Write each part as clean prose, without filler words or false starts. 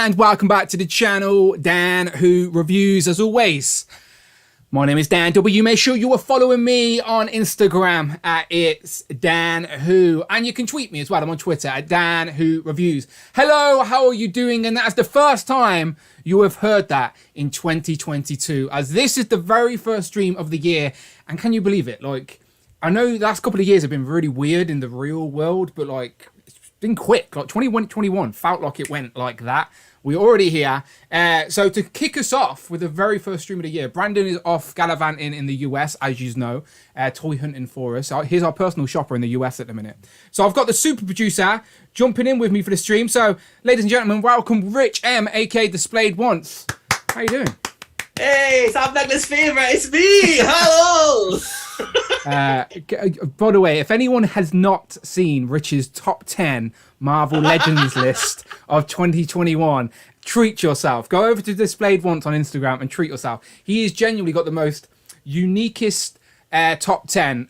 and welcome back to the channel, Dan Who Reviews. As always, my name is Dan W. Make sure you are following me on Instagram at It's Dan Who, and you can tweet me as well. I'm on Twitter at Dan Who Reviews. Hello, how are you doing? And that's the first time you have heard that in 2022, as this is the very first stream of the year. And can you believe it? Like, I know the last couple of years have been really weird in the real world, but like, it's been quick. Like 2021 felt like it went like that. We're already here. So to kick us off with the very first stream of the year, Brandon is off gallivanting in the US, as you know, toy hunting for us. He's our personal shopper in the US at the minute. So I've got the super producer jumping in with me for the stream. So, ladies and gentlemen, welcome Rich M, aka Displayed Once. How you doing? Hey, Sam Douglas' favourite, it's me! Hello! By the way, if anyone has not seen Rich's top 10 Marvel Legends list of 2021, treat yourself. Go over to Displayed Once on Instagram and treat yourself. He has genuinely got the most uniquest top 10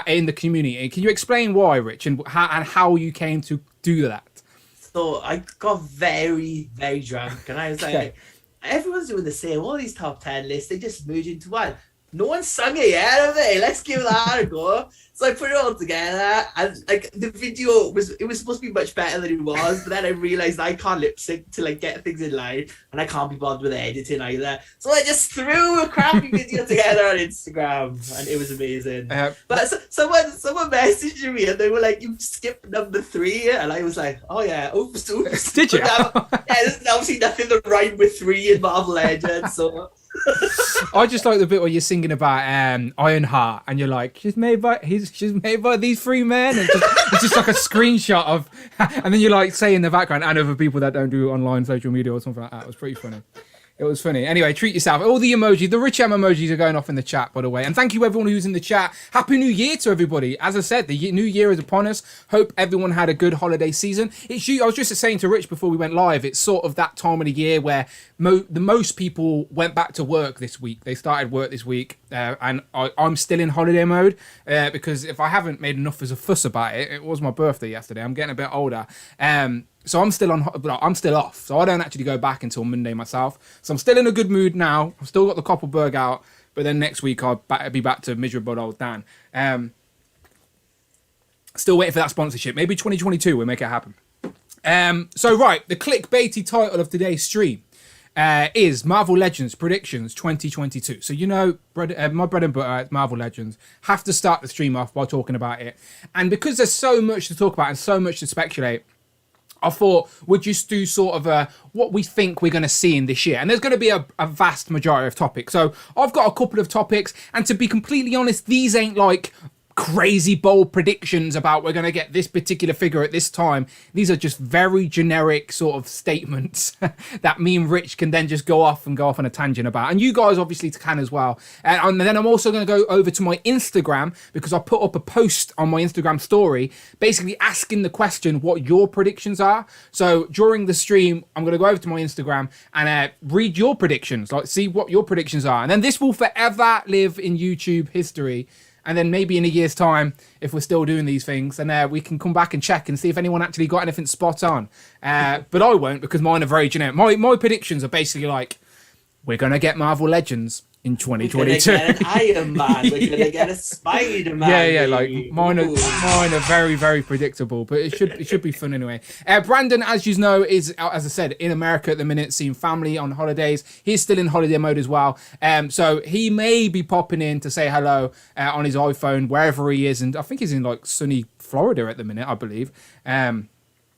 in the community. Can you explain why, Rich, and how you came to do that? So I got very, very drunk, and I was like, everyone's doing the same. All these top 10 lists, they just merge into one. No one's sung it yet, have they? Let's give that a go. So I put it all together, and like the video was supposed to be much better than it was, but then I realized I can't lip sync to like get things in line, and I can't be bothered with editing either. So I just threw a crappy video together on Instagram, and it was amazing. But someone messaged me, and they were like, "You skipped number 3," and I was like, "Oh yeah, oops." Did you? Yeah, there's obviously nothing to rhyme with 3 in Marvel Legends, so. I just like the bit where you're singing about Ironheart, and you're like, she's made by these 3 men, and it's just like a screenshot of, and then you like say in the background, and other people that don't do online social media or something like that. It was pretty funny. It was funny. Anyway, treat yourself. All the emojis, the Rich M emojis are going off in the chat, by the way. And thank you everyone who's in the chat. Happy New Year to everybody. As I said, the new year is upon us. Hope everyone had a good holiday season. I was just saying to Rich before we went live, it's sort of that time of the year where the most people went back to work this week. They started work this week, and I'm still in holiday mode because if I haven't made enough as a fuss about it, it was my birthday yesterday. I'm getting a bit older. So I'm still off. So I don't actually go back until Monday myself. So I'm still in a good mood now. I've still got the Koppelberg out, but then next week I'll be back to miserable old Dan. Still waiting for that sponsorship. Maybe 2022 we'll make it happen. So right, the clickbaity title of today's stream is Marvel Legends Predictions 2022. So you know, my bread and butter is Marvel Legends. Have to start the stream off by talking about it. And because there's so much to talk about and so much to speculate, I thought we'd just do sort of what we think we're going to see in this year. And there's going to be a vast majority of topics. So I've got a couple of topics. And to be completely honest, these ain't like crazy bold predictions about we're going to get this particular figure at this time. These are just very generic sort of statements that me and Rich can then just go off on a tangent about, and you guys obviously can as well. And then I'm also going to go over to my Instagram because I put up a post on my Instagram story basically asking the question what your predictions are. So during the stream I'm going to go over to my Instagram and read your predictions, like see what your predictions are, and then this will forever live in YouTube history. And then maybe in a year's time, if we're still doing these things, then we can come back and check and see if anyone actually got anything spot on. But I won't, because mine are very generic. My predictions are basically like, we're going to get Marvel Legends in 2022. We're going to get an Iron Man. We're going to get a Spider-Man. Yeah, like mine are very, very predictable, but it should be fun anyway. Brandon, as you know, is, as I said, in America at the minute, seeing family on holidays. He's still in holiday mode as well. So he may be popping in to say hello on his iPhone, wherever he is. And I think he's in like sunny Florida at the minute, I believe.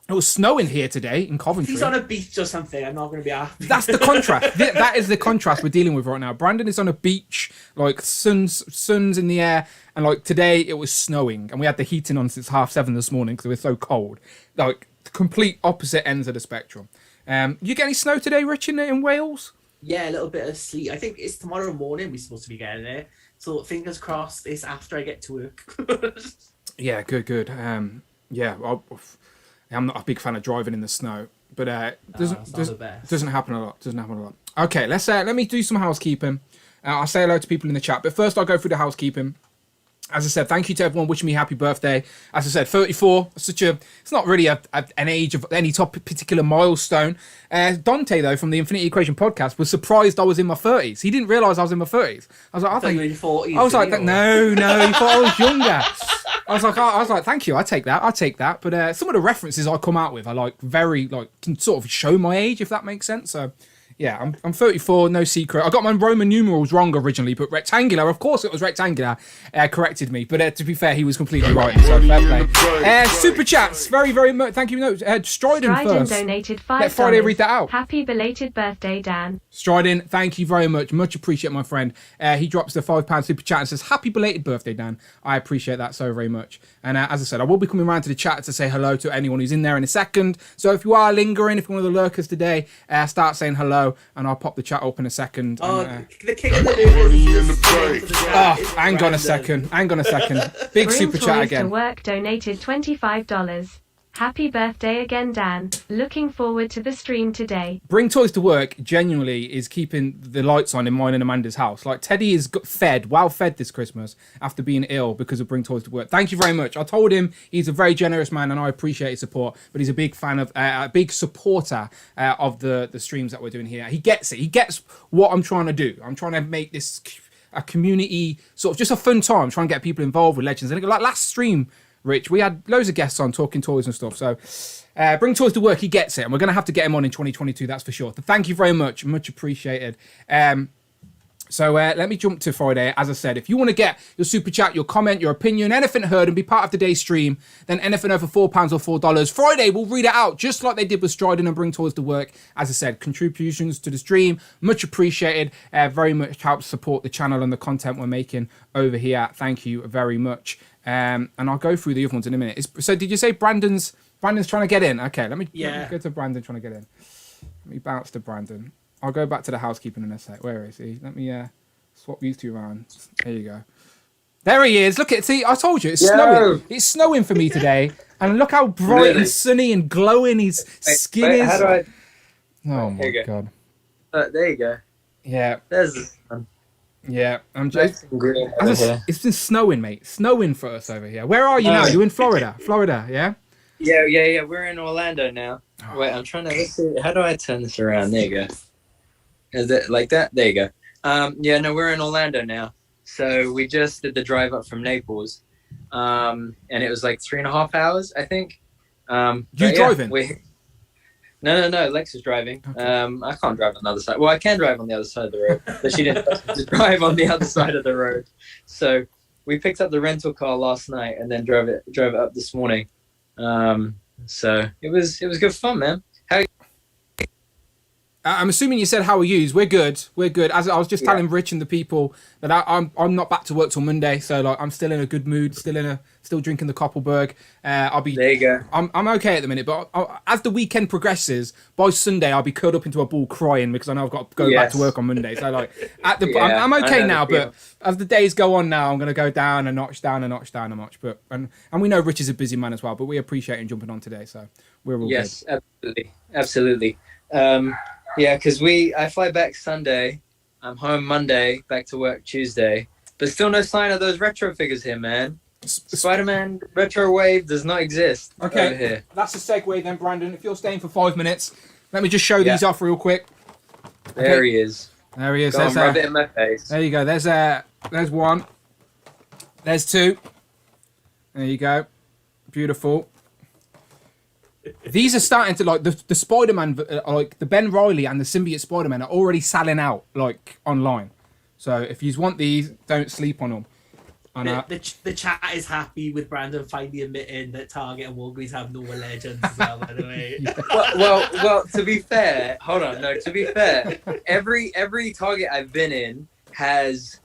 It was snowing here today in Coventry. He's on a beach or something. I'm not going to be happy. That's the contrast. That is the contrast we're dealing with right now. Brandon is on a beach, like sun's in the air, and like today it was snowing, and we had the heating on since 7:30 this morning because it was so cold. Like complete opposite ends of the spectrum. You get any snow today, Rich, in Wales? Yeah, a little bit of sleet. I think it's tomorrow morning we're supposed to be getting it. So fingers crossed it's after I get to work. Yeah, good. I'm not a big fan of driving in the snow, but doesn't happen a lot. Okay, let me do some housekeeping. I'll say hello to people in the chat, but first I'll go through the housekeeping. As I said, thank you to everyone wishing me happy birthday. As I said, 34, it's not really an age of any particular milestone. Dante, though, from the Infinity Equation podcast, was surprised I was in my 30s. He didn't realise I was in my 30s. I was like, I thought you were in your 40s. I was like, no, he thought I was younger. I was like, thank you, I take that. But some of the references I come out with are like very, like, can sort of show my age, if that makes sense. So, yeah, I'm 34, no secret. I got my Roman numerals wrong originally, but rectangular, of course it was rectangular, corrected me. But to be fair, he was completely right, so fair play. Super chats, very, very much. Thank you. No, Stridon first. Donated $5. Let Friday read that out. Happy belated birthday, Dan. Stridon, thank you very much. Much appreciate, my friend. He drops the £5 super chat and says, happy belated birthday, Dan. I appreciate that so very much. And as I said, I will be coming around to the chat to say hello to anyone who's in there in a second. So if you are lingering, if you're one of the lurkers today, start saying hello and I'll pop the chat up in a second. Oh, and, the king of the noodles. hang on a second. Big super chat again. To work donated $25. Happy birthday again, Dan. Looking forward to the stream today. Bring Toys to Work genuinely is keeping the lights on in mine and Amanda's house. Like, Teddy is well fed this Christmas after being ill because of Bring Toys to Work. Thank you very much. I told him he's a very generous man and I appreciate his support, but he's a big fan of, a big supporter of the streams that we're doing here. He gets it. He gets what I'm trying to do. I'm trying to make this a community, sort of just a fun time, trying to get people involved with Legends. And like last stream, Rich, we had loads of guests on talking toys and stuff. So Bring Toys to Work, he gets it. And we're going to have to get him on in 2022, that's for sure. So thank you very much. Much appreciated. So let me jump to Friday. As I said, if you want to get your super chat, your comment, your opinion, anything heard and be part of today's stream, then anything over £4 or $4, Friday we'll read it out just like they did with Stridon and Bring Toys to Work. As I said, contributions to the stream, much appreciated. Very much helps support the channel and the content we're making over here. Thank you very much. And I'll go through the other ones in a minute. So did you say Brandon's trying to get in? Okay, let me go to Brandon trying to get in. Let me bounce to Brandon. I'll go back to the housekeeping in a sec. Where is he? Let me swap these two around. There you go. There he is. Look at, see, I told you, it's snowing. It's snowing for me today. And look how bright and sunny and glowing his skin is. How do I... Oh my God. There you go. Yeah. There's the sun. Yeah, I'm just. It's been snowing, mate. Snowing for us over here. Where are you now? You're in Florida. Florida, yeah. Yeah. We're in Orlando now. Oh. Wait, I'm trying to. Let's see, how do I turn this around? There you go. Is it like that? There you go. Yeah, no, we're in Orlando now. So we just did the drive up from Naples, and it was like 3.5 hours, I think. You driving? No. Lex is driving. Okay. I can't drive on the other side. Well, I can drive on the other side of the road, but she didn't just drive on the other side of the road. So we picked up the rental car last night and then drove it up this morning. So it was good fun, man. I'm assuming you said how are yous? We're good. As I was just telling Rich and the people that I'm not back to work till Monday, so like I'm still in a good mood, still drinking the Koppelberg. I'll be. There you go. I'm okay at the minute, but as the weekend progresses, by Sunday I'll be curled up into a ball crying because I know I've got to go back to work on Monday. So like I'm okay now, but as the days go on now, I'm going to go down a notch. But and we know Rich is a busy man as well, but we appreciate him jumping on today, so we're all good. Absolutely. Yeah, because I fly back Sunday, I'm home Monday, back to work Tuesday, but still no sign of those retro figures here, man. Spider-Man retro wave does not exist over here. That's a segue then, Brandon. If you're staying for 5 minutes, let me just show these off real quick. There he is. There he is. Go on, rub it in my face. There you go. There's one. There's two. There you go. Beautiful. These are starting to, like, the Spider-Man, like the Ben Reilly and the Symbiote Spider-Man are already selling out, like, online. So if you want these, don't sleep on them. The chat is happy with Brandon finally admitting that Target and Walgreens have no Legends as well, by the way. Well, to be fair, to be fair, every Target I've been in is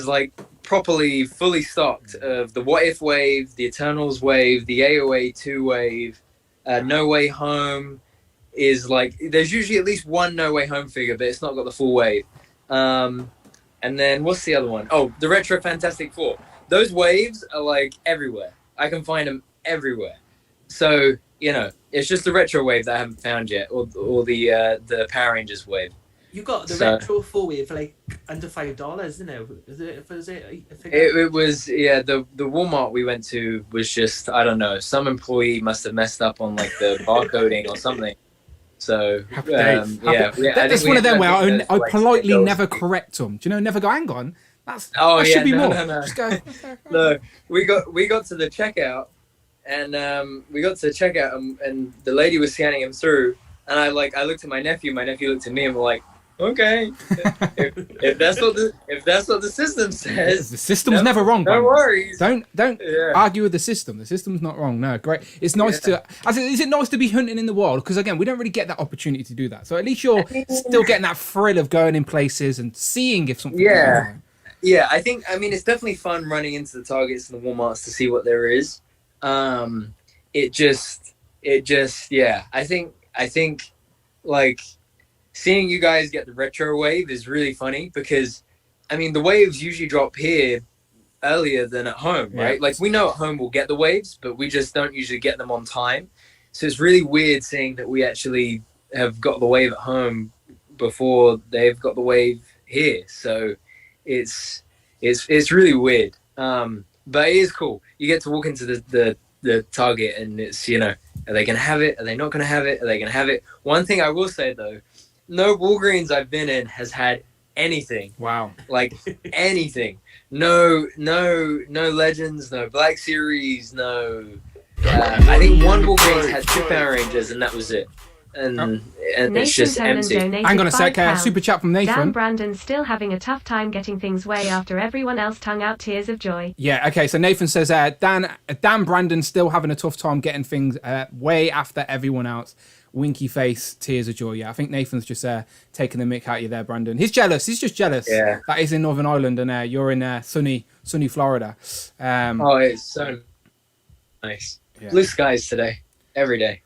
like properly fully stocked of the What If wave, the Eternals wave, the AOA 2 wave. No Way Home is like, there's usually at least one No Way Home figure, but it's not got the full wave. And then what's the other one? Oh, the Retro Fantastic Four. Those waves are like everywhere. I can find them everywhere. So, it's just the retro wave that I haven't found yet, or the Power Rangers wave. You got the So- retro 4-way for like under $5, isn't it? Was it a figure? It was, yeah, the Walmart we went to was just, I don't know, some employee must have messed up on like the barcoding or something. So, Happy days. yeah. That's one of them where I politely never correct them. Do you know? Never go. Hang on. That should be more. No. Just go. No, we got to the checkout, and and the lady was scanning him through, and I looked at my nephew looked at me, and we're like, okay, if that's what the system says, The system's never wrong. no Brandon. worries. Don't Yeah. argue with the system. The system's not wrong. No, great. It's nice to. Is it nice to be hunting in the wild? Because again, we don't really get that opportunity to do that. So at least you're still getting that thrill of going in places and seeing if something. Yeah. Yeah, I mean, it's definitely fun running into the Targets and the Walmarts to see what there is. It just, yeah. I think, like, seeing you guys get the retro wave is really funny because, I mean, the waves usually drop here earlier than at home, right? Yeah. Like, we know at home we'll get the waves, but we just don't usually get them on time. So it's really weird seeing that we actually have got the wave at home before they've got the wave here. So it's really weird. But it is cool. You get to walk into the Target and it's, you know, are they going to have it? Are they not going to have it? Are they going to have it? One thing I will say though, no Walgreens I've been in has had anything. Wow. Like anything. No Legends, no Black Series, no. I think one Walgreens had 2 Power Rangers and that was it. And it's just empty. Hang on a sec. Super chat from Dan Nathan. Brandon still having a tough time getting things way after everyone else tongue out tears of joy. Yeah, okay, so Nathan says, Dan Brandon still having a tough time getting things way after everyone else. Winky face, tears of joy. Yeah, I think Nathan's just taking the mick out of you there, Brandon. He's jealous. He's just jealous. Yeah. That is in Northern Ireland and you're in sunny Florida. Oh, it's so nice. Yeah. Blue skies today, every day.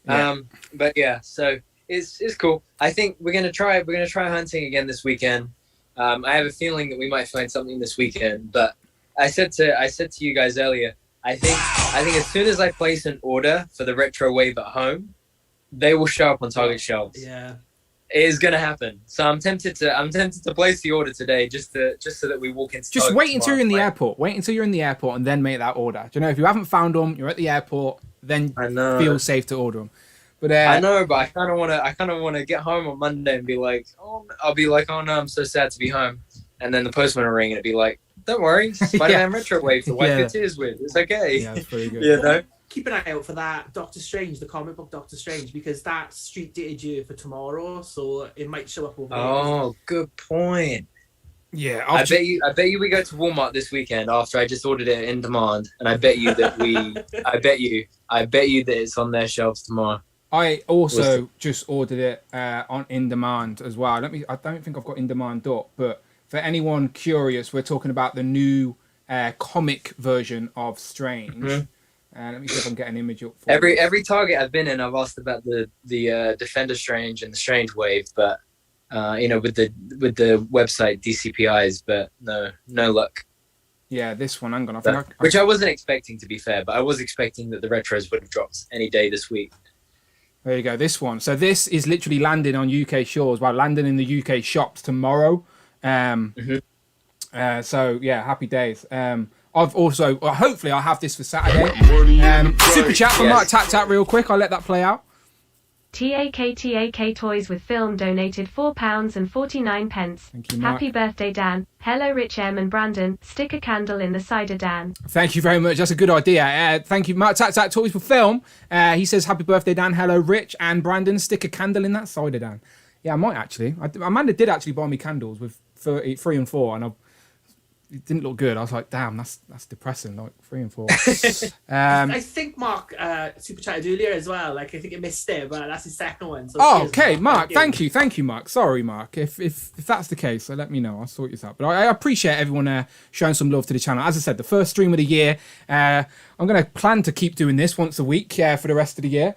Yeah. But yeah, so it's cool. I think we're gonna try hunting again this weekend. I have a feeling that we might find something this weekend. But I said to you guys earlier, I think as soon as I place an order for the retro wave at home, they will show up on Target shelves. Yeah. It is gonna happen. So I'm tempted to place the order today just so that we walk into. Just Target wait until you're in the tomorrow. airport. Wait until you're in the airport and then make that order. Do you know, if you haven't found them, you're at the airport, then I know. feel safe to order them. But I know, but I kind of want to get home on Monday and be like, oh no, I'm so sad to be home, and then the postman will ring and it'd be like, don't worry, Spider-Man Retro Wave to wipe Yeah. your tears with. It's okay. yeah, that's pretty good. You know? Keep an eye out for that Doctor Strange, the comic book Doctor Strange, because that's street dated you for tomorrow, so it might show up over there. Oh, good point. Yeah, I bet you we go to Walmart this weekend after I just ordered it in demand, and I bet you that I bet you that it's on their shelves tomorrow. I also just ordered it on in demand as well. I don't think I've got in demand up, but for anyone curious, we're talking about the new comic version of Strange. Mhm. Let me see if I can get an image up. For Every Target I've been in, I've asked about the Defender Strange and the Strange Wave, but with the website DCPIs, but no luck. Yeah, this one. Hang on, I think Which I wasn't expecting, to be fair, but I was expecting that the retros would have dropped any day this week. There you go. This one. So this is literally landing on UK shores. Well, landing in the UK shops tomorrow. So yeah, happy days. I've also hopefully I'll have this for Saturday. Super chat from Mark Tat real quick. I'll let that play out. TAK Toys with Film donated £4.49. Thank you, Mark. Happy birthday, Dan. Hello, Rich M and Brandon. Stick a candle in the cider, Dan. Thank you very much. That's a good idea. Thank you, Mark Tat Toys for Film. He says, happy birthday, Dan. Hello, Rich and Brandon. Stick a candle in that cider, Dan. Yeah, I might actually. Amanda did actually buy me candles with 3 and 4, and it didn't look good. I was like, damn, that's depressing, like 3 and 4. I think Mark super chatted earlier as well. Like, I think it missed it, but that's his second one. So Oh, cheers, okay, Mark. Thank you. Thank you, Mark. Sorry, Mark. If that's the case, so let me know. I'll sort this out. But I appreciate everyone showing some love to the channel. As I said, the first stream of the year. I'm going to plan to keep doing this once a week for the rest of the year.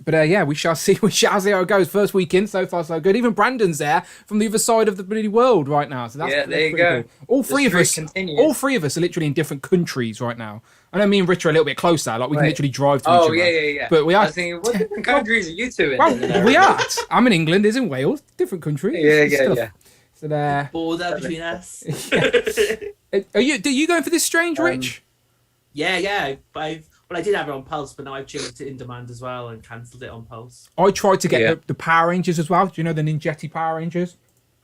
But yeah, we shall see. We shall see how it goes. First weekend, so far so good. Even Brandon's there from the other side of the bloody world right now. So that's there you pretty go. Cool. All three of us, continues. all three of us are literally in different countries right now. I know me and Rich are a little bit closer. Like we can literally drive to each other. Yeah. But we are. I was thinking, what different countries are you two in? Well, we are. I'm in England. Is in Wales. Different country. Yeah. So there. Border between us. Are you going for this strange, Rich? Yeah. I did have it on Pulse, but now I've changed it in demand as well and cancelled it on Pulse. I tried to get the Power Rangers as well. Do you know the Ninjetti Power Rangers?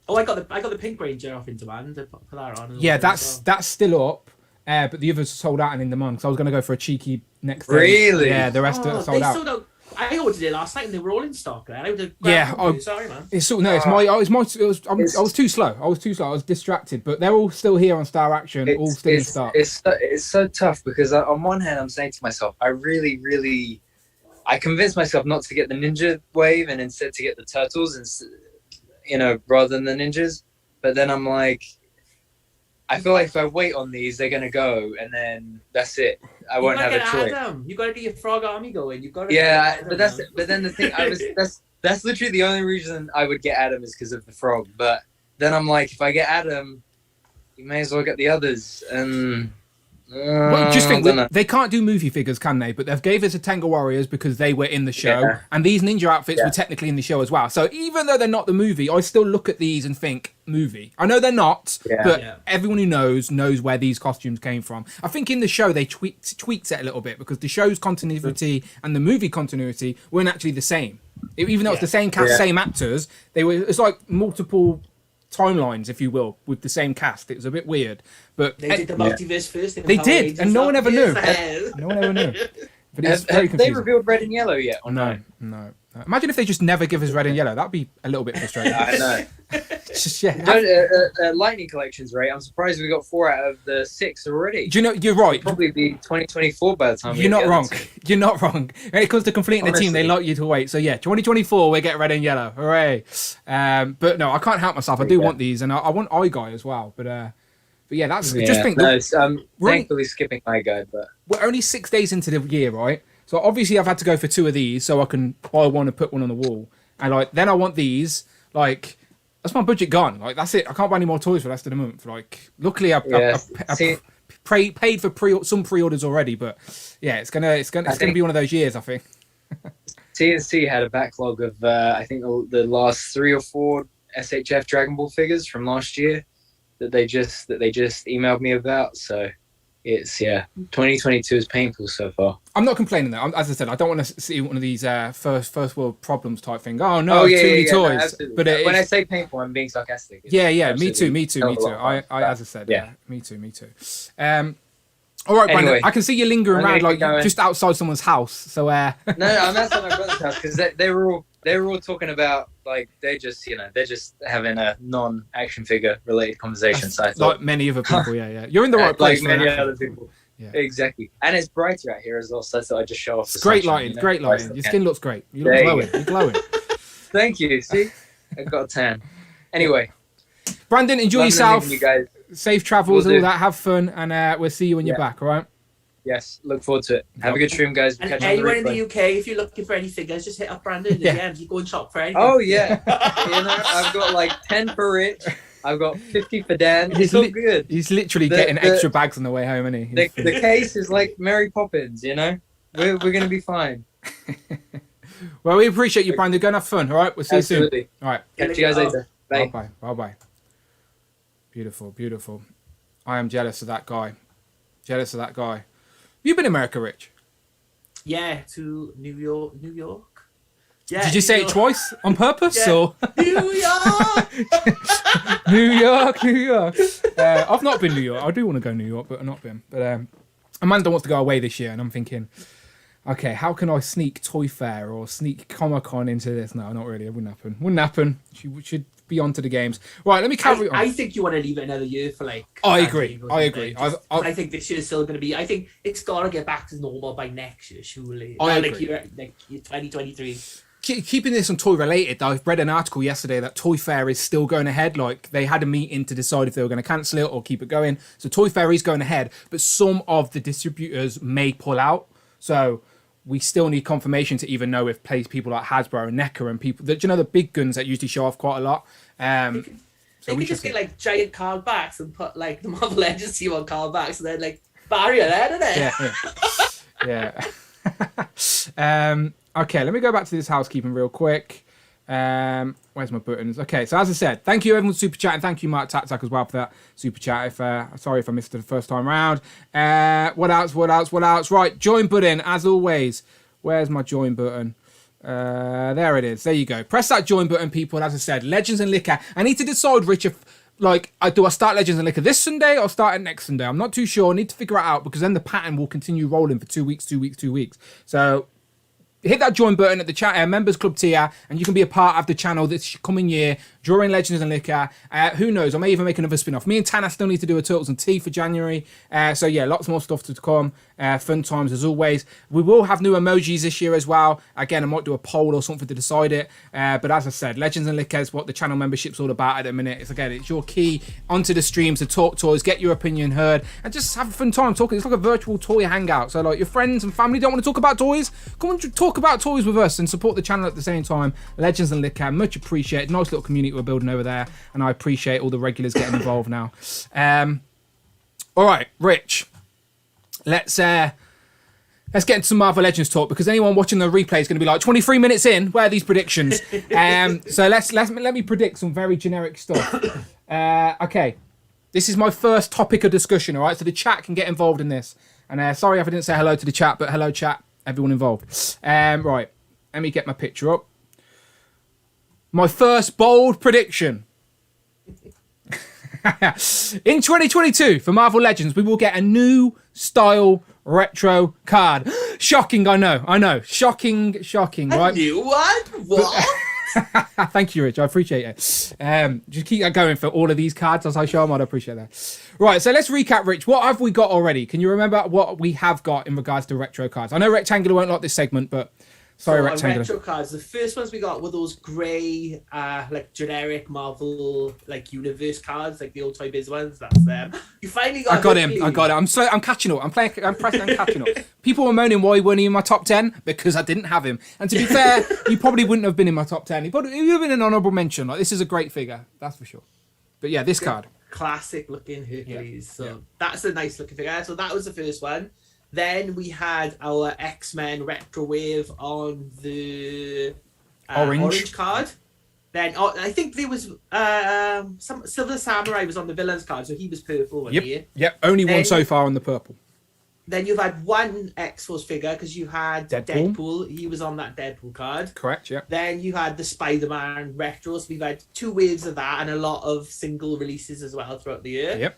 Oh, I got the Pink Ranger off in demand. I put that on. Yeah, that's still up. But the others sold out and in demand. So I was going to go for a cheeky next day. Really? Yeah, the rest are sold out. Still don't. I ordered it last night and they were all in stock. Man. I would have sorry, man. It's I was too slow. I was distracted. But they're all still here on Star Action, all still in stock. It's so tough because on one hand I'm saying to myself, I convinced myself not to get the Ninja Wave and instead to get the Turtles, and rather than the Ninjas. But then I'm like, I feel like if I wait on these, they're gonna go, and then that's it. I won't have a choice. You gotta get your Frog Army going. You gotta. Yeah, but then the thing that's literally the only reason I would get Adam is because of the frog. But then I'm like, if I get Adam, you may as well get the others. And well, just think, they can't do movie figures, can they? But they've gave us a Tenga Warriors because they were in the show, and these ninja outfits were technically in the show as well. So even though they're not the movie, I still look at these and think movie. I know they're not, but everyone who knows where these costumes came from. I think in the show they tweaked it a little bit because the show's continuity and the movie continuity weren't actually the same. Even though it's the same cast, same actors, it's like multiple timelines, if you will, with the same cast. It was a bit weird, but they did the multiverse first. They did, and no one ever knew. No one ever knew. But it's very confusing. Have they revealed red and yellow yet? Or no. Imagine if they just never give us red and yellow. That'd be a little bit frustrating. I know. Just Lightning collections, right? I'm surprised we got 4 out of the 6 already. Do you know? You're right. It'll probably be 2024 by the time. You're not wrong. You're not wrong. When it comes to completing the team, they like you to wait. So yeah, 2024 we get red and yellow. Hooray! But no, I can't help myself. I do want these, and I want Eye Guy as well. But yeah, that's just think. No, thankfully skipping Eye Guy, but we're only 6 days into the year, right? So obviously I've had to go for 2 of these so I can buy one and put one on the wall. And then I want these, that's my budget gone. That's it. I can't buy any more toys for the rest of the month. Luckily I paid for some pre-orders already, but yeah, it's gonna be one of those years, I think. TNC had a backlog of I think the last 3 or 4 SHF Dragon Ball figures from last year that they just emailed me about. So it's 2022 is painful so far. I'm not complaining though. As I said, I don't want to see one of these first world problems type thing. Oh no, too many toys. No, but when I say painful, I'm being sarcastic. Me too. I as I said, me too. All right, Brandon. Anyway, I can see you lingering around just outside someone's house. So no, I'm outside my brother's house because they were all talking about they're just having a non-action figure related conversation. So I thought, like many other people, you're in the right place. Like many other people. Yeah. Exactly, and it's brighter out here as well. So I thought I'd just show off. It's great lighting, great lighting. Your skin looks great. You look glowing. You're glowing. Thank you. See, I got a tan. Anyway, Brandon, enjoy yourself. You guys. Safe travels and all that. Have fun, and we'll see you when you're back. All right. Yes, look forward to it. Have a good stream, guys. And anyone in the UK, if you're looking for any figures, just hit up Brandon in the DMs. You go and shop for anything. Oh yeah, I've got 10 for Rich. I've got 50 for Dan. It's all good. He's literally getting extra bags on the way home, isn't he? The case is like Mary Poppins, We're gonna be fine. Well, we appreciate you, Brandon. Go and have fun. All right, we'll see you soon. All right, catch you guys later. Bye. Bye. Beautiful. I am jealous of that guy. You been in America, Rich? Yeah, to New York. Yeah, did you say it twice on purpose, or New York? New York. I've not been New York. I do want to go to New York, but I've not been. But Amanda wants to go away this year, and I'm thinking, okay, how can I sneak Toy Fair or sneak Comic-Con into this? No, not really. It wouldn't happen. She should be onto the games. Right, let me carry on. I think you want to leave it another year for I agree. I think this year is still going to be. I think it's got to get back to normal by next year, surely. I agree. Year 2023. Keeping this on toy related, I've read an article yesterday that Toy Fair is still going ahead. They had a meeting to decide if they were going to cancel it or keep it going. So Toy Fair is going ahead, but some of the distributors may pull out. So we still need confirmation to even know if people like Hasbro and NECA and people that, you know, the big guns that usually show off quite a lot. They could just get like giant card backs and put like the Marvel Legends team on card backs and then like barrier there, didn't it? Yeah. Okay, let me go back to this housekeeping real quick. Where's my buttons? Okay, so as I said, thank you everyone super chat, and thank you Mark Tatak as well for that super chat. If sorry if I missed it the first time round. What else? Right, join button as always. Where's my join button? There it is. There you go. Press that join button, people. As I said, Legends and Liquor. I need to decide, Rich, if do I start Legends and Liquor this Sunday or start it next Sunday? I'm not too sure. I need to figure it out because then the pattern will continue rolling for 2 weeks. So hit that join button at the chat members club tier, and you can be a part of the channel this coming year during Legends and Liquor. Who knows? I may even make another spin-off. Me and Tana still need to do a Turtles and Tea for January. So yeah, lots more stuff to come. Fun times as always. We will have new emojis this year as well. Again, I might do a poll or something to decide it. But as I said, Legends and Liquor is what the channel membership's all about at the minute. It's your key onto the streams to talk toys, get your opinion heard, and just have a fun time talking. It's like a virtual toy hangout. So like your friends and family don't want to talk about toys, come and talk about toys with us and support the channel at the same time. Legends and Liquor, much appreciated. Nice little community we're building over there, and I appreciate all the regulars getting involved now. All right, Rich, let's get into some Marvel Legends talk, because anyone watching the replay is going to be like, 23 minutes in, where are these predictions? So let me predict some very generic stuff. Okay, this is my first topic of discussion. All right, so the chat can get involved in this. And sorry if I didn't say hello to the chat, but hello chat, everyone involved. Right, let me get my picture up. My first bold prediction. In 2022, for Marvel Legends, we will get a new style retro card. Shocking, I know. Shocking, right? A new one? What? Thank you, Rich. I appreciate it. Just keep that going for all of these cards as I show them. I'd appreciate that. Right, so let's recap, Rich. What have we got already? Can you remember what we have got in regards to retro cards? I know Rectangular won't like this segment, but sorry, Rectangular. Retro cards. The first ones we got were those grey, like generic Marvel, like universe cards, like the old Toy Biz ones. That's them. You finally got. I got it. I'm slow. I'm catching up. I'm pressing. I'm catching up. People were moaning why he weren't in my top 10 because I didn't have him. And to be fair, he probably wouldn't have been in my top 10. He would have been an honourable mention. Like, this is a great figure, that's for sure. But yeah, this card. Classic looking Hercules. Yeah. So that's a nice looking figure. So that was the first one. Then we had our X-Men Retro Wave on the orange card. Then I think there was some Silver Samurai was on the villains card, so he was purple. Yep. Only one so far on the purple. Then you've had one X-Force figure because you had Deadpool. He was on that Deadpool card. Correct, yeah. Then you had the Spider-Man Retro. So we've had 2 waves of that and a lot of single releases as well throughout the year. Yep.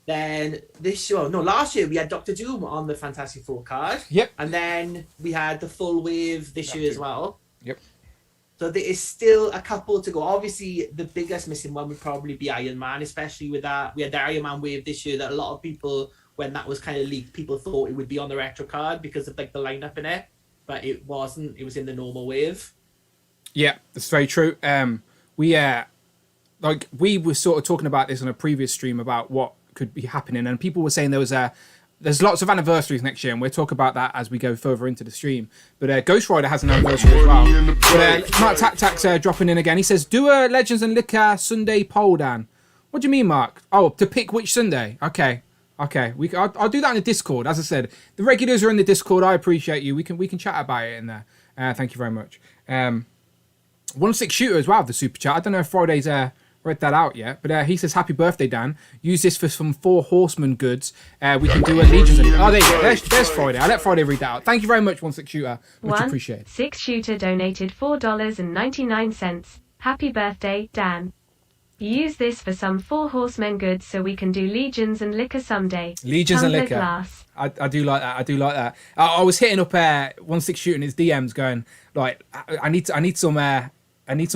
Then last year we had Doctor Doom on the Fantastic Four card. Yep. And then we had the full wave this year as well. Yep. So there is still a couple to go. Obviously, the biggest missing one would probably be Iron Man, especially with that. We had the Iron Man wave this year that a lot of people, when that was kind of leaked, people thought it would be on the retro card because of like the lineup in it, but it wasn't. It was in the normal wave. Yeah, that's very true. We were sort of talking about this on a previous stream about what could be happening, and people were saying there's lots of anniversaries next year, and we'll talk about that as we go further into the stream. But Ghost Rider has an anniversary as well. But Mark Tac-Tac's dropping in again. He says, do a Legends and Liquor Sunday poll, Dan. What do you mean, Mark? Oh, to pick which Sunday? Okay. I'll do that in the Discord. As I said, the regulars are in the Discord. I appreciate you. We can chat about it in there. Thank you very much. 16 Shooter as well, the super chat. I don't know if Friday's read that out yet, but he says, happy birthday, Dan. Use this for some 4 Horsemen goods. We can do a Legions. Oh, there you go. There's Friday. I'll let Friday read that out. Thank you very much, 16 Shooter. Much appreciated. 6 Shooter donated $4.99. Happy birthday, Dan. Use this for some 4 Horsemen goods so we can do Legions and Liquor someday. Legions and Liquor. Glass. I do like that. I was hitting up 16 Shooter in his DMs going, like, I need some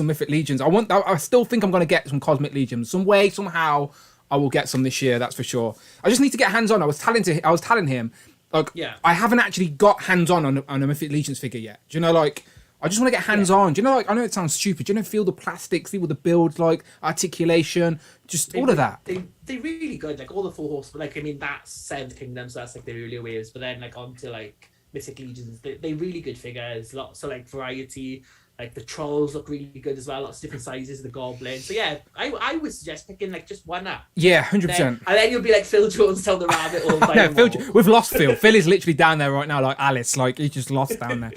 Mythic Legions. I still think I'm going to get some Cosmic Legions. Some way, somehow, I will get some this year, that's for sure. I just need to get hands on. I was telling him, like, I haven't actually got hands on a Mythic Legions figure yet. Do you know, like, I just want to get hands on. Do you know, like, I know it sounds stupid. Do you know, feel the plastic, feel the build, like, articulation, just all of that. They're really good. Like, all the 4 Horsemen, like, I mean, that's 7th Kingdom, so that's, like, the earlier waves. But then, like, on to, like, Mythic Legions. They're really good figures. Lots of like variety. Like the trolls look really good as well. Lots of different sizes of the goblin. So yeah, I would suggest picking like just one up. Yeah, 100%. And then you'll be like Phil Jones, tell the rabbit all by No, them Phil, all. we've lost Phil. Phil is literally down there right now, like Alice. Like he's just lost down there.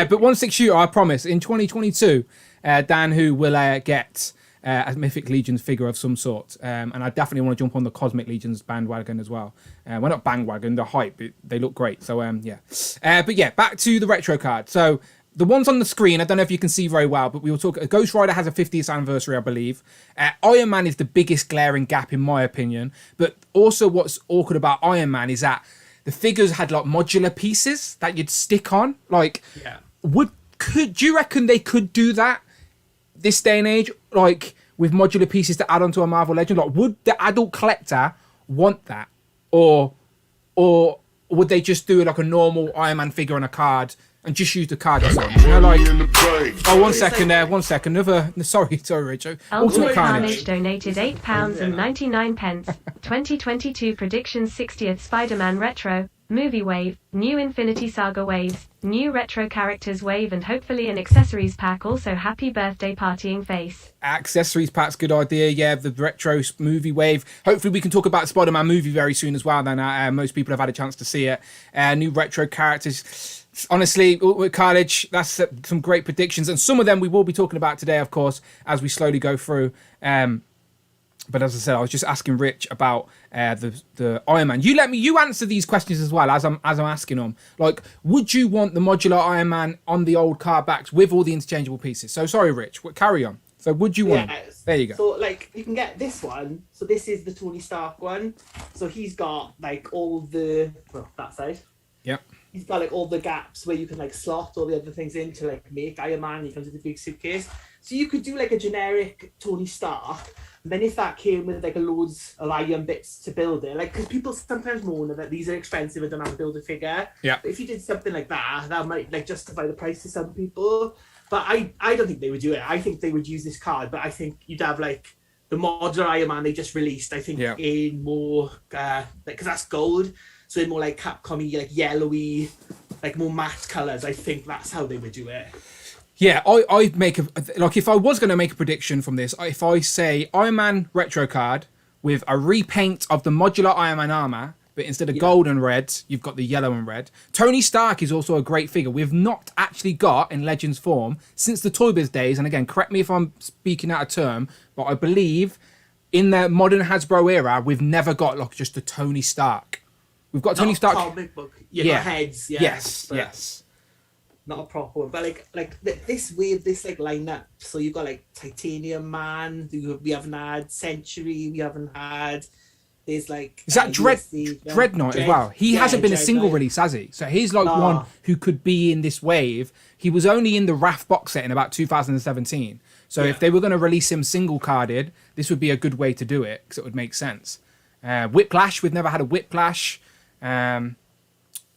But 1/6 shooter, I promise. In 2022, Dan Who will get a Mythic Legions figure of some sort, and I definitely want to jump on the Cosmic Legions bandwagon as well. Well, not bandwagon, the hype. They look great. So yeah. But yeah, back to the retro card. So. The ones on the screen, I don't know if you can see very well, but we will talk. Ghost Rider has a 50th anniversary, I believe. Iron Man is the biggest glaring gap, in my opinion. But also, what's awkward about Iron Man is that the figures had like modular pieces that you'd stick on. Like, Yeah. do you reckon they could do that this day and age? Like with modular pieces to add onto a Marvel Legend? Like, would the adult collector want that, or would they just do like a normal Iron Man figure on a card? And just use the card yourself. You know, like. Oh, 1 second there. 1 second. Sorry, Richard. Ultimate Carnage donated £8.99. 2022 predictions 60th Spider-Man Retro, Movie Wave, new Infinity Saga waves, new retro characters wave, and hopefully an accessories pack. Also, happy birthday partying face. Accessories pack's good idea. Yeah, the retro movie wave. Hopefully we can talk about Spider-Man movie very soon as well. Then most people have had a chance to see it. New retro characters. Honestly, with Carnage, that's some great predictions, and some of them we will be talking about today, of course, as we slowly go through. But as I said, I was just asking Rich about the Iron Man. You answer these questions as well as I'm asking them. Like, would you want the modular Iron Man on the old card backs with all the interchangeable pieces? So sorry, Rich. Carry on. So would you want? There you go. So like you can get this one. So this is the Tony Stark one. So he's got like all that side. Yep. He's got like all the gaps where you can like slot all the other things in to like make Iron Man. He comes with a big suitcase. So you could do like a generic Tony Stark. And then if that came with like a loads of iron bits to build it, like because people sometimes moan that these are expensive and don't have to build a figure. Yeah. But if you did something like that, that might like justify the price to some people. But I don't think they would do it. I think they would use this card, but I think you'd have like the modular Iron Man they just released. I think in more because that's gold. So in more like Capcom-y, like yellowy, like more matte colours, I think that's how they would do it. Yeah, I make if I was going to make a prediction from this, if I say Iron Man retro card with a repaint of the modular Iron Man armor, but instead of gold and red, you've got the yellow and red. Tony Stark is also a great figure. We've not actually got in Legends form since the Toy Biz days, and again, correct me if I'm speaking out of term, but I believe in the modern Hasbro era, we've never got like just a Tony Stark. We've got Tony Stark. Comic book, heads. Yeah, Yes. Not a proper one, but like this wave, this like lineup. So you've got like Titanium Man. We haven't had Century. We haven't had. There's like is that Dreadnought as well? He hasn't been a single release, has he? So he's like one who could be in this wave. He was only in the RAF box set in about 2017. So if they were going to release him single carded, this would be a good way to do it because it would make sense. Whiplash, we've never had a Whiplash.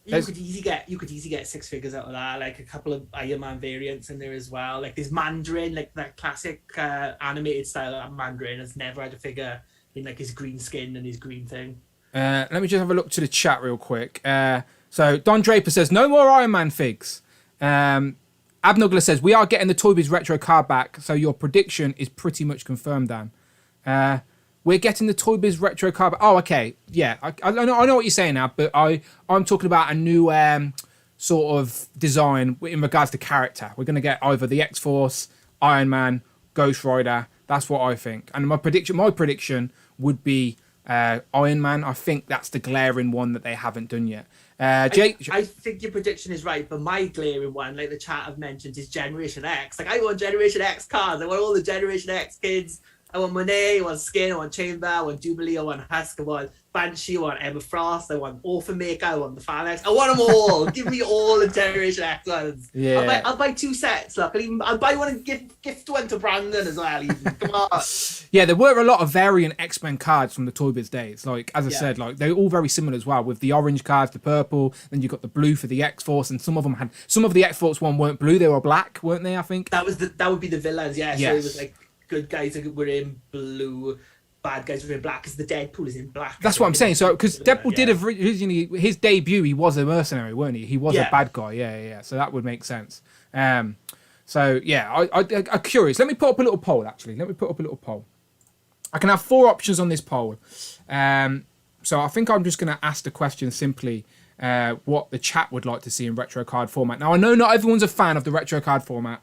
You could easily get 6 figures out of that, like a couple of Iron Man variants in there as well. Like there's Mandarin, like that classic animated style of Mandarin has never had a figure in like his green skin and his green thing. Let me just have a look to the chat real quick. So Don Draper says no more Iron Man figs. Abnugler says we are getting the Toy Biz retro card back, so your prediction is pretty much confirmed, Dan. We're getting the Toy Biz retro card back. Oh, okay, yeah, I know what you're saying now, but I'm talking about a new sort of design in regards to character. We're going to get either the X-Force, Iron Man, Ghost Rider. That's what I think. And my prediction would be Iron Man. I think that's the glaring one that they haven't done yet. Jake, I think your prediction is right, but my glaring one, like the chat have mentioned, is Generation X. Like I want Generation X cards. I want all the Generation X kids. I want Monet, I want Skin, I want Chamber, I want Jubilee, I want Husk, I want Banshee, I want Emma Frost, I want Orphan Maker, I want the Phalanx. I want them all. Give me all the Generation X ones. Yeah. I'll buy 2 sets. Look, I'll buy one and gift one to Brandon as well. Even. Come on. Yeah, there were a lot of variant X-Men cards from the Toy Biz days. Like as I said, like they're all very similar as well. With the orange cards, the purple, then you got the blue for the X-Force, and some of the X-Force one weren't blue; they were black, weren't they? I think that would be the villains. Yeah. Yes. So it was like good guys that were in blue. bad guys are in black because the Deadpool is in black. That's what I'm saying. So, because Deadpool did originally, his debut, he was a mercenary, weren't he? He was a bad guy. Yeah. So that would make sense. So yeah, I'm curious. Let me put up a little poll. Actually, I can have 4 options on this poll. So I think I'm just going to ask the question simply. What the chat would like to see in retro card format. Now, I know not everyone's a fan of the retro card format.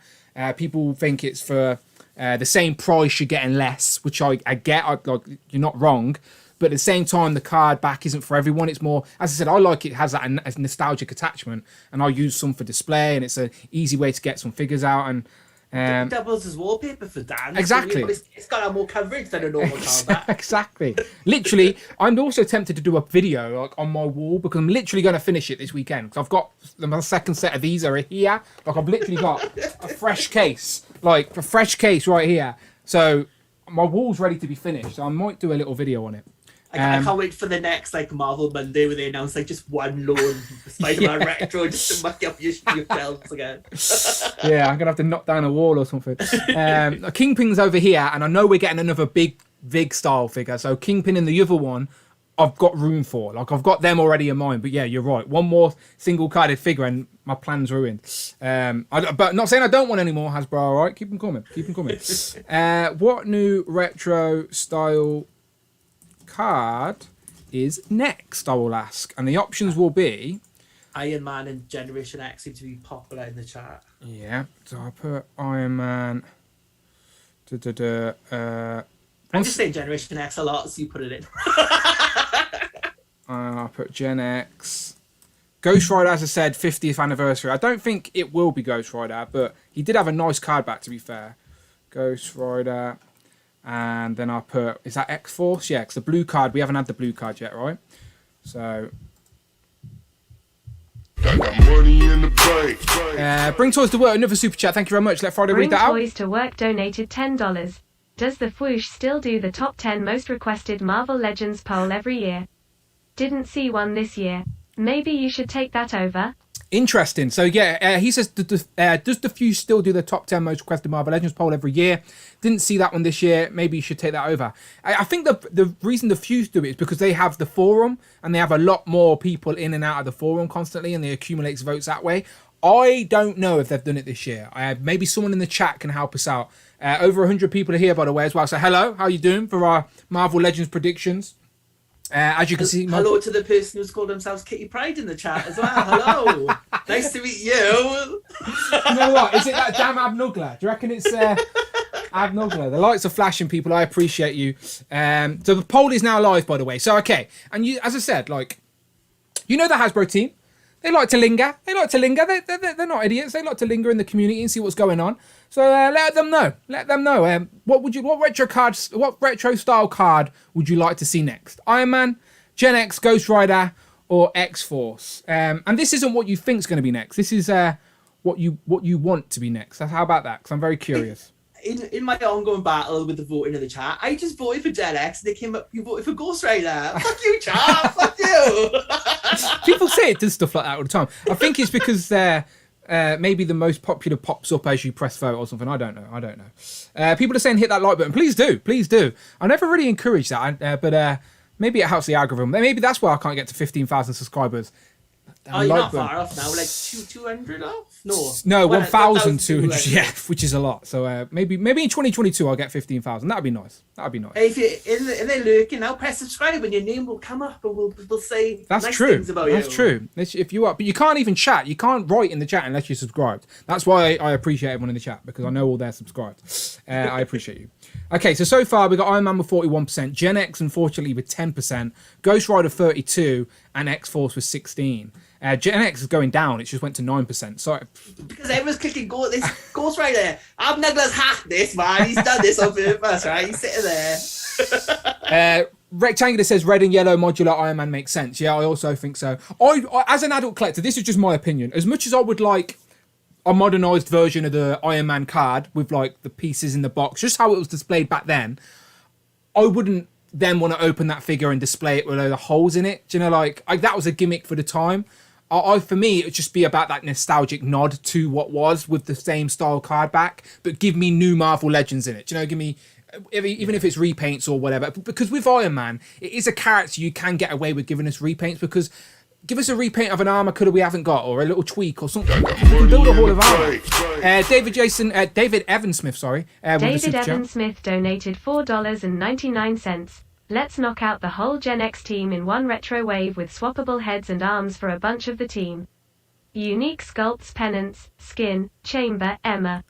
People think it's for the same price you're getting less, which I get. Like, you're not wrong. But at the same time, the card back isn't for everyone. It's more, as I said, I like it has that a nostalgic attachment, and I use some for display, and it's an easy way to get some figures out. And it doubles as wallpaper for Dan. Exactly. It's got more coverage than a normal card back. Exactly. Literally, I'm also tempted to do a video like on my wall because I'm literally going to finish it this weekend. Because I've got my second set of these are here. Like I've literally got a fresh case right here. So my wall's ready to be finished. So I might do a little video on it. I can't wait for the next Marvel Monday where they announce just one lone Spider-Man retro just to muck up your shelves again. Yeah, I'm gonna have to knock down a wall or something. Kingpin's over here, and I know we're getting another big Vig style figure. So Kingpin and the other one, I've got room for. Like I've got them already in mind. But yeah, you're right. One more single carded figure, and my plan's ruined. But not saying I don't want any more Hasbro. All right, keep them coming. What new retro style card is next, I will ask, and the options will be Iron Man and Generation X seem to be popular in the chat. Yeah, so I put Iron Man. I'm just saying Generation X a lot, so you put it in. I put Gen X. Ghost Rider, as I said, 50th anniversary. I don't think it will be Ghost Rider, but he did have a nice card back, to be fair. Ghost Rider. And then I put, is that X-Force? Yeah, because the blue card, we haven't had the blue card yet, right? So. Bring Toys to Work, another super chat. Thank you very much. Let Friday read that out. Bring Toys to Work donated $10. Does the Whoosh still do the top 10 most requested Marvel Legends poll every year? Didn't see one this year. Maybe you should take that over. Interesting. So yeah, he says, does the Fuse still do the top 10 most requested Marvel Legends poll every year? Didn't see that one this year. Maybe you should take that over. I think the reason the Fuse do it is because they have the forum and they have a lot more people in and out of the forum constantly, and they accumulate votes that way. I don't know if they've done it this year. Maybe someone in the chat can help us out. Over 100 people are here, by the way, as well. So hello, how you doing for our Marvel Legends predictions? As you can see, hello to the person who's called themselves Kitty Pride in the chat as well. Hello, nice to meet you. You know what? Is it that damn Abnuggler? Do you reckon it's Abnuggler? The lights are flashing, people. I appreciate you. So the poll is now live, by the way. So okay, and you, as I said, like, you know, the Hasbro team, they like to linger. They're not idiots. They like to linger in the community and see what's going on. So let them know. What retro style card would you like to see next? Iron Man, Gen X, Ghost Rider, or X-Force? And this isn't what you think is going to be next. This is what you want to be next. How about that? Because I'm very curious. In my ongoing battle with the voting in the chat, I just voted for Gen X and they came up, you voted for Ghost Rider. Fuck you, chat. Fuck you. People say it does stuff like that all the time. I think it's because maybe the most popular pops up as you press vote or something. I don't know. People are saying hit that like button. Please do. I never really encourage that, but maybe it helps the algorithm. Maybe that's why I can't get to 15,000 subscribers. You're not far off now. Like 200 off? No, 1,200. Yeah, which is a lot. So maybe in 2022 I'll get 15,000. That'd be nice. Hey, if you're in there lurking now, press subscribe and your name will come up and we'll say that's nice true. Things about you. That's true. If you are, but you can't even chat. You can't write in the chat unless you're subscribed. That's why I appreciate everyone in the chat, because I know all they're subscribed. I appreciate you. Okay, so far we got Iron Man with 41%, Gen X unfortunately with 10%, Ghost Rider 32%, and X-Force with 16%. Gen X is going down. It just went to 9%. Sorry. Because everyone's clicking this Ghost Rider. Abnuggler's hacked this, man. He's done this on purpose, right? He's sitting there. Rectangular says red and yellow modular Iron Man makes sense. Yeah, I also think so. I as an adult collector, this is just my opinion. As much as I would like a modernized version of the Iron Man card with like the pieces in the box, just how it was displayed back then, I wouldn't then want to open that figure and display it with a load of holes in it. Do you know, like that was a gimmick for the time. For me, it would just be about that nostalgic nod to what was with the same style card back, but give me new Marvel Legends in it. Do you know, give me even if it's repaints or whatever. Because with Iron Man, it is a character you can get away with giving us repaints, because give us a repaint of an armor colour we haven't got, or a little tweak or something. You can build a whole of armor. David Evan Smith, sorry. David Evan Smith donated $4.99. Let's knock out the whole Gen X team in one retro wave with swappable heads and arms for a bunch of the team. Unique sculpts, Penance, Skin, Chamber, Emma.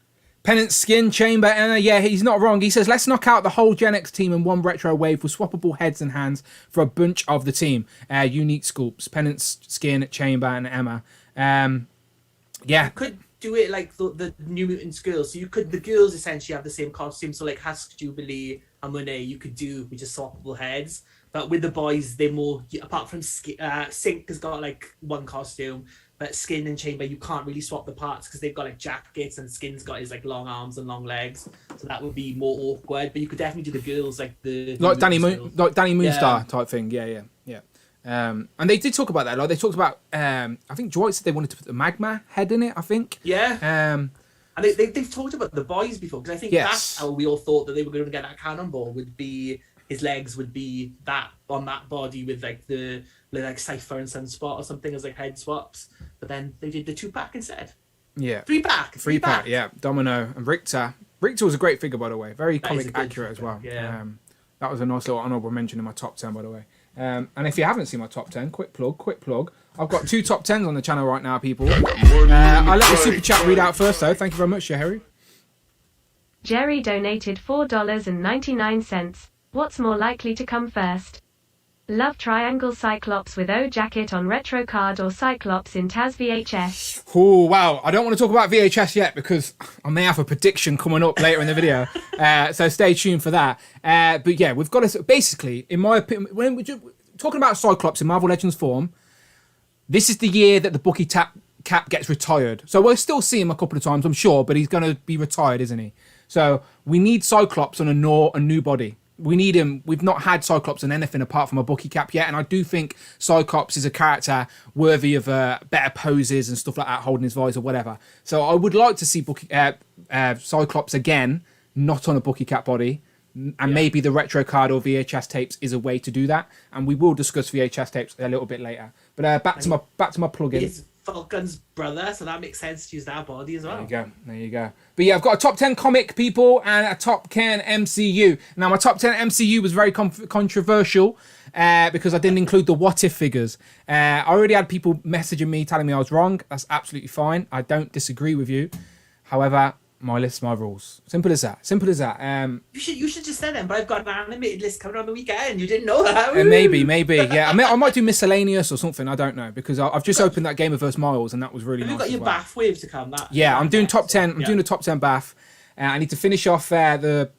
Penance, Skin, Chamber, Emma. Yeah, he's not wrong. He says, let's knock out the whole Gen X team in one retro wave with swappable heads and hands for a bunch of the team. Unique sculpts, Penance, Skin, Chamber, and Emma. Yeah. You could do it like the New Mutants girls. So the girls essentially have the same costume. So like Husk, Jubilee, and Monet, you could do with just swappable heads. But with the boys, they're more, apart from Sync has got like one costume, but Skin and Chamber, you can't really swap the parts because they've got like jackets, and Skin's got his like long arms and long legs. So that would be more awkward. But you could definitely do the girls like Danny Moonstar type thing. Yeah. And they did talk about that. Like they talked about, I think Dwight said they wanted to put the magma head in it, I think. Yeah. And they've talked about the boys before, because I think that's how we all thought that they were going to get that cannonball, would be his legs would be that on that body with like the like Cypher and Sunspot or something as like head swaps. But then they did the 2-pack instead. Yeah. 3-pack. Yeah. Domino and Richter. Richter was a great figure, by the way. Very comic accurate as well. Yeah. That was a nice little honourable mention in my top 10, by the way. And if you haven't seen my top 10, quick plug. I've got 2 top 10s on the channel right now, people. I'll let the super chat read out first, though. Thank you very much, Harry. Jerry donated $4.99. What's more likely to come first? Love Triangle Cyclops with O jacket on retro card, or Cyclops in Taz VHS? Oh, wow. I don't want to talk about VHS yet because I may have a prediction coming up later in the video. So stay tuned for that. But yeah, we've got to... Basically, in my opinion, when we're talking about Cyclops in Marvel Legends form, this is the year that the Bucky Cap gets retired. So we'll still see him a couple of times, I'm sure, but he's going to be retired, isn't he? So we need Cyclops on a new body. We need him. We've not had Cyclops on anything apart from a Bucky Cap yet, and I do think Cyclops is a character worthy of better poses and stuff like that, holding his visor, whatever. So I would like to see Cyclops again, not on a Bucky Cap body, and maybe the retro card or VHS tapes is a way to do that. And we will discuss VHS tapes a little bit later. But back to my plug-in. It's Falcon's brother, so that makes sense to use that body as well. There you go. But yeah, I've got a top 10 comic, people, and a top 10 MCU. Now, my top 10 MCU was very controversial because I didn't include the What If figures. I already had people messaging me telling me I was wrong. That's absolutely fine. I don't disagree with you. However, my list, my rules. Simple as that. You should just say them, but I've got an animated list coming on the weekend. You didn't know that? Maybe. Yeah, I might do miscellaneous or something. I don't know, because I've just opened that Game of Vs. Miles, and that was really nice. You've got your bath wave to come. I'm doing top 10. I'm doing the top 10 bath. I need to finish off the...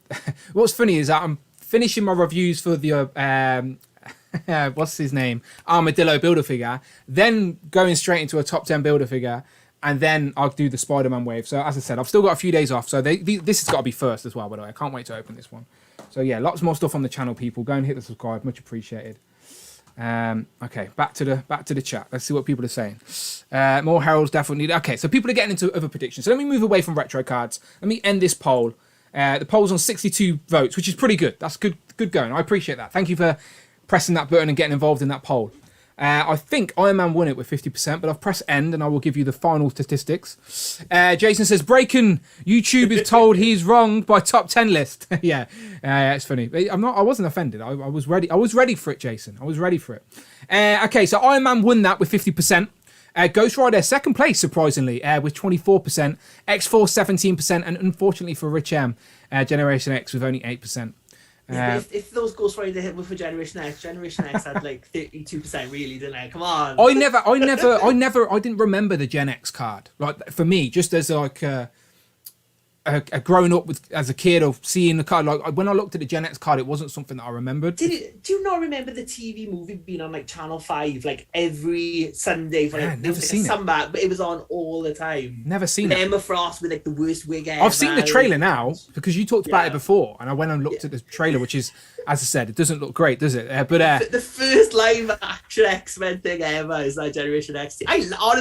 What's funny is that I'm finishing my reviews for the... what's his name? Armadillo Build-A-Figure. Then going straight into a top 10 Build-A-Figure. And then I'll do the Spider-Man wave. So as I said, I've still got a few days off. So this has got to be first as well, by the way. I can't wait to open this one. So yeah, lots more stuff on the channel, people. Go and hit the subscribe. Much appreciated. Okay, back to the chat. Let's see what people are saying. More heralds definitely. Okay, so people are getting into other predictions. So let me move away from retro cards. Let me end this poll. The poll's on 62 votes, which is pretty good. That's good going. I appreciate that. Thank you for pressing that button and getting involved in that poll. I think Iron Man won it with 50%, but I've pressed end and I will give you the final statistics. Jason says, Breaking YouTube is told he's wrong by top 10 list. yeah, it's funny. I wasn't offended. I was ready. I was ready for it, Jason. I was ready for it. Okay, so Iron Man won that with 50%. Ghost Rider, second place, surprisingly, with 24%. X-Force, 17%. And unfortunately for Rich M, Generation X with only 8%. If those Ghost Rider were for Generation X had like 32% really, didn't it? Come on. I didn't remember the Gen X card. Like, for me, just as like a growing up with as a kid or seeing the card, like when I looked at the Gen X card, it wasn't something that I remembered. Do you not remember the TV movie being on like Channel 5 like every Sunday for like, never seen it. Summer, but it was on all the time. Never seen it. Emma Frost with like the worst wig ever. I've seen the trailer now because you talked about it before, and I went and looked at the trailer, which is, as I said, it doesn't look great, does it? But the first live action X-Men thing ever is that Generation X. It's not.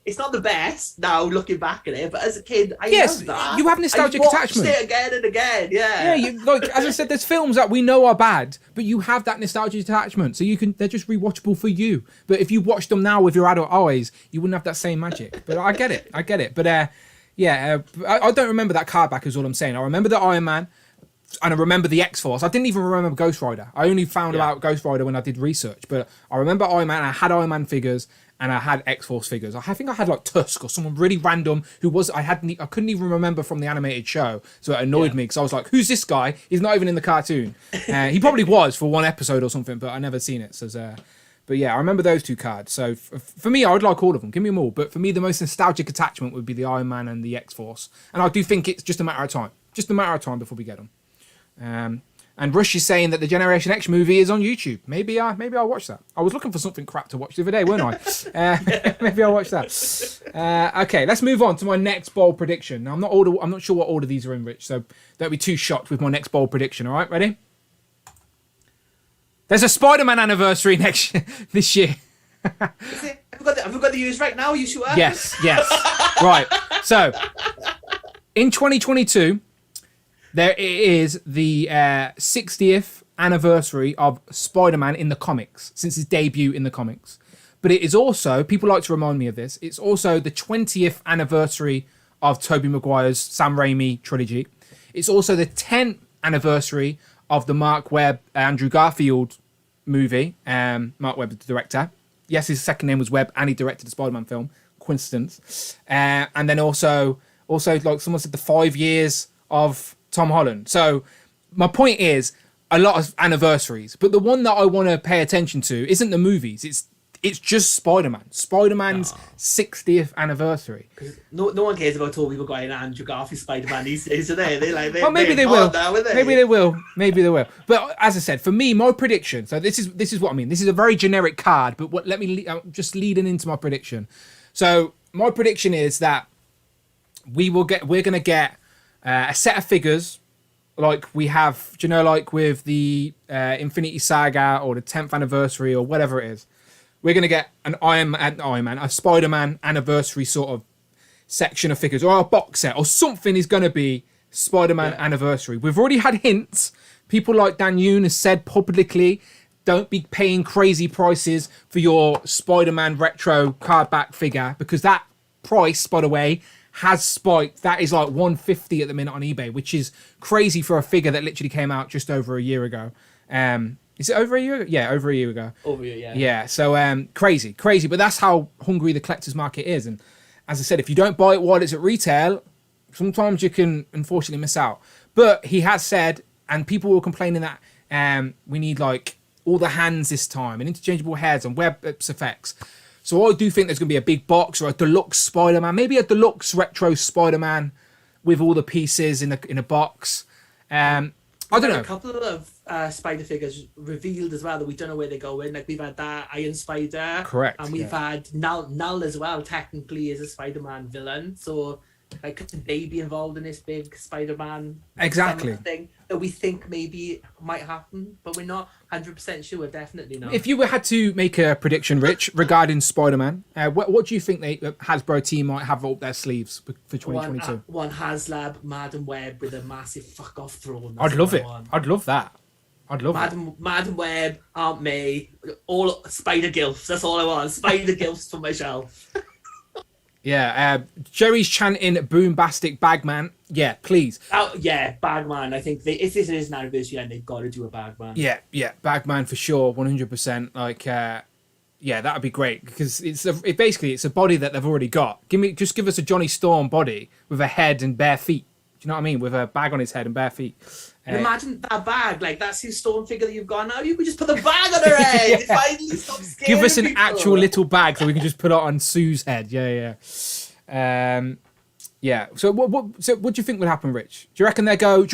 it's not the best now looking back at it, but as a kid, I Yes, loved that. you have nostalgic I watched attachment. it again and again. Yeah, Yeah. you, like as I said, there's films that we know are bad, but you have that nostalgic attachment, so they're just rewatchable for you. But if you watch them now with your adult eyes, you wouldn't have that same magic. But I get it. But I don't remember that card back. Is all I'm saying. I remember the Iron Man, and I remember the X-Force. I didn't even remember Ghost Rider. I only found about Ghost Rider when I did research. But I remember Iron Man. I had Iron Man figures. And I had X-Force figures. I think I had like Tusk or someone really random who I couldn't even remember from the animated show. So it annoyed me because I was like, who's this guy? He's not even in the cartoon. He probably was for one episode or something, but I never seen it. So, but yeah, I remember those two cards. So for me, I would like all of them. Give me them all. But for me, the most nostalgic attachment would be the Iron Man and the X-Force. And I do think it's just a matter of time. Just a matter of time before we get them. And Rush is saying that the Generation X movie is on YouTube. Maybe I'll watch that. I was looking for something crap to watch the other day, weren't I? Maybe I'll watch that. Okay, let's move on to my next bold prediction. Now, I'm not sure what order these are in, Rich, so don't be too shocked with my next bold prediction. All right, ready? There's a Spider-Man anniversary this year. Is it? Have we got the news right now? Are you sure? Yes. Right. So, in 2022. There is the 60th anniversary of Spider-Man in the comics, since his debut in the comics. But it is also, people like to remind me of this, it's also the 20th anniversary of Tobey Maguire's Sam Raimi trilogy. It's also the 10th anniversary of the Mark Webb, Andrew Garfield movie. Mark Webb, the director. Yes, his second name was Webb, and he directed the Spider-Man film. Coincidence. And then also, like someone said, the 5 years of Tom Holland. So my point is a lot of anniversaries, but the one that I want to pay attention to isn't the movies. It's just Spider-Man. Spider-Man's 60th anniversary. No one cares about Tobey Maguire and Andrew Garfield Spider-Man these days, are they? Well, maybe they will. Maybe they will. But as I said, for me, my prediction. So this is what I mean. This is a very generic card, but let me just leading into my prediction. So my prediction is that we're going to get a set of figures like we have, do you know, like with the Infinity Saga or the 10th anniversary or whatever it is. We're going to get an Iron Man, a Spider-Man anniversary sort of section of figures, or a box set, or something is going to be Spider-Man anniversary. We've already had hints. People like Dan Yoon has said publicly, don't be paying crazy prices for your Spider-Man retro card back figure, because that price, by the way, has spiked. That is like $150 at the minute on eBay, which is crazy for a figure that literally came out just over a year ago. Is it over a year ago? Yeah, over a year ago. Over a year, yeah. Yeah, so crazy. But that's how hungry the collector's market is. And as I said, if you don't buy it while it's at retail, sometimes you can unfortunately miss out. But he has said, and people were complaining that we need like all the hands this time and interchangeable heads and web effects. So I do think there's going to be a big box or a deluxe Spider-Man, maybe a deluxe retro Spider-Man with all the pieces in a box. I don't know. A couple of Spider figures revealed as well that we don't know where they're going. Like we've had that Iron Spider, correct, and we've had Null as well. Technically, is a Spider-Man villain. So, like, could they be involved in this big Spider-Man thing that we think maybe might happen, but we're not 100% sure. Definitely not. If you had to make a prediction, Rich, regarding Spider-Man, what do you think the Hasbro team might have up their sleeves for 2022? One HasLab Madam Web with a massive fuck off throne. I'd love it. I'd love that. Madam Web, Aunt May, all Spider Gilfs. That's all I want. Spider Gilfs for my shelf. Yeah, Jerry's chanting "Boombastic Bagman." Yeah, please. Oh yeah, Bagman. I think if this is an anniversary, and they've got to do a Bagman. Yeah, Bagman for sure, 100%. Like, yeah, that'd be great because it's a body that they've already got. Give us a Johnny Storm body with a head and bare feet. Do you know what I mean? With a bag on his head and bare feet. And imagine that bag, like that's his Storm figure that you've got now. You could just put the bag on her head. Yeah. Finally, stop scaring Give us an people. actual little bag so we can just put it on Sue's head. Yeah. So what do you think will happen, Rich? Do you reckon they go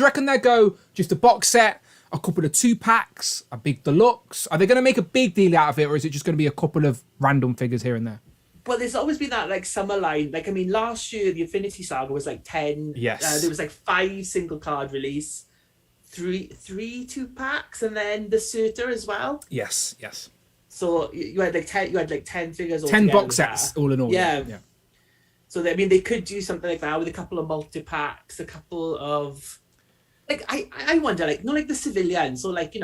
just a box set, a couple of 2-packs, a big deluxe? Are they going to make a big deal out of it, or is it just going to be a couple of random figures here and there? Well, there's always been that like summer line. Like, I mean, last year the Infinity Saga was like 10. Yes. There was like 5 single card release, three 2-packs, and then the Surtur as well. Yes. So you had like 10. You had like 10 figures. 10 box sets all in all. Yeah. So I mean, they could do something like that with a couple of multi-packs, a couple of like I wonder, like, like the civilians, so like,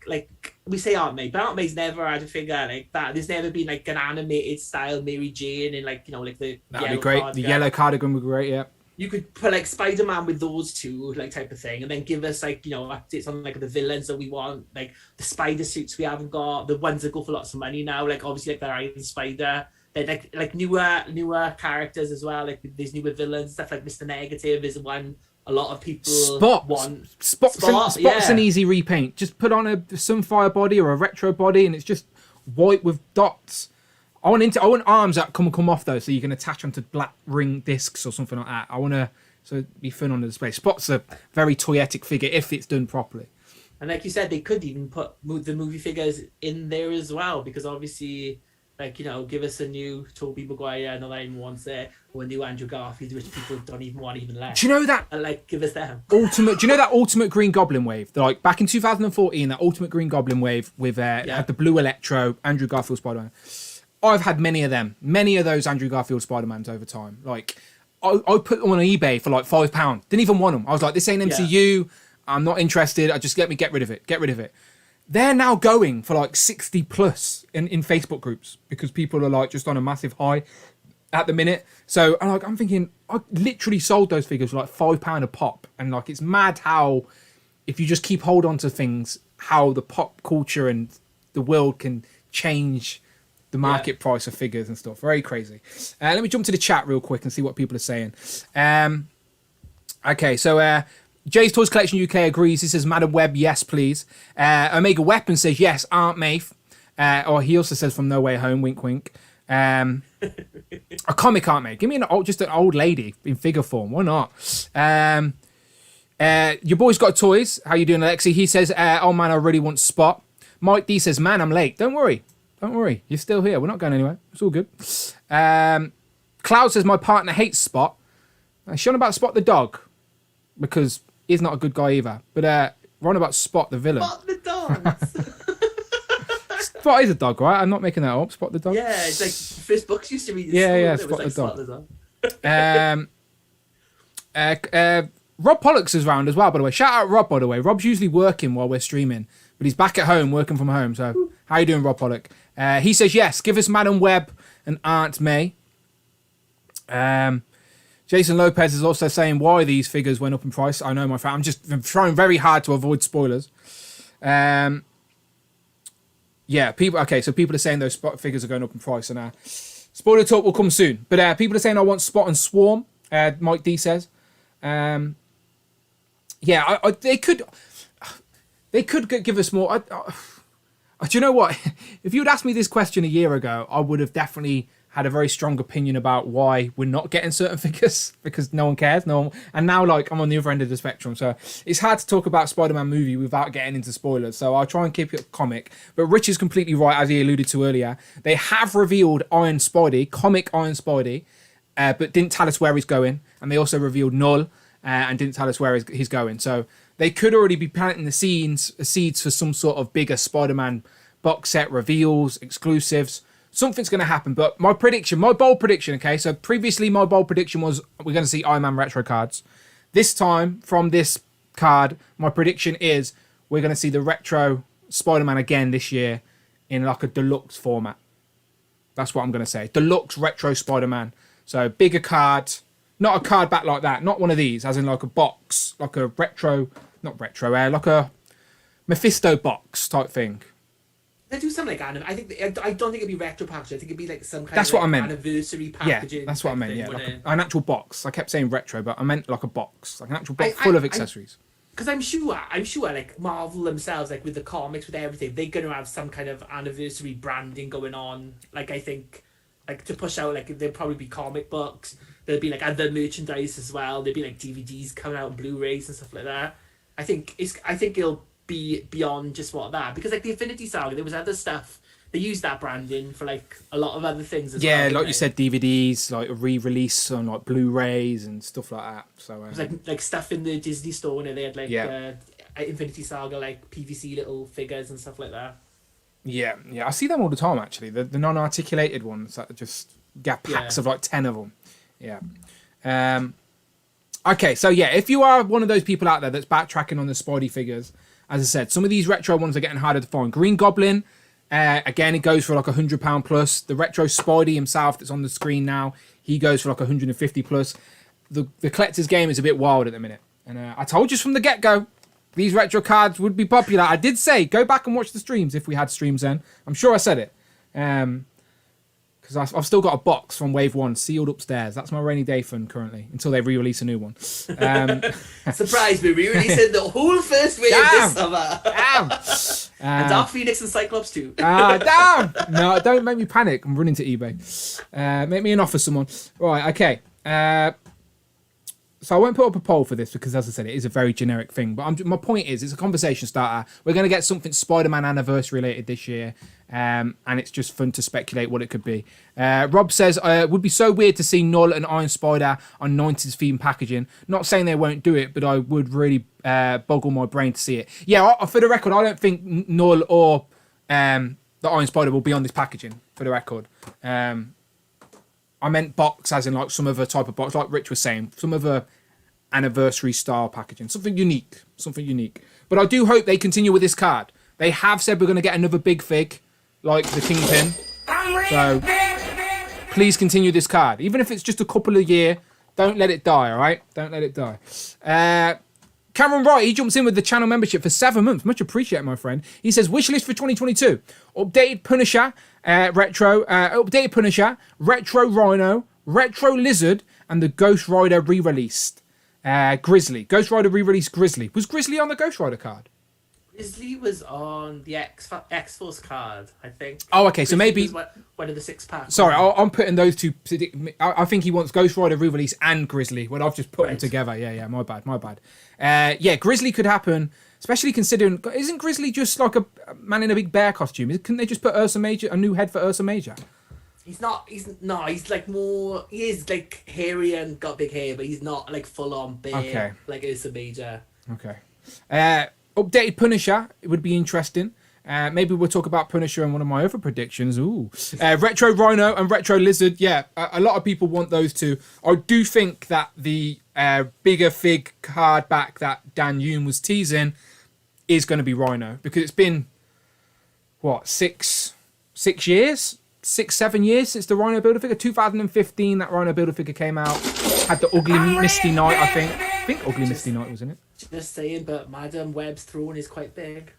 like we say Aunt May, but Aunt May's never had a figure like that. There's never been like an animated style Mary Jane and like, like the that'd be great. cardigan. The yellow cardigan would be great, yeah. You could put like Spider-Man with those two, like type of thing, and then give us like, updates on like the villains that we want, like the spider suits we haven't got, the ones that go for lots of money now, like obviously like the Iron Spider. Then like newer characters as well, like these newer villains, stuff like Mr. Negative is one a lot of people want. Spot's an easy repaint. Just put on a Sunfire body or a retro body, and it's just white with dots. I want arms that come off though, so you can attach them to black ring discs or something like that. So it'd be fun on the display. Spot's a very toyetic figure if it's done properly. And like you said, they could even put the movie figures in there as well, because obviously, like, give us a new Tobey Maguire, not that anyone wants it, or a new Andrew Garfield, which people don't even want even less. Do you know that? And like, give us them. Do you know that Ultimate Green Goblin wave? Like back in 2014, that Ultimate Green Goblin wave with had the blue Electro, Andrew Garfield Spider-Man. I've had many of those Andrew Garfield Spider-Mans over time. Like, I put them on eBay for like £5. Didn't even want them. I was like, this ain't MCU. Yeah. I'm not interested. Get rid of it. They're now going for like 60 plus in Facebook groups because people are like just on a massive high at the minute. So I'm thinking, I literally sold those figures for like £5 a pop. And like, it's mad how, if you just keep hold on to things, how the pop culture and the world can change the market price of figures and stuff. Very crazy. Let me jump to the chat real quick and see what people are saying. Okay, so Jay's Toys Collection UK agrees. He says, Madam Web, yes, please. Omega Weapon says, yes, Aunt Maeve. Or he also says, from No Way Home, wink, wink. A comic Aunt Maeve. Give me just an old lady in figure form. Why not? Your boy's got toys. How you doing, Alexi? He says, oh, man, I really want Spot. Mike D says, man, I'm late. Don't worry. You're still here. We're not going anywhere. It's all good. Cloud says, my partner hates Spot. She's on about Spot the dog, because he's not a good guy either. But we're on about Spot the villain. Spot the dog. Spot is a dog, right? I'm not making that up. Spot the dog. Yeah, it's like the first books used to read. Spot the dog. Rob Pollux is around as well, by the way. Shout out Rob, by the way. Rob's usually working while we're streaming, but he's back at home working from home. So how you doing, Rob Pollock? He says, yes, give us Madam Web and Aunt May. Jason Lopez is also saying why these figures went up in price. I know, my friend. I'm trying very hard to avoid spoilers. People are saying those Spot figures are going up in price, and spoiler talk will come soon. But people are saying I want Spot and Swarm. Mike D says, they could give us more. Do you know what? If you had asked me this question a year ago, I would have definitely had a very strong opinion about why we're not getting certain figures, because no one cares. And now, like, I'm on the other end of the spectrum, so it's hard to talk about Spider-Man movie without getting into spoilers. So I'll try and keep it comic. But Rich is completely right, as he alluded to earlier. They have revealed Iron Spidey, comic Iron Spidey, but didn't tell us where he's going. And they also revealed Null and didn't tell us where he's going. So they could already be planting the seeds for some sort of bigger Spider-Man box set reveals, exclusives. Something's going to happen. But my bold prediction, okay? So previously my bold prediction was we're going to see Iron Man retro cards. This time, from this card, my prediction is we're going to see the retro Spider-Man again this year in like a deluxe format. That's what I'm going to say. Deluxe retro Spider-Man. So bigger card. Not a card back like that. Not one of these, as in like a box. Like a like a Mephisto box type thing. They do something like I don't think it'd be retro packaging. I think it'd be like some kind that's of what I meant. Anniversary packaging. Yeah, that's what I meant. Thing, like an actual box. I kept saying retro, but I meant like a box, like an actual box full of accessories. Because I'm sure, like Marvel themselves, like with the comics, with everything, they're gonna have some kind of anniversary branding going on. Like I think, like to push out, like there'll probably be comic books. There'll be like other merchandise as well. There'll be like DVDs coming out, Blu-rays and stuff like that. I think it'll be beyond just that, because like the Infinity Saga, there was other stuff. They used that branding for like a lot of other things as well. Yeah, like you said, DVDs, like a re-release on like Blu-rays and stuff like that. So it was like stuff in the Disney store, and they had like Infinity Saga like PVC little figures and stuff like that. Yeah, I see them all the time actually. The non-articulated ones that just get packs of like 10 of them. Yeah. Okay, so yeah, if you are one of those people out there that's backtracking on the Spidey figures, as I said, some of these retro ones are getting harder to find. Green Goblin, again, it goes for like £100 plus. The retro Spidey himself that's on the screen now, he goes for like 150 plus. The collector's game is a bit wild at the minute. And I told you from the get-go, these retro cards would be popular. I did say, go back and watch the streams if we had streams then. I'm sure I said it. Because I've still got a box from Wave 1 sealed upstairs. That's my rainy day fund currently, until they re-release a new one. Surprise me, re-releasing the whole first wave this summer. Damn! And Dark Phoenix and Cyclops too. Damn! No, don't make me panic. I'm running to eBay. Make me an offer, someone. Right, okay. So I won't put up a poll for this because, as I said, it is a very generic thing. But my point is, it's a conversation starter. We're going to get something Spider-Man anniversary related this year. And it's just fun to speculate what it could be. Rob says, it would be so weird to see Null and Iron Spider on 90s themed packaging. Not saying they won't do it, but I would really boggle my brain to see it. Yeah, for the record, I don't think Null or the Iron Spider will be on this packaging, for the record. I meant box as in like some other type of box, like Rich was saying, some other anniversary style packaging, something unique. But I do hope they continue with this card. They have said we're going to get another big fig, like the Kingpin. So please continue this card, even if it's just a couple of years. Don't let it die, all right? Don't let it die. Cameron Wright, he jumps in with the channel membership for 7 months. Much appreciated, my friend. He says, wish list for 2022. Updated Punisher, updated Punisher, Retro Rhino, Retro Lizard, and the Ghost Rider re-released. Grizzly. Ghost Rider re-released Grizzly. Was Grizzly on the Ghost Rider card? Grizzly was on the X-Force card, I think. Oh, okay, so Grizzly maybe... was one of the 6 packs. Sorry, I'm putting those two... I think he wants Ghost Rider re-release and Grizzly, when I've just put them together. Yeah, my bad. Yeah, Grizzly could happen, especially considering... Isn't Grizzly just like a man in a big bear costume? Couldn't they just put a new head for Ursa Major? He's like more... He is like hairy and got big hair, but he's not like full-on bear like Ursa Major. Okay. Updated Punisher, it would be interesting. Maybe we'll talk about Punisher and one of my other predictions. Ooh. Retro Rhino and Retro Lizard. Yeah, a lot of people want those two. I do think that the bigger fig card back that Dan Yoon was teasing is going to be Rhino. Because it's been, what, 7 years since the Rhino Build-A-Figure? 2015, that Rhino Build-A-Figure came out. Had the Ugly Misty Knight, I think. I think Ugly Misty Knight was in it. Just saying, but Madam Web's throne is quite big.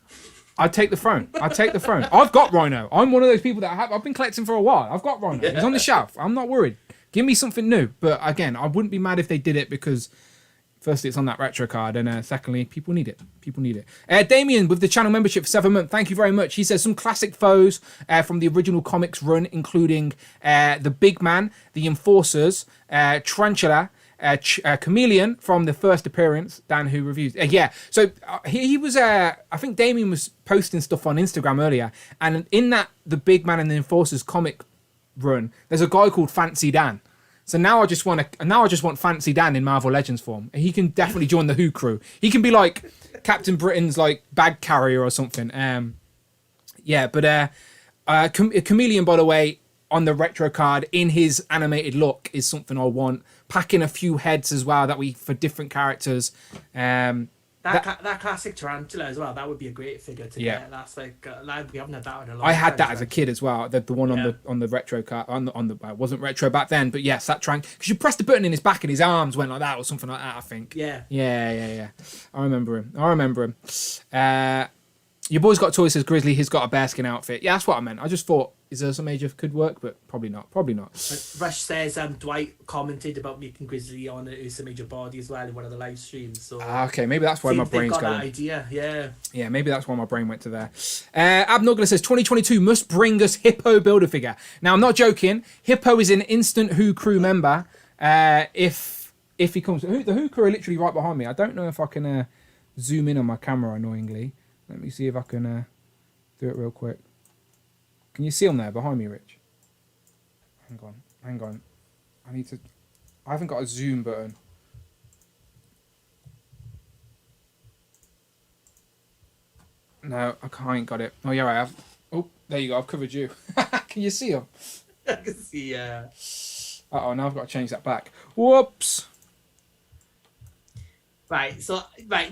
I'd take the throne. I've got Rhino. I'm one of those people that I've been collecting for a while. I've got Rhino. He's on the shelf. I'm not worried. Give me something new. But again, I wouldn't be mad if they did it because firstly, it's on that retro card. And secondly, people need it. Damien with the channel membership for 7 months. Thank you very much. He says some classic foes from the original comics run, including the Big Man, the Enforcers, Tarantula, Chameleon from the first appearance. Dan who reviews so he was I think Damien was posting stuff on Instagram earlier, and in that the Big Man and the Enforcers comic run there's a guy called Fancy Dan. So now I just want Fancy Dan in Marvel Legends form. He can definitely join the Who crew. He can be like Captain Britain's like bag carrier or something. Chameleon, by the way, on the retro card in his animated look is something I want. Packing a few heads as well for different characters. That classic Tarantula as well. That would be a great figure to get. That's like we haven't had that in a long time. I had that as a kid as well. The one on the retro card it wasn't retro back then, but yes, that because you pressed the button in his back and his arms went like that or something like that. I think. Yeah. I remember him. Your boy's got toys, says Grizzly. He's got a bearskin outfit. Yeah, that's what I meant. I just thought, is there some Major could work, but probably not. Rush says Dwight commented about making Grizzly on an Ursa Major body as well in one of the live streams. So okay, maybe that's why my brain's going. That idea, yeah. Yeah, maybe that's why my brain went to there. Abnugler says 2022 must bring us Hippo Build-A-Figure. Now I'm not joking. Hippo is an instant Who crew member. If he comes, the Who crew are literally right behind me. I don't know if I can zoom in on my camera annoyingly. Let me see if I can do it real quick. Can you see them there behind me, Rich? Hang on. I haven't got a zoom button. No, I ain't got it. Oh, yeah, I have. Oh, there you go. I've covered you. Can you see them? I can see, Uh-oh, now I've got to change that back. Whoops. Right, so I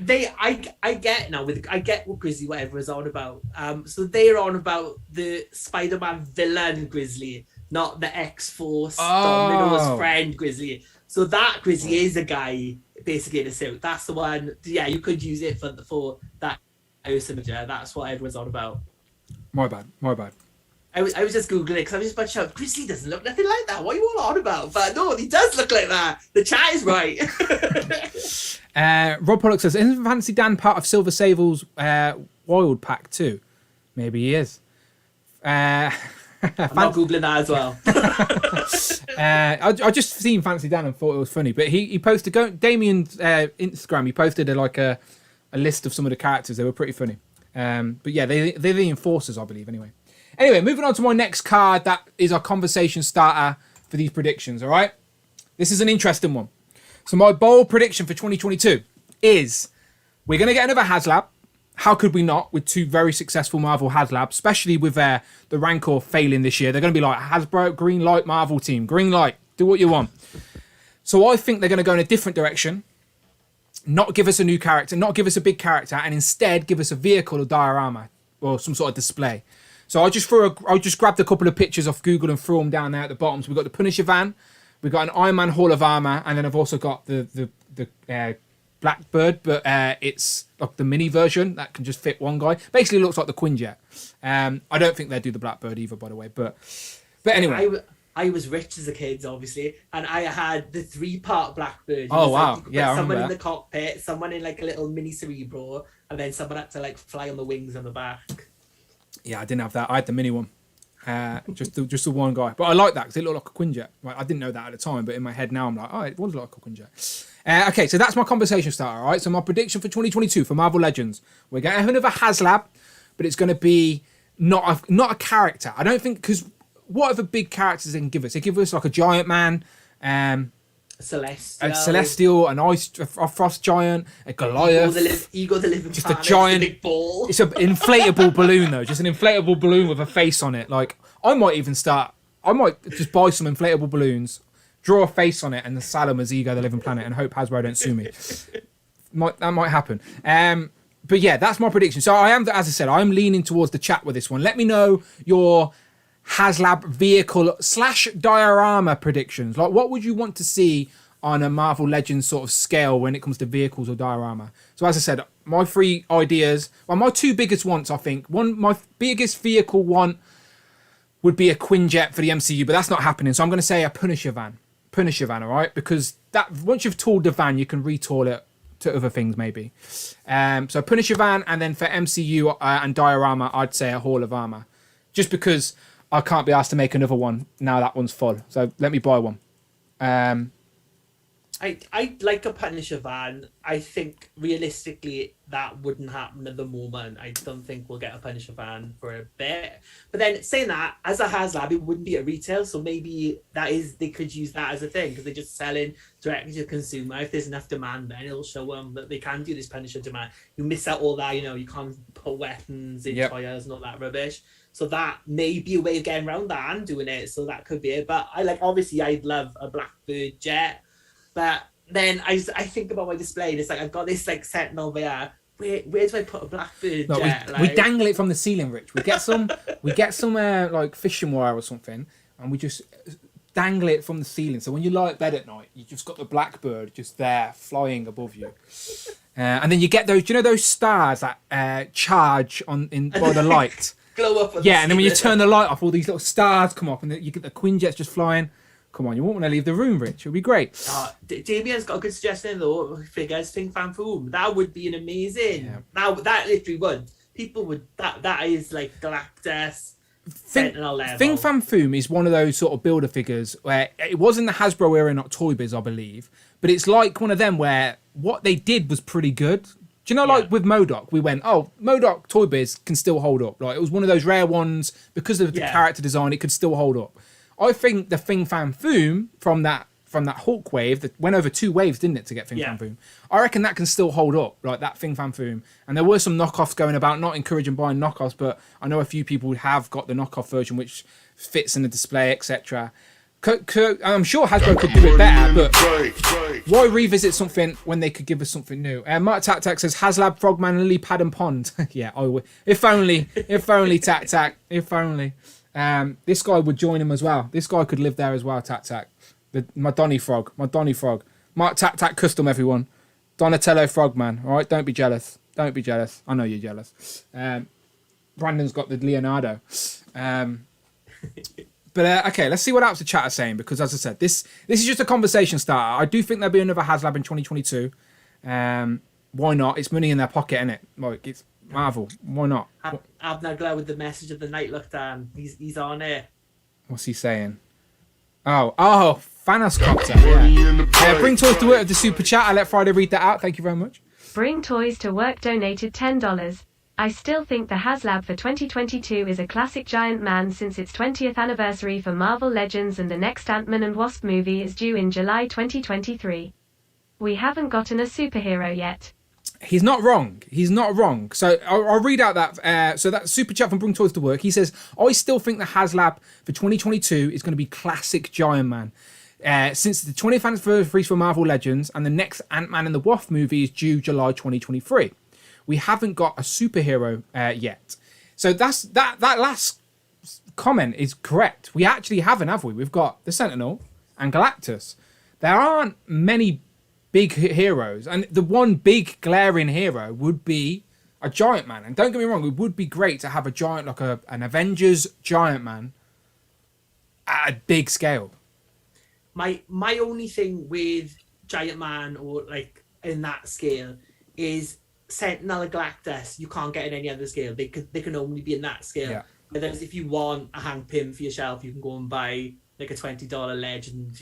get now I get what Grizzly whatever is on about. So they're on about the Spider-Man villain Grizzly, not the X-Force Domino's friend Grizzly. So that Grizzly is a guy basically in a suit. That's the one. Yeah, you could use it for that image. That's what everyone's on about. My bad. I was just googling it because I was about to shout, Grizzly doesn't look nothing like that. What are you all on about? But no, he does look like that. The chat is right. Rob Pollock says, isn't Fancy Dan part of Silver Sable's Wild Pack too? Maybe he is. I'm not googling that as well. I just seen Fancy Dan and thought it was funny, but he posted Damien's Instagram. He posted a list of some of the characters. They were pretty funny. But yeah, they're the enforcers, I believe. Anyway, moving on to my next card. That is our conversation starter for these predictions. All right, this is an interesting one. So my bold prediction for 2022 is we're going to get another HasLab. How could we not, with two very successful Marvel HasLabs, especially with the Rancor failing this year. They're going to be like, Hasbro, green light, Marvel team, green light, do what you want. So I think they're going to go in a different direction, not give us a new character, not give us a big character, and instead give us a vehicle or diorama or some sort of display. So I just grabbed a couple of pictures off Google and threw them down there at the bottom. So we've got the Punisher van, we've got an Iron Man Hall of Armor, and then I've also got the Blackbird, but it's like the mini version that can just fit one guy. Basically looks like the Quinjet. I don't think they'd do the Blackbird either, by the way. But anyway. I was rich as a kid, obviously, and I had the 3-part Blackbird. Oh, wow. Like, Yeah, someone in the cockpit, someone in like a little mini Cerebro, and then someone had to like fly on the wings on the back. Yeah, I didn't have that. I had the mini one. Just the one guy. But I like that because it looked like a Quinjet. Right, I didn't know that at the time, but in my head now I'm like, oh, it was like a Quinjet. Okay, so that's my conversation starter, all right? So my prediction for 2022 for Marvel Legends. We're going to have another HasLab, but it's going to be not a character. I don't think, because what other big characters they can give us? They give us like a Giant Man, Celestial, an Ice, a Frost Giant, a Goliath. Ego the Living just Planet, a giant big ball. It's an inflatable balloon though, just an inflatable balloon with a face on it. Like I might just buy some inflatable balloons, draw a face on it, and sell them as Ego the Living Planet, and hope Hasbro don't sue me. That might happen. But yeah, that's my prediction. So as I said, I'm leaning towards the chat with this one. Let me know your HasLab vehicle / diorama predictions. Like, what would you want to see on a Marvel Legends sort of scale when it comes to vehicles or diorama? So as I said, my 3 ideas, my 2 biggest wants, I think. My biggest vehicle want would be a Quinjet for the MCU, but that's not happening. So I'm going to say a Punisher van, all right? Because that once you've tooled the van, you can retool it to other things maybe. So Punisher van, and then for MCU and diorama, I'd say a Hall of Armor. Just because I can't be asked to make another one now that one's full. So let me buy one. I'd like a Punisher van. I think realistically that wouldn't happen at the moment. I don't think we'll get a Punisher van for a bit. But then saying that, as a HasLab, it wouldn't be at retail. So maybe they could use that as a thing because they're just selling directly to consumer. If there's enough demand, then it'll show them that they can do this Punisher demand. You miss out all that, you can't put weapons in tires and all that rubbish. So that may be a way of getting around that and doing it. So that could be it. But obviously I'd love a Blackbird jet. But then I think about my display and it's like, I've got this like Sentinel there. Where do I put a Blackbird jet? We dangle it from the ceiling, Rich. We get some like fishing wire or something, and we just dangle it from the ceiling. So when you lie at bed at night, you just got the Blackbird just there flying above you. And then you get those stars that charge by the light. Glow up. Yeah, and then when you turn the light off, all these little stars come up, and you get the Quinjets just flying. Come on, you won't want to leave the room, Rich. It'll be great. Damien's got a good suggestion though. Figures, Think Fan Foom. That would be an amazing. Yeah. Now that literally would. People would. That is like Galactus. Sentinel level. Think Fan Foom is one of those sort of builder figures where it was in the Hasbro era, not Toy Biz, I believe. But it's like one of them where what they did was pretty good. Do you know, like with MODOK, we went, MODOK Toy Biz can still hold up. Like it was one of those rare ones because of the character design, it could still hold up. I think the Think Fan Foom from that Hulk wave that went over 2 waves, didn't it, to get Think Fan Foom? I reckon that can still hold up, like that Think Fan Foom. And there were some knockoffs going about, not encouraging buying knockoffs, but I know a few people have got the knockoff version which fits in the display, etc. I'm sure Hasbro could do it better, but why revisit something when they could give us something new? Mark Tac Tac says HasLab, Frogman, Lily Pad and Pond. Yeah, I would. If only Tac Tac. If only. This guy would join him as well. This guy could live there as well. Tac Tac. My Donny Frog. Mark Tac Tac custom, everyone. Donatello Frogman. All right, don't be jealous. I know you're jealous. Brandon's got the Leonardo. But okay, let's see what else the chat are saying, because as I said, this is just a conversation starter. I do think there'll be another HasLab in 2022. Why not? It's money in their pocket, isn't it? Like, it's Marvel. Why not? Abner with the message of the night look down. He's on it. What's he saying? Oh, Thanos Copter. Yeah. Bring toys to work with the super chat. I let Friday read that out. Thank you very much. Bring Toys to Work donated $10. I still think the HasLab for 2022 is a classic Giant Man since its 20th anniversary for Marvel Legends, and the next Ant-Man and Wasp movie is due in July 2023. We haven't gotten a superhero yet. He's not wrong. So I'll read out that. So that super chat from Bring Toys to Work. He says, I still think the HasLab for 2022 is going to be classic Giant Man. Since the 20th anniversary for Marvel Legends, and the next Ant-Man and the Wasp movie is due July 2023. We haven't got a superhero yet. So that last comment is correct. We actually haven't, have we? We've got the Sentinel and Galactus. There aren't many big heroes, and the one big glaring hero would be a Giant Man. And don't get me wrong, it would be great to have a giant, like an Avengers Giant Man at a big scale. My only thing with Giant Man, or like in that scale, is Sentinel and Galactus. You can't get in any other scale. They can only be in that scale. Yeah. Whereas if you want a Hank Pym for yourself, you can go and buy like a $20 Legend,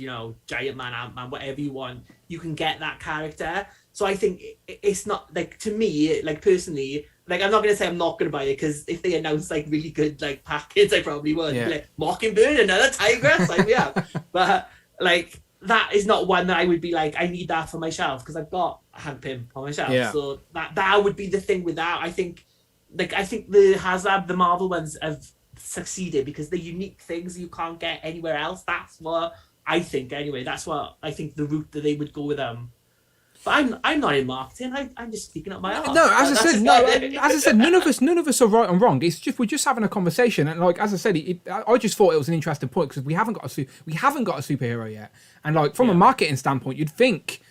Giant Man, Ant-Man, whatever you want. You can get that character. So I think it's not, like, to me, like, personally, like, I'm not going to say I'm not going to buy it, because if they announce, like, really good, like, packets, I probably would. Yeah. Like, Mockingbird, another Tigress, like, yeah. But, like, that is not one that I would be like, I need that for my shelf, because I've got a Hank Pym on my shelf. Yeah. So that would be the thing with that. I think the HasLab, the Marvel ones have succeeded because they're unique things you can't get anywhere else. That's what I think, anyway. That's what I think the route that they would go with them. But I'm not in marketing. I'm just speaking up my arse. No, as I said, none of us are right and wrong. It's just we're just having a conversation, and like as I said, I just thought it was an interesting point, because we haven't got a superhero yet, and like from a marketing standpoint, you'd think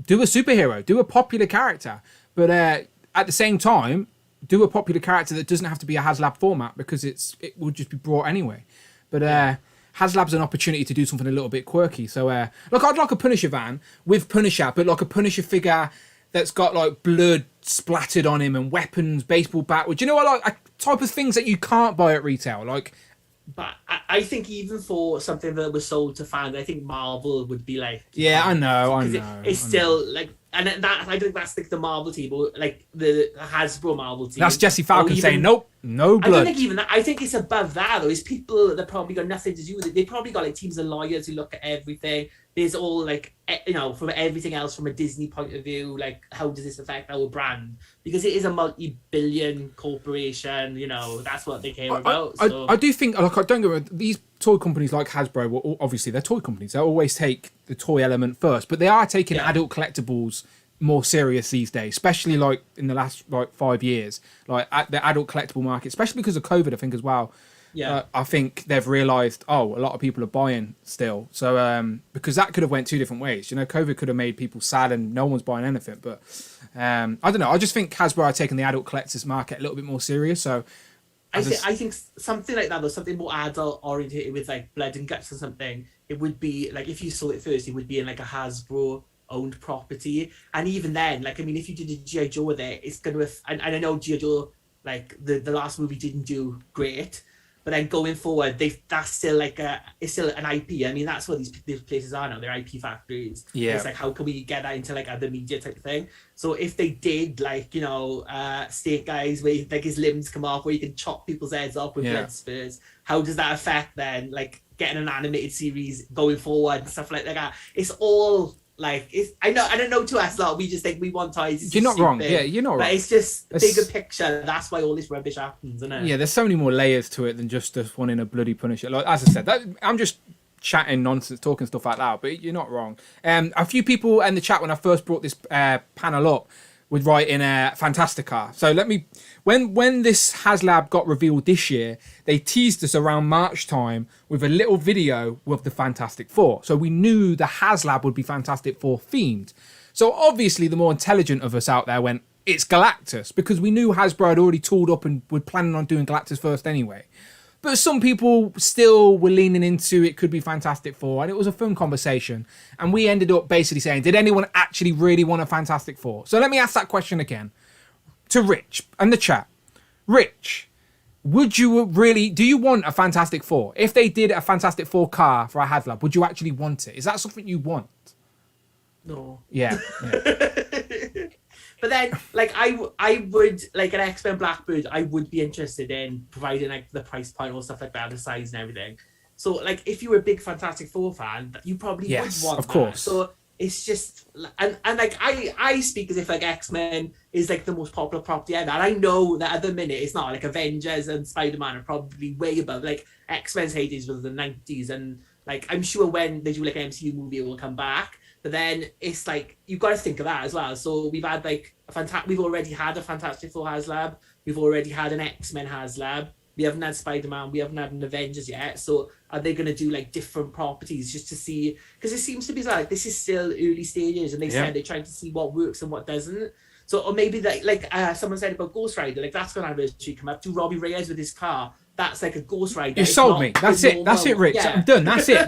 do a superhero, do a popular character, but at the same time, do a popular character that doesn't have to be a HasLab format, because it will just be brought anyway. But HasLab's an opportunity to do something a little bit quirky. So, look, I'd like a Punisher van with Punisher, but like a Punisher figure that's got like blood splattered on him and weapons, baseball bat. Do you know what, like type of things that you can't buy at retail? Like, but I think even for something that was sold to fans, I think Marvel would be like, yeah, I know. It's still like, and that I think that's like the Marvel team, or like the Hasbro Marvel team. That's Jesse Falcon saying, nope, no blood. I don't think even that. I think it's above that, though. It's people that probably got nothing to do with it. They probably got like teams of lawyers who look at everything. There's all like, from everything else from a Disney point of view, like how does this affect our brand? Because it is a multi-billion corporation. That's what they care about. So. I do think, like, I don't get me wrong, these toy companies like Hasbro, well, obviously they're toy companies. They always take the toy element first, but they are taking adult collectibles more serious these days, especially like in the last 5 years, like at the adult collectible market, especially because of COVID, I think as well. Yeah, I think they've realised, a lot of people are buying still. So because that could have went two different ways. COVID could have made people sad and no one's buying anything. But I don't know. I just think Hasbro are taking the adult collectors market a little bit more serious. So I think something like that, or something more adult oriented with like blood and guts or something. It would be like, if you saw it first, it would be in like a Hasbro owned property. And even then, like, I mean, if you did a G.I. Joe there, it's gonna and I know G.I. Joe, like the last movie didn't do great. But then going forward, that's still like it's still an IP. I mean, that's what these places are now. They're IP factories. Yeah. It's like, how can we get that into like other media type of thing? So if they did like, Snake Guys, where like his limbs come off, where you can chop people's heads off with blood spurs, how does that affect then like getting an animated series going forward and stuff like that? It's all like, I don't know, to us, we just think we want toys. You're not wrong. Yeah, you're not wrong. But it's just bigger picture. That's why all this rubbish happens, isn't it? Yeah, there's so many more layers to it than just wanting a bloody Punisher. Like, as I said, I'm just chatting nonsense, talking stuff like that, but you're not wrong. A few people in the chat when I first brought this panel up would write in a Fantastica. So when this HasLab got revealed this year, they teased us around March time with a little video with the Fantastic Four. So we knew the HasLab would be Fantastic Four themed. So obviously the more intelligent of us out there went, it's Galactus, because we knew Hasbro had already tooled up and were planning on doing Galactus first anyway. But some people still were leaning into it could be Fantastic Four, and it was a fun conversation. And we ended up basically saying, did anyone actually really want a Fantastic Four? So let me ask that question again to Rich and the chat. Rich, do you want a Fantastic Four? If they did a Fantastic Four car for a HasLab, would you actually want it? Is that something you want? No. Yeah. But then, like, I would, like, an X-Men Blackbird, I would be interested in providing, like, the price point or stuff like that, the size and everything. So, like, if you were a big Fantastic Four fan, you probably would want of course. that. So it's just, and like, I speak as if, like, X-Men is, like, the most popular property ever. And I know that at the minute, it's not, like, Avengers and Spider-Man are probably way above, like, X-Men's heydays was the 90s. And, like, I'm sure when they do, like, an MCU movie, it will come back. But then it's like, you've got to think of that as well. So we've had like we've already had a Fantastic Four HasLab. We've already had an X-Men HasLab. We haven't had Spider-Man. We haven't had an Avengers yet. So are they going to do like different properties just to see? Because it seems to be like this is still early stages, and they said they're trying to see what works and what doesn't. So or maybe like someone said about Ghost Rider, like that's going to anniversary come up. Do Robbie Reyes with his car? That's like a Ghost Rider. You sold me. That's it. That's it, Rich. Yeah. I'm done. That's it.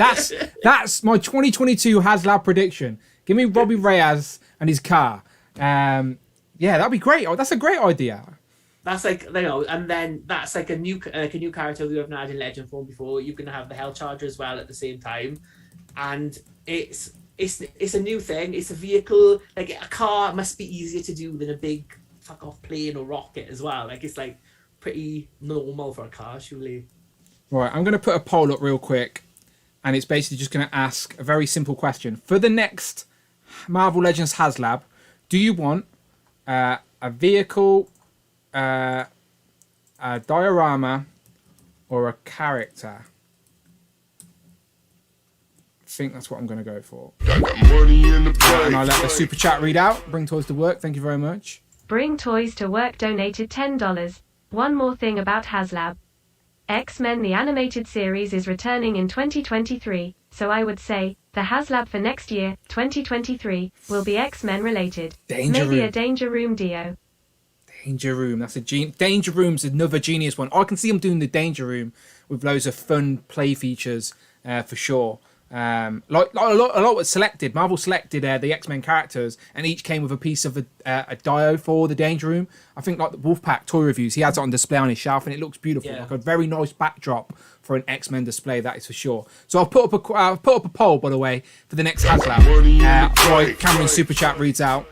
That's my 2022 HasLab prediction. Give me Robbie Reyes and his car. Yeah, that'd be great. Oh, that's a great idea. That's like, you know, and then that's like a new character we haven't had in Legend form before. You're gonna have the Hell Charger as well at the same time, and it's a new thing. It's a vehicle. Like a car must be easier to do than a big fuck off plane or rocket as well. Like it's like pretty normal for a car, surely. Right, I'm going to put a poll up real quick, and it's basically just going to ask a very simple question. For the next Marvel Legends HasLab, do you want a vehicle, a diorama, or a character? I think that's what I'm going to go for. And I'll let the super chat read out. Bring Toys to Work, thank you very much. Bring Toys to Work donated $10. One more thing about HasLab. X-Men the Animated Series is returning in 2023, so I would say, the HasLab for next year, 2023, will be X-Men related. Maybe a Danger Room Dio. Danger Room, that's a Danger Room's another genius one. I can see them doing the Danger Room with loads of fun play features for sure. Like a lot was selected. Marvel selected the X-Men characters, and each came with a piece of a dio for the Danger Room. I think like the Wolfpack toy reviews, he has it on display on his shelf, and it looks beautiful. Like a very nice backdrop for an X-Men display, that is for sure. So I'll put up a poll, by the way, for the next HasLab. Right, Cameron Super Chat reads out.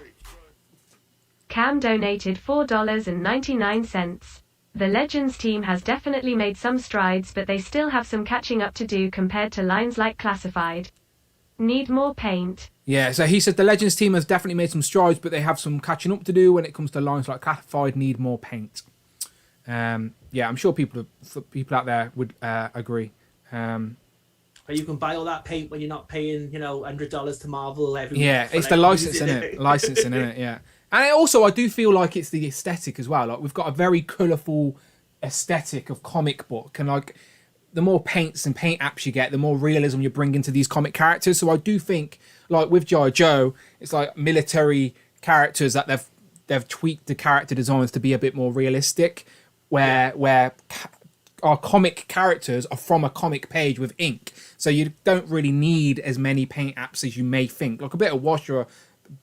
Cam donated $4.99. The Legends team has definitely made some strides, but they still have some catching up to do compared to lines like Classified. Need more paint. Yeah, so he said the Legends team has definitely made some strides, but they have some catching up to do when it comes to lines like Classified need more paint. Yeah, I'm sure people out there would agree. But you can buy all that paint when you're not paying, $100 to Marvel every week. Yeah, it's the licensing, innit? Licensing, innit? Yeah. And I do feel like it's the aesthetic as well. Like we've got a very colourful aesthetic of comic book, and like the more paints and paint apps you get, the more realism you bring into these comic characters. So I do think, like with G.I. Joe, it's like military characters that they've tweaked the character designs to be a bit more realistic, where our comic characters are from a comic page with ink, so you don't really need as many paint apps as you may think. Like a bit of wash or a